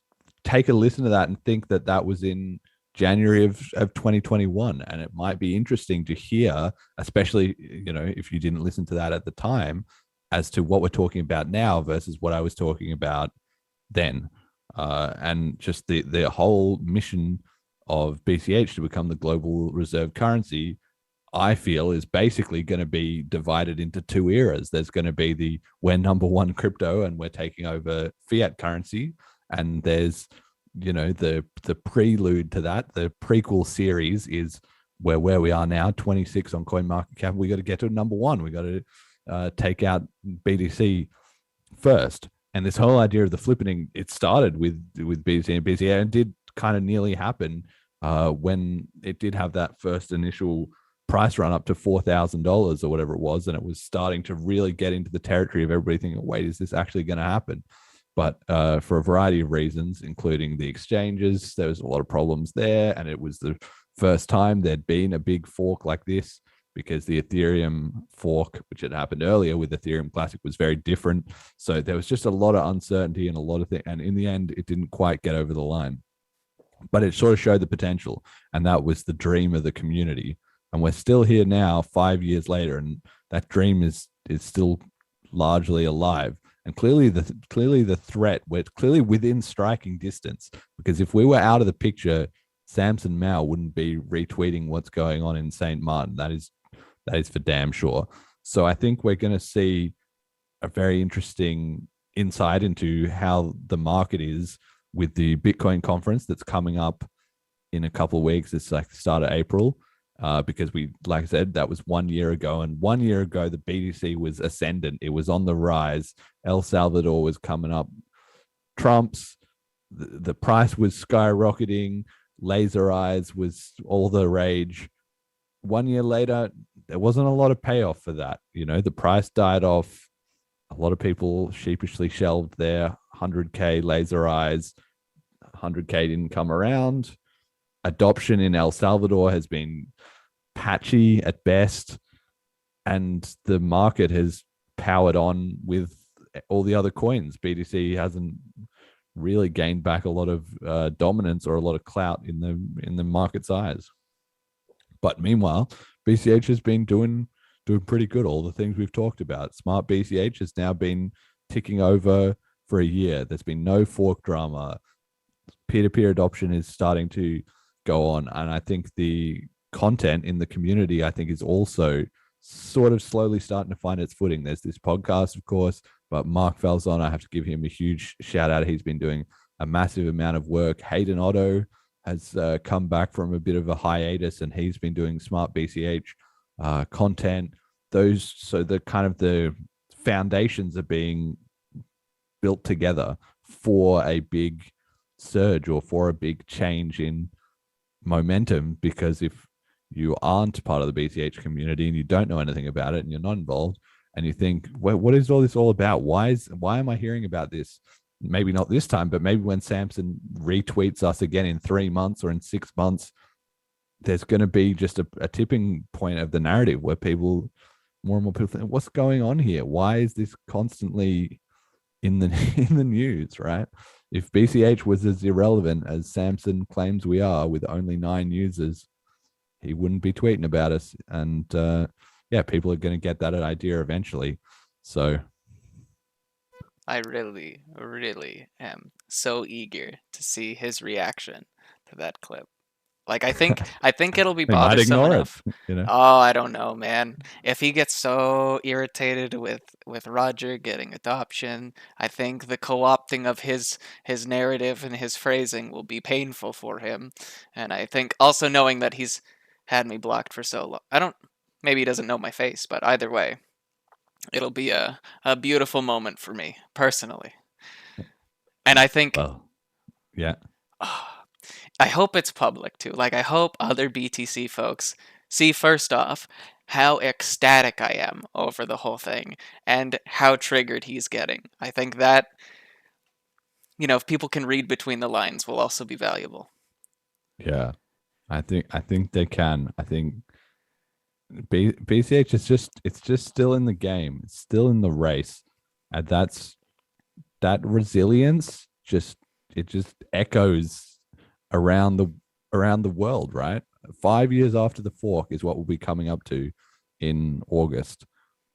take a listen to that and think that that was in January of 2021, and it might be interesting to hear, especially, you know, if you didn't listen to that at the time, as to what we're talking about now versus what I was talking about then. And just the whole mission of BCH to become the global reserve currency, I feel, is basically going to be divided into two eras. There's going to be we're number one crypto and we're taking over fiat currency. And there's, you know, the prelude to that, the prequel series is where we are now, 26 on CoinMarketCap. We got to get to number one. We got to take out BTC first. And this whole idea of the Flippening, it started with BTC and BCA, and did kind of nearly happen when it did have that first initial price run up to $4,000 or whatever it was, and it was starting to really get into the territory of everybody thinking, wait, is this actually going to happen? But for a variety of reasons, including the exchanges, there was a lot of problems there, and it was the first time there'd been a big fork like this, because the Ethereum fork, which had happened earlier with Ethereum Classic, was very different. So there was just a lot of uncertainty and a lot of things. And in the end, it didn't quite get over the line. But it sort of showed the potential. And that was the dream of the community. And we're still here now, 5 years later. And that dream is still largely alive. And clearly the threat, we're clearly within striking distance. Because if we were out of the picture, Samson Mow wouldn't be retweeting what's going on in St. Martin. That is for damn sure. So I think we're going to see a very interesting insight into how the market is with the Bitcoin conference that's coming up in a couple of weeks. It's like the start of April, because like I said, that was 1 year ago. And 1 year ago, the BTC was ascendant. It was on the rise. El Salvador was coming up. Trump's, the price was skyrocketing. Laser eyes was all the rage. 1 year later, there wasn't a lot of payoff for that. You know, the price died off. A lot of people sheepishly shelved their 100K laser eyes. 100K didn't come around. Adoption in El Salvador has been patchy at best. And the market has powered on with all the other coins. BTC hasn't really gained back a lot of dominance or a lot of clout in the market's eyes. But meanwhile, BCH has been doing pretty good. All the things we've talked about. Smart BCH has now been ticking over for a year. There's been no fork drama. Peer-to-peer adoption is starting to go on. And I think the content in the community, I think, is also sort of slowly starting to find its footing. There's this podcast, of course, but Mark Falzon, I have to give him a huge shout out. He's been doing a massive amount of work. Hayden Otto has come back from a bit of a hiatus, and he's been doing smart BCH content. So the kind of the foundations are being built together for a big surge or for a big change in momentum. Because if you aren't part of the BCH community and you don't know anything about it and you're not involved, and you think, well, what is all this all about? Why am I hearing about this? Maybe not this time, but maybe when Samson retweets us again in 3 months or in 6 months, there's going to be just a tipping point of the narrative where more and more people think, what's going on here? Why is this constantly in the in the news, right? If BCH was as irrelevant as Samson claims we are, with only 9 users, he wouldn't be tweeting about us. And yeah, people are going to get that idea eventually. So I really, really am so eager to see his reaction to that clip. Like, I think it'll be they might bothersome ignore enough. it, you know. Oh, I don't know, man. If he gets so irritated with Roger getting adoption, I think the co-opting of his narrative and his phrasing will be painful for him. And I think also knowing that he's had me blocked for so long. Maybe he doesn't know my face, but either way, it'll be a beautiful moment for me, personally. And I think... Well, yeah. I hope it's public too. Like, I hope other BTC folks see, first off, how ecstatic I am over the whole thing and how triggered he's getting. I think that, if people can read between the lines, will also be valuable. Yeah, I think they can. I think BCH is just still in the game. It's still in the race, and that resilience just echoes around the world, right? 5 years after the fork is what we'll be coming up to in August.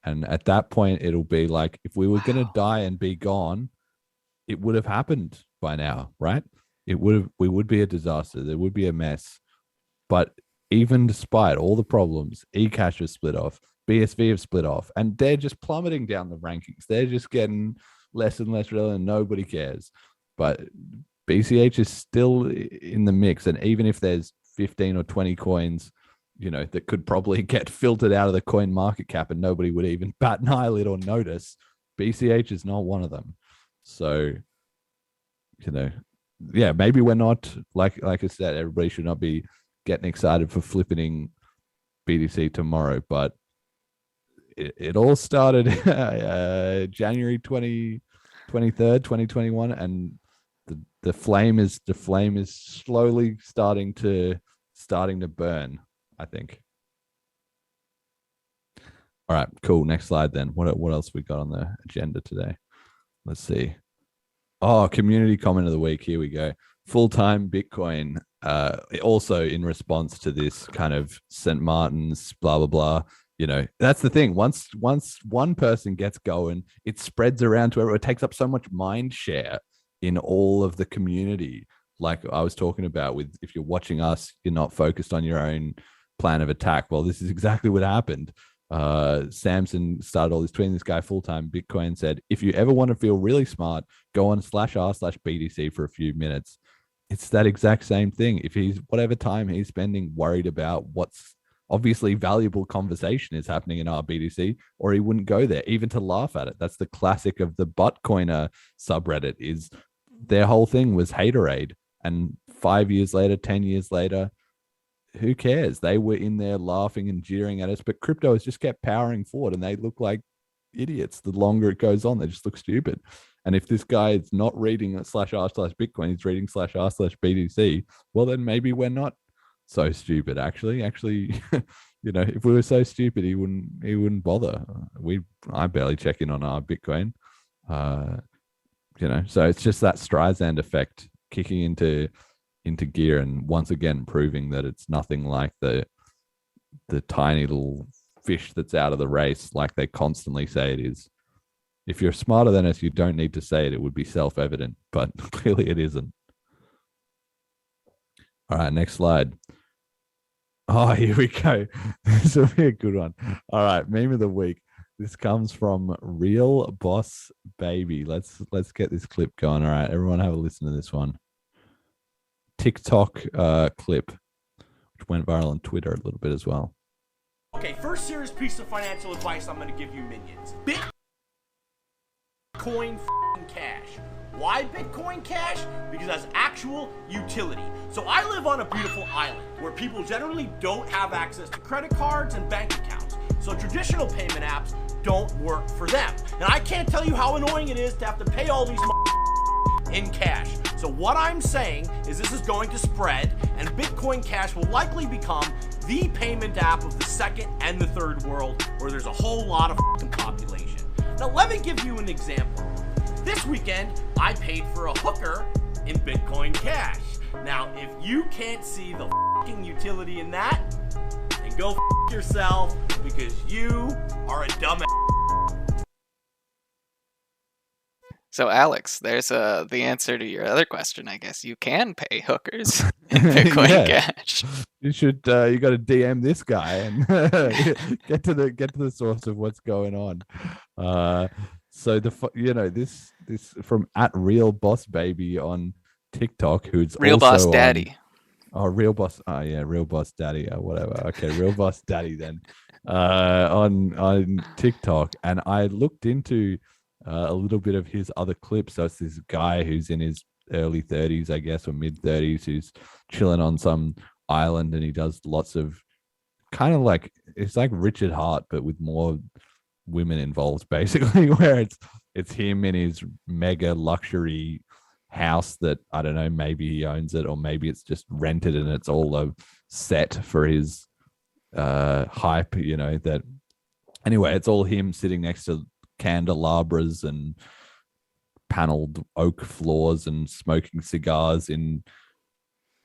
And at that point, it'll be like, if we were going to die and be gone, it would have happened by now, right? We would be a disaster. There would be a mess. But even despite all the problems, eCash has split off, BSV have split off, and they're just plummeting down the rankings. They're just getting less and less relevant. Nobody cares. But BCH is still in the mix, and even if there's 15 or 20 coins, that could probably get filtered out of the coin market cap and nobody would even bat an eyelid or notice, BCH is not one of them. So, yeah, maybe we're not, like I said, everybody should not be getting excited for flippening BTC tomorrow, but it all started January 23rd, 2021, and the flame is slowly starting to burn, I think. All right, cool. Next slide then. What else we got on the agenda today? Let's see. Oh, community comment of the week. Here we go. Full-time Bitcoin. Also in response to this kind of St. Martin's blah blah blah. That's the thing. Once one person gets going, it spreads around to everyone. It takes up so much mind share in all of the community. Like I was talking about with, if you're watching us, you're not focused on your own plan of attack. Well, this is exactly what happened. Samson started all this tweeting. This guy, Full-Time Bitcoin, said, if you ever want to feel really smart, go on /r/BTC for a few minutes. It's that exact same thing. If he's, whatever time he's spending worried about what's obviously valuable conversation is happening in our BTC, or he wouldn't go there even to laugh at it. That's the classic of the buttcoiner subreddit, is their whole thing was haterade. And 5 years later, 10 years later, who cares? They were in there laughing and jeering at us, but crypto has just kept powering forward and they look like idiots. The longer it goes on, they just look stupid. And if this guy is not reading /r/Bitcoin, he's reading /r/BTC, well, then maybe we're not so stupid. Actually, if we were so stupid, he wouldn't bother. I barely check in on our Bitcoin. So it's just that Streisand effect kicking into gear, and once again proving that it's nothing like the tiny little fish that's out of the race, like they constantly say it is. If you're smarter than us, you don't need to say it. It would be self-evident, but clearly it isn't. All right, next slide. Oh, here we go. This will be a good one. All right, meme of the week. This comes from Real Boss Baby. Let's get this clip going. All right, everyone have a listen to this one. TikTok clip, which went viral on Twitter a little bit as well. Okay, first serious piece of financial advice I'm going to give you, minions. Bitcoin Cash. Why Bitcoin Cash? Because it has actual utility. So I live on a beautiful island where people generally don't have access to credit cards and bank accounts. So traditional payment apps don't work for them. And I can't tell you how annoying it is to have to pay all these in cash. So what I'm saying is this is going to spread, and Bitcoin Cash will likely become the payment app of the second and the third world, where there's a whole lot of fucking population. Now let me give you an example. This weekend, I paid for a hooker in Bitcoin Cash. Now, if you can't see the fucking utility in that, then go f yourself, because you are a dumbass. So Alex, there's the answer to your other question. I guess you can pay hookers in Bitcoin Yeah. Cash. You should you got to DM this guy and get to the source of what's going on. So this from @RealBossBaby on TikTok, who's Real also Boss Daddy. Real Boss. Oh yeah, Real Boss Daddy or whatever. Okay, Real Boss Daddy then. On TikTok, and I looked into a little bit of his other clips. So it's this guy who's in his early 30s, I guess, or mid 30s, who's chilling on some island, and he does lots of kind of like, it's like Richard Hart, but with more women involved, basically, where it's him in his mega luxury house that, I don't know, maybe he owns it, or maybe it's just rented and it's all a set for his hype, that anyway, it's all him sitting next to candelabras and paneled oak floors and smoking cigars in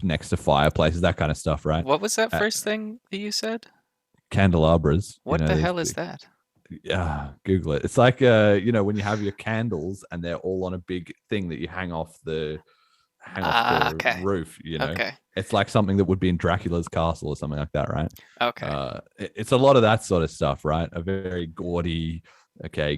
next to fireplaces, that kind of stuff, right? What was that first thing that you said? Candelabras. What the hell is that? Yeah, Google it. It's like when you have your candles and they're all on a big thing that you hang off the okay. roof, Okay. It's like something that would be in Dracula's castle or something like that, right? Okay. It's a lot of that sort of stuff, right? A very gaudy,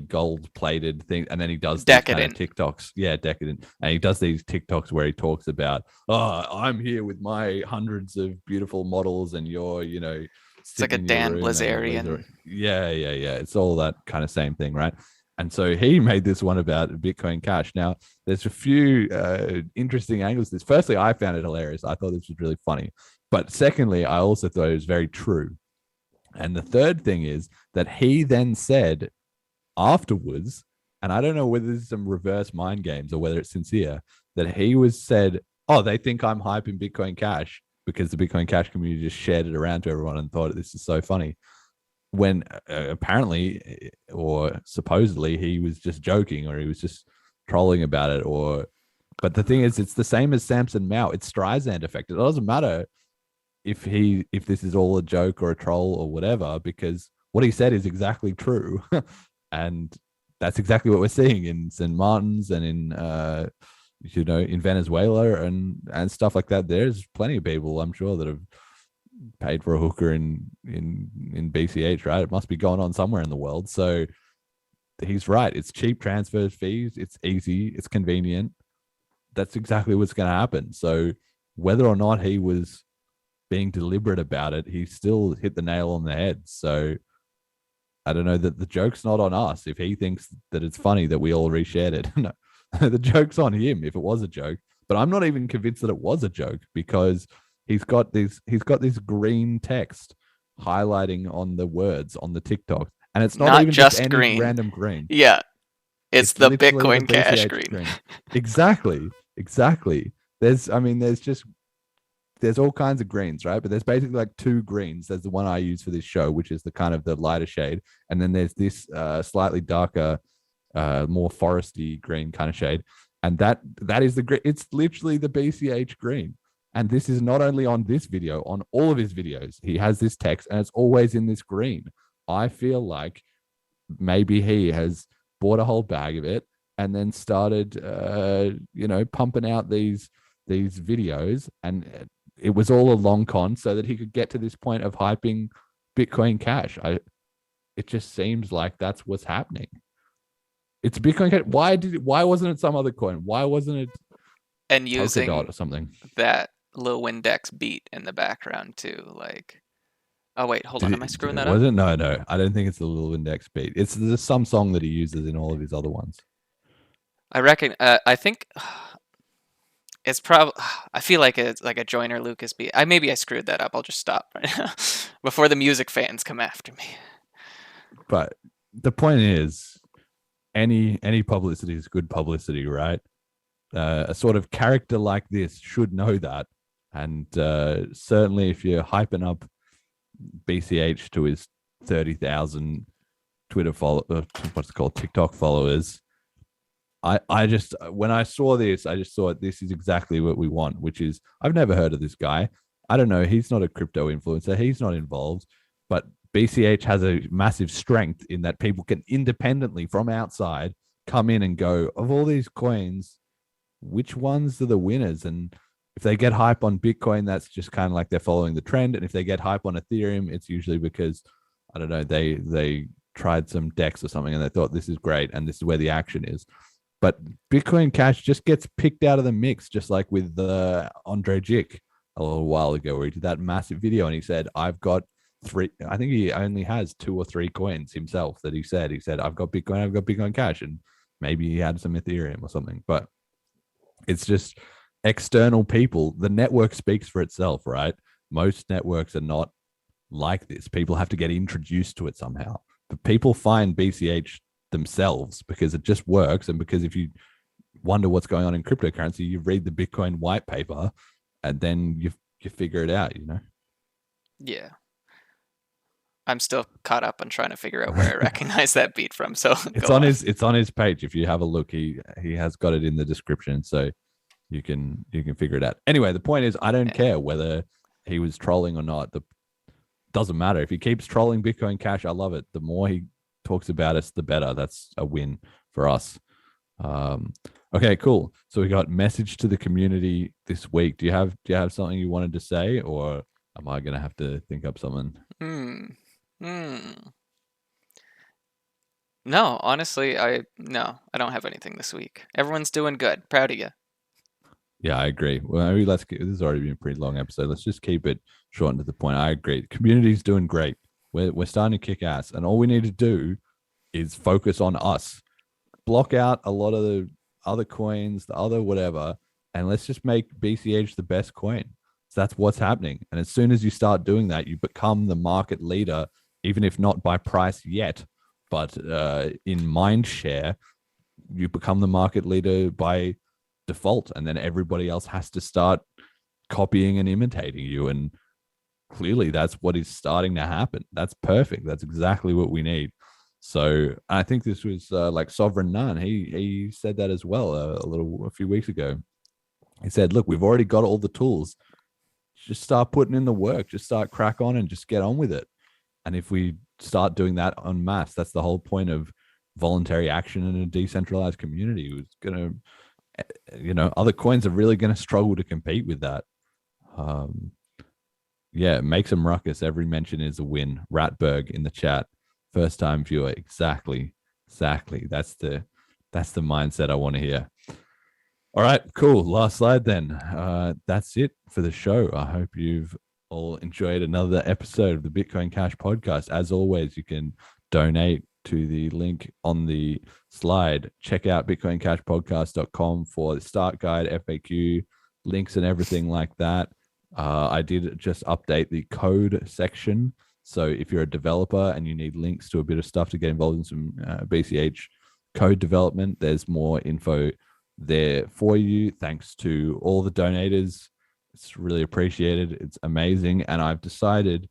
gold plated thing, and then he does decadent these kind of TikToks. Yeah, decadent. And he does these TikToks where he talks about, I'm here with my hundreds of beautiful models, and you're, it's like a Dan Blazarian. Yeah. It's all that kind of same thing, right? And so he made this one about Bitcoin Cash. Now, there's a few interesting angles to this. Firstly, I found it hilarious. I thought this was really funny. But secondly, I also thought it was very true. And the third thing is that he then said afterwards, and I don't know whether this is some reverse mind games or whether it's sincere, that he said, they think I'm hyping Bitcoin Cash because the Bitcoin Cash community just shared it around to everyone and thought this is so funny. When apparently or supposedly he was just joking, or he was just trolling about it, but the thing is, it's the same as Samson Mow. It's Streisand effect. It doesn't matter if this is all a joke or a troll or whatever, because what he said is exactly true. And that's exactly what we're seeing in St. Martin's and in Venezuela and stuff like that. There's plenty of people, I'm sure, that have paid for a hooker in BCH, right? It must be going on somewhere in the world. So he's right. It's cheap transfer fees. It's easy. It's convenient. That's exactly what's going to happen. So whether or not he was being deliberate about it, he still hit the nail on the head. So I don't know, that the joke's not on us if he thinks that it's funny that we all reshared it. No, the joke's on him if it was a joke. But I'm not even convinced that it was a joke, because he's got this green text highlighting on the words on the TikTok, and it's not even just any green. random green. Yeah, it's the literally Bitcoin the Cash BCH green. Exactly. There's all kinds of greens, right? But there's basically like two greens. There's the one I use for this show, which is the kind of the lighter shade, and then there's this slightly darker, more foresty green kind of shade, and that is the green. It's literally the BCH green. And this is not only on this video, on all of his videos, he has this text, and it's always in this green. I feel like maybe he has bought a whole bag of it and then started, pumping out these videos, and it was all a long con so that he could get to this point of hyping Bitcoin Cash. It just seems like that's what's happening. It's Bitcoin Cash. Why wasn't it some other coin? Why wasn't it and using Polkadot or something? That Lil Windex beat in the background too, like, oh wait, hold on, am I screwing that up? Was it? No, I don't think it's the Lil Windex beat. There's some song that he uses in all of his other ones. I reckon. I think it's probably. I feel like it's like a Joyner Lucas beat. Maybe I screwed that up. I'll just stop right now before the music fans come after me. But the point is, any publicity is good publicity, right? a sort of character like this should know that. And certainly if you're hyping up BCH to his 30,000 Twitter TikTok followers, I just, when I saw this, I just thought this is exactly what we want, which is, I've never heard of this guy. I don't know. He's not a crypto influencer. He's not involved, but BCH has a massive strength in that people can independently from outside come in and go, of all these coins, which ones are the winners? And if they get hype on Bitcoin, that's just kind of like they're following the trend. And if they get hype on Ethereum, it's usually because, I don't know, they tried some DEX or something and they thought this is great and this is where the action is. But Bitcoin Cash just gets picked out of the mix, just like with Andre Jick a little while ago, where he did that massive video and he said, I've got 3, I think he only has 2 or 3 coins himself that he said, I've got Bitcoin Cash, and maybe he had some Ethereum or something. But it's just external people. The network speaks for itself, right? Most networks are not like this. People have to get introduced to it somehow. But people find BCH themselves because it just works. And because if you wonder what's going on in cryptocurrency, you read the Bitcoin white paper and then you figure it out, you know? Yeah. I'm still caught up on trying to figure out where I recognize that beat from. So it's on his page. If you have a look, he has got it in the description, so you can figure it out. Anyway, the point is, I don't care whether he was trolling or not. Doesn't matter. If he keeps trolling Bitcoin Cash, I love it. The more he talks about us, the better. That's a win for us. Okay, cool. So we got message to the community this week. Do you have something you wanted to say, or am I gonna have to think up something? No, honestly, I don't have anything this week. Everyone's doing good. Proud of you. Yeah, I agree. Well, maybe this has already been a pretty long episode. Let's just keep it short and to the point. I agree. The community's doing great. We're starting to kick ass, and all we need to do is focus on us. Block out a lot of the other coins, the other whatever, and let's just make BCH the best coin. So that's what's happening. And as soon as you start doing that, you become the market leader, even if not by price yet, but in mind share, you become the market leader by default. And then everybody else has to start copying and imitating you. And clearly that's what is starting to happen. That's perfect. That's exactly what we need. So I think this was like Sovereign Nun. He said that as well a few weeks ago. He said, look, we've already got all the tools. Just start putting in the work, just start crack on and just get on with it. And if we start doing that en masse, that's the whole point of voluntary action in a decentralized community. It's going to, other coins are really going to struggle to compete with that. Yeah, make some ruckus. Every mention is a win. Ratberg in the chat, first time viewer. Exactly. That's the mindset I want to hear. All right, cool. Last slide then. That's it for the show. I hope you've all enjoyed another episode of the Bitcoin Cash podcast. As always, you can donate to the link on the slide. Check out bitcoincashpodcast.com for the start guide, FAQ, links and everything like that. I did just update the code section. So if you're a developer and you need links to a bit of stuff to get involved in some BCH code development, there's more info there for you. Thanks to all the donators. It's really appreciated. It's amazing. And I've decided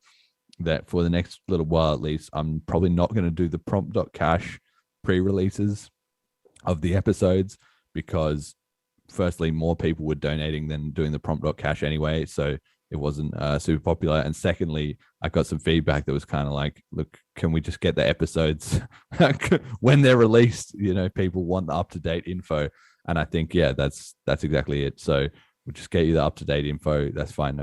that for the next little while, at least, I'm probably not going to do the prompt.cash pre-releases of the episodes because firstly, more people were donating than doing the prompt.cash anyway. So it wasn't super popular. And secondly, I got some feedback that was kind of like, look, can we just get the episodes when they're released? People want the up-to-date info. And I think, yeah, that's exactly it. So we'll just get you the up-to-date info. That's fine.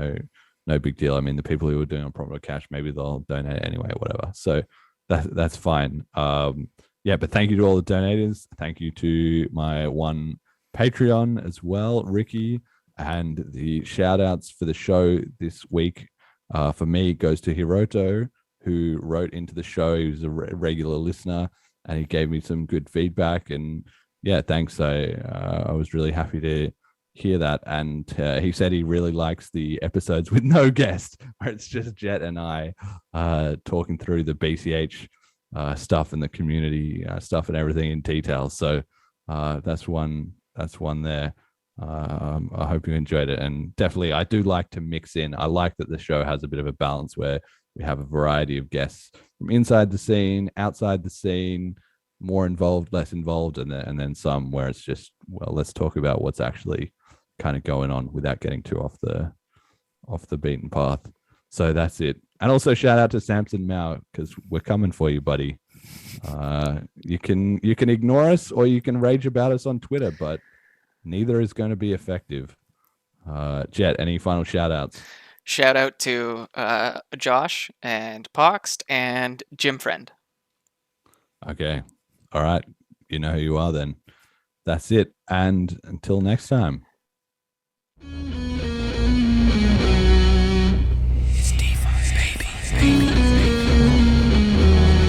No big deal. I mean, the people who are doing on prompt.cash, maybe they'll donate anyway, or whatever. So that's fine. Yeah, but thank you to all the donators. Thank you to my one Patreon as well, Ricky, and the shout outs for the show this week for me goes to Hiroto, who wrote into the show. He was a regular listener and he gave me some good feedback, and yeah, thanks. I was really happy to hear that. And he said he really likes the episodes with no guest, where it's just Jett and I talking through the BCH stuff and the community stuff and everything in detail. So that's one there. I hope you enjoyed it. And definitely, I do like to mix in. I like that the show has a bit of a balance where we have a variety of guests from inside the scene, outside the scene, more involved, less involved, and then some where it's just, well, let's talk about what's actually kind of going on without getting too off the beaten path. So that's it. And also shout out to Samson Mow, because we're coming for you, buddy. You can ignore us or you can rage about us on Twitter, but neither is going to be effective. Jett, any final shout outs? Shout out to Josh and Poxed and Jim Friend. Okay. All right. You know who you are then. That's it. And until next time.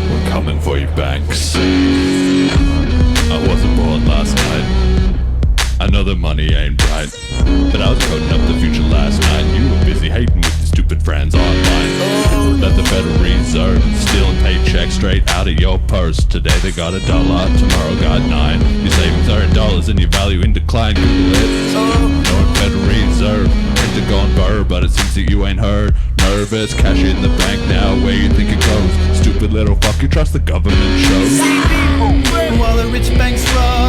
We're coming for you, Banks. I wasn't born last night. I know the money ain't right, but I was coding up the future last night. You were busy hating with your stupid friends online. Let the Federal Reserve stealing paychecks straight out of your purse. Today they got $1, tomorrow got 9. Your savings are in dollars and your value in decline. Google it. Knowing Federal Reserve, Pentagon burr, but it seems that you ain't heard. Nervous, cash in the bank now, where you think it goes? Stupid little fuck, you trust the government shows. While the rich banks rob